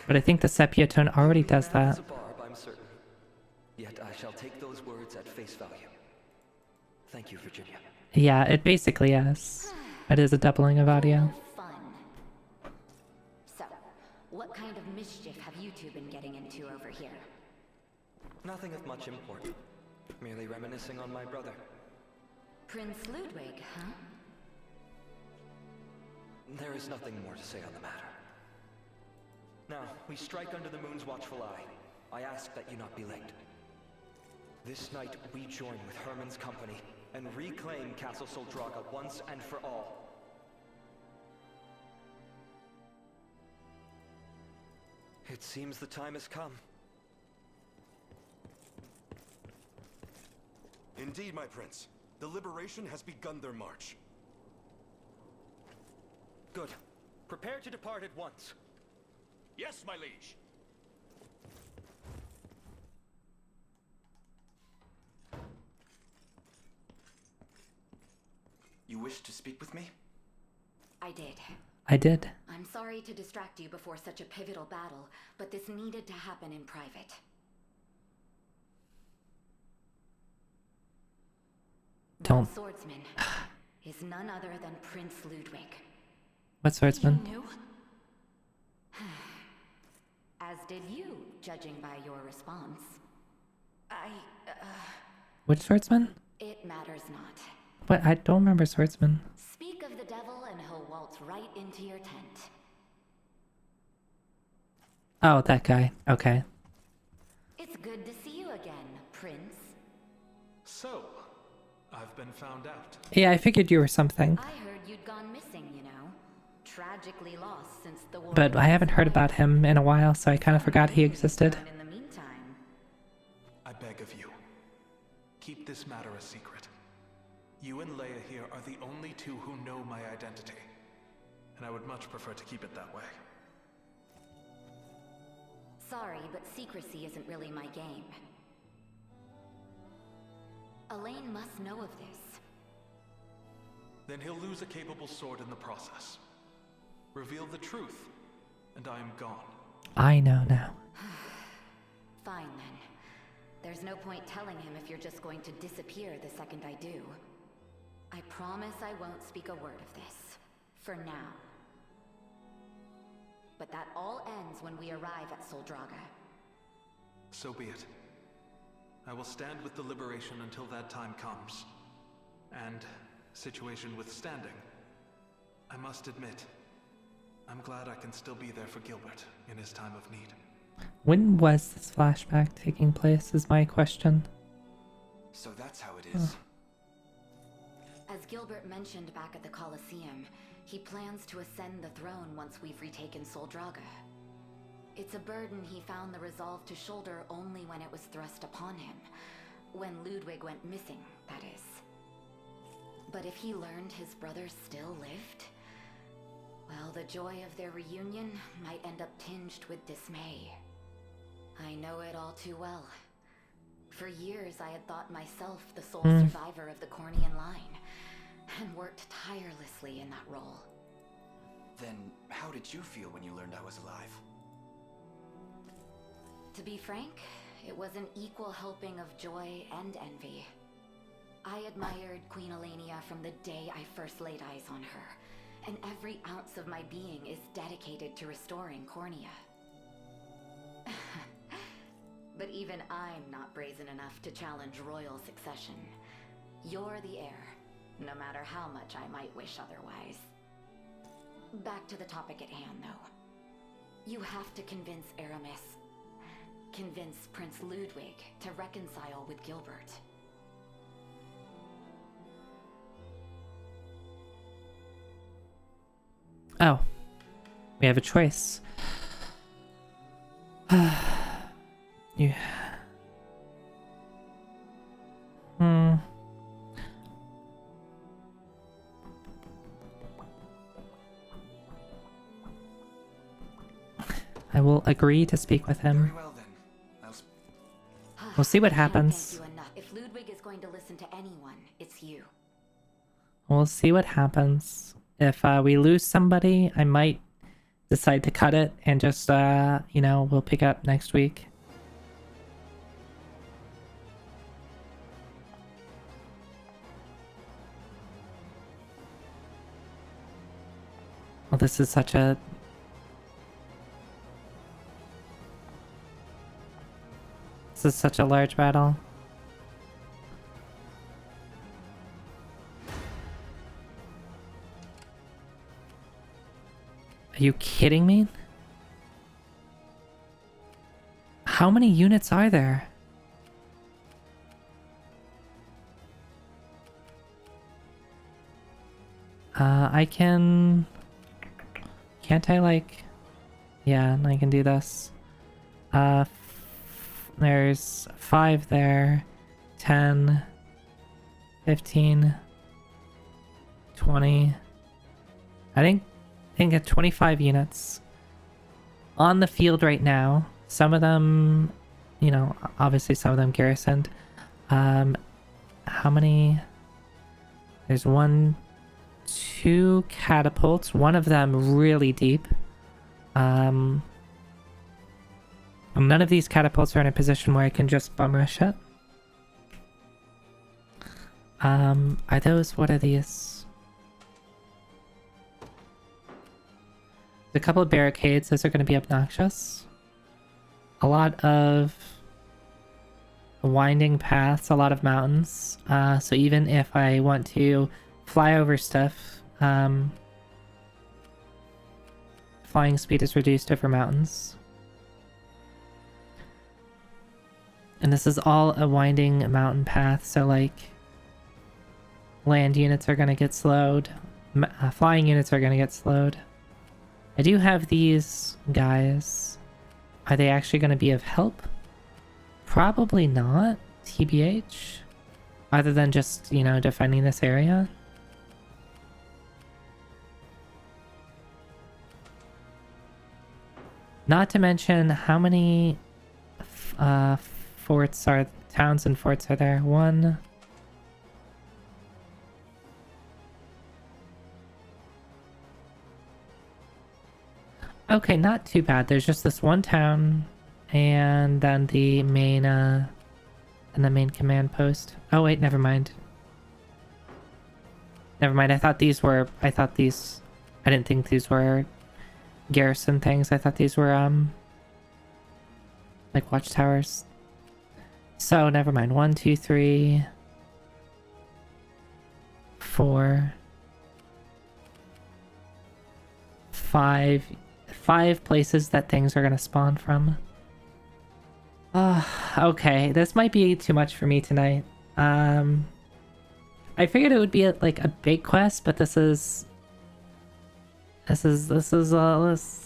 But I think the sepia tone already does that. I'm certain. Yet I shall take those words at face value. Thank you, Virginia. Yeah, it basically is. It is a doubling of audio. Fun. So, what kind of mischief have you two been getting into over here? Nothing of much import. Merely reminiscing on my brother. Prince Ludwig, huh? There is nothing more to say on the matter. Now, we strike under the moon's watchful eye. I ask that you not be late. This night, we join with Hermann's company and reclaim Castle Soldraga once and for all. It seems the time has come. Indeed, my prince. The liberation has begun their march. Good. Prepare to depart at once. Yes, my liege. You wish to speak with me? I did. I did. I'm sorry to distract you before such a pivotal battle, but this needed to happen in private. Don't. That swordsman is none other than Prince Ludwig. What swordsman? You knew? As did you, judging by your response. Which swordsman? It matters not. What? I don't remember swordsman. Speak of the devil and he'll waltz right into your tent. Oh, that guy. Okay. It's good to see you again, Prince. So, I've been found out. Yeah, I figured you were something. I heard you'd gone missing, you know. Tragically lost since the war. But I haven't heard about him in a while, so I kind of forgot he existed. In the meantime, I beg of you, keep this matter a secret. You and Leia here are the only two who know my identity, and I would much prefer to keep it that way. sorry, but secrecy isn't really my game. Elaine must know of this. Then he'll lose a capable sword in the process. Reveal the truth, and I am gone. I know now. Fine then. There's no point telling him if you're just going to disappear the second I do. I promise I won't speak a word of this. For now. But that all ends when we arrive at Soldraga. So be it. I will stand with the Liberation until that time comes. And, situation withstanding, I must admit, I'm glad I can still be there for Gilbert in his time of need. When was this flashback taking place is my question. So that's how it is. As Gilbert mentioned back at the Colosseum, he plans to ascend the throne once we've retaken Soldraga. It's a burden he found the resolve to shoulder only when it was thrust upon him. When Ludwig went missing, that is. But if he learned his brother still lived, well, the joy of their reunion might end up tinged with dismay. I know it all too well. For years I had thought myself the sole survivor of the Cornian line, and worked tirelessly in that role. Then, how did you feel when you learned I was alive? To be frank, it was an equal helping of joy and envy. I admired Queen Elenia from the day I first laid eyes on her, and every ounce of my being is dedicated to restoring Cornia. But even I'm not brazen enough to challenge royal succession. You're the heir, no matter how much I might wish otherwise. Back to the topic at hand, though. You have to convince Aramis, convince Prince Ludwig to reconcile with Gilbert. Oh. We have a choice. You... I will agree to speak with him. Very well then. We'll see what happens. If Ludwig is going to listen to anyone, it's you. We'll see what happens. If we lose somebody, I might decide to cut it and just, you know, we'll pick up next week. Well, this is such a... This is such a large battle. Are you kidding me? How many units are there? I can... Can't I, like... Yeah, I can do this. There's 5 there. 10. 15. 20. I think can get 25 units on the field right now. Some of them, you know, obviously some of them garrisoned. How many? There's 1, 2 catapults. One of them really deep. None of these catapults are in a position where I can just bum rush it. Are those, what are these? There's a couple of barricades. Those are going to be obnoxious. A lot of winding paths, a lot of mountains. So even if I want to fly over stuff, flying speed is reduced over mountains. And this is all a winding mountain path, so like land units are going to get slowed. Flying units are going to get slowed. I do have these guys. Are they actually going to be of help? Probably not, TBH. Other than just, you know, defending this area. Not to mention how many forts are, towns and forts are there? 1. Okay, not too bad. There's just this one town, and then the main, command post. Oh wait, never mind. Never mind. I didn't think these were garrison things. I thought these were, like watchtowers. So, never mind. 1, 2, 3, 4, 5 places that things are gonna spawn from. Okay, this might be too much for me tonight. I figured it would be like a big quest, but this is a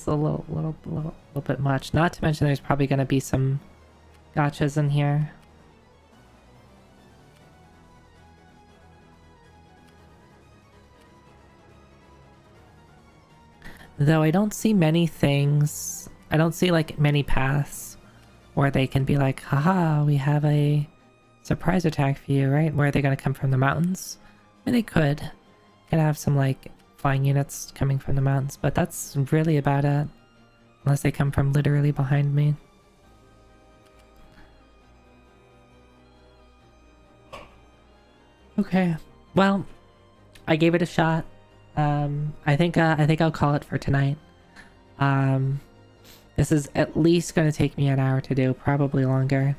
little bit much. Not to mention there's probably gonna be some gotchas in here. Though I don't see many things, I don't see like many paths where they can be like, haha, we have a surprise attack for you, right? Where are they going to come from, the mountains? I mean, they could have some like flying units coming from the mountains, but that's really about it. Unless they come from literally behind me. Okay, well, I gave it a shot. I think I'll call it for tonight. This is at least going to take me an hour to do, probably longer.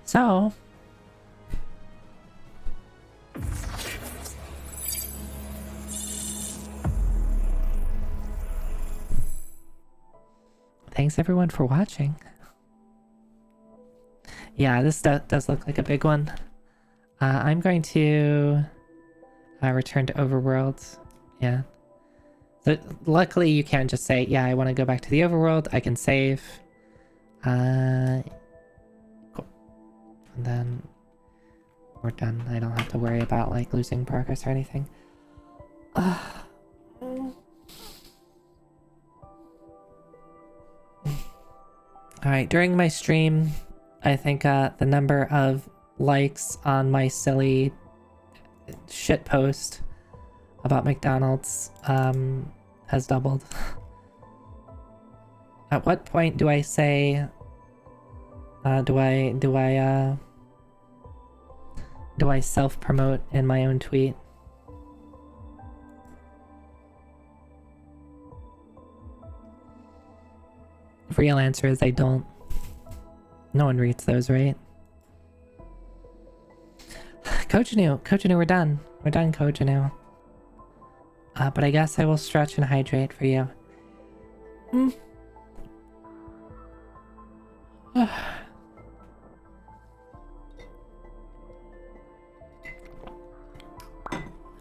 So thanks everyone for watching. Yeah, this does look like a big one. I'm going to return to Overworld. Yeah. So luckily you can't just say, yeah, I want to go back to the Overworld. I can save. Cool. And then we're done. I don't have to worry about like losing progress or anything. Alright, during my stream, I think the number of likes on my silly shit post about McDonald's has doubled. At what point do I say do I self-promote in my own tweet? Real answer is I don't. No one reads those, right? Kojanu, we're done. We're done, Kojanu. But I guess I will stretch and hydrate for you.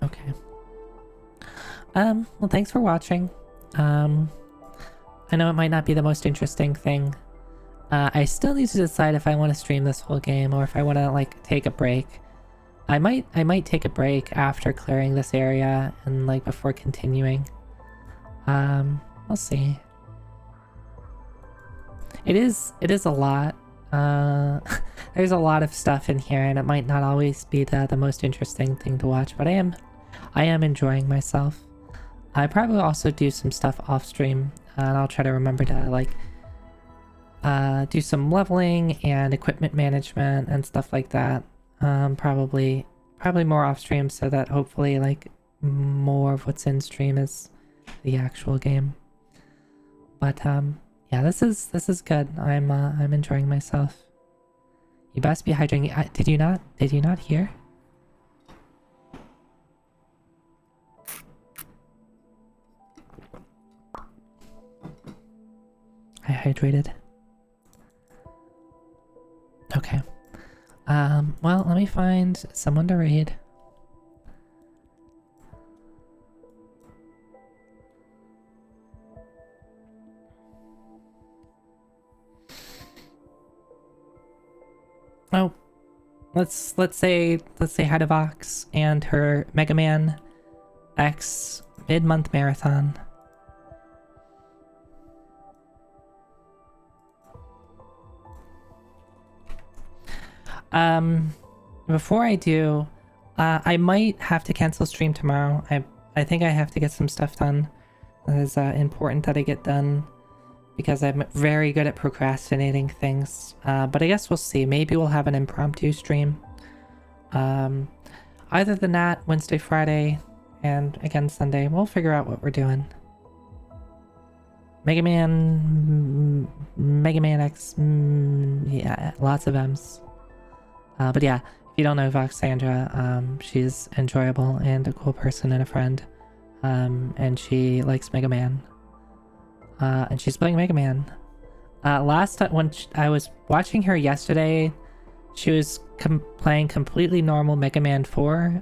Okay. Well, thanks for watching. I know it might not be the most interesting thing. I still need to decide if I want to stream this whole game or if I want to, like, take a break. I might take a break after clearing this area and like before continuing. We'll see. It is a lot. There's a lot of stuff in here, and it might not always be the most interesting thing to watch, but I am enjoying myself. I probably also do some stuff off stream, and I'll try to remember to like do some leveling and equipment management and stuff like that. Probably more off stream, so that hopefully like more of what's in stream is the actual game. But yeah, this is good. I'm enjoying myself. You best be hydrating. Did you not hear? I hydrated. Okay. Well, let me find someone to raid. Oh, let's say hi to Vox and her Mega Man X mid-month marathon. Before I do, I might have to cancel stream tomorrow. I think I have to get some stuff done that is important that I get done, because I'm very good at procrastinating things. But I guess we'll see. Maybe we'll have an impromptu stream. Either than that, Wednesday, Friday, and again Sunday, we'll figure out what we're doing. Mega Man X, yeah, lots of M's. But yeah, if you don't know Voxandra, she's enjoyable and a cool person and a friend. And she likes Mega Man. And she's playing Mega Man. Last time when I was watching her yesterday, she was playing completely normal Mega Man 4.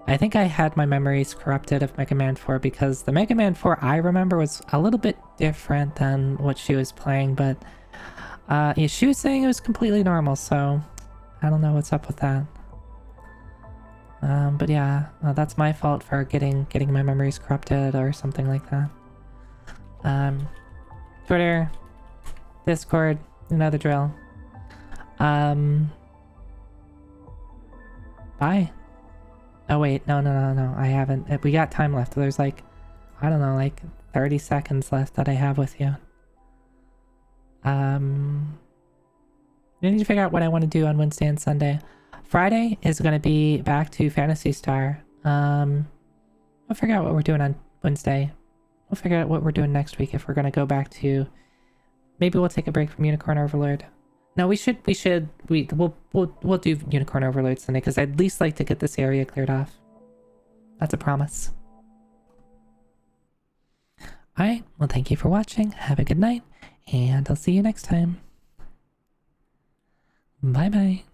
I think I had my memories corrupted of Mega Man 4, because the Mega Man 4 I remember was a little bit different than what she was playing, but yeah, she was saying it was completely normal, so I don't know what's up with that. But yeah, that's my fault for getting my memories corrupted or something like that. Twitter, Discord, you know the drill. Bye. Oh wait, no, I haven't. We got time left. There's like, I don't know, like 30 seconds left that I have with you. I need to figure out what I want to do on Wednesday and Sunday. Friday is going to be back to Phantasy Star. We'll figure out what we're doing on Wednesday. We'll figure out what we're doing next week if we're going to go back to... Maybe we'll take a break from Unicorn Overlord. No, we'll do Unicorn Overlord Sunday, because I'd at least like to get this area cleared off. That's a promise. Alright, well thank you for watching. Have a good night, and I'll see you next time. Bye bye.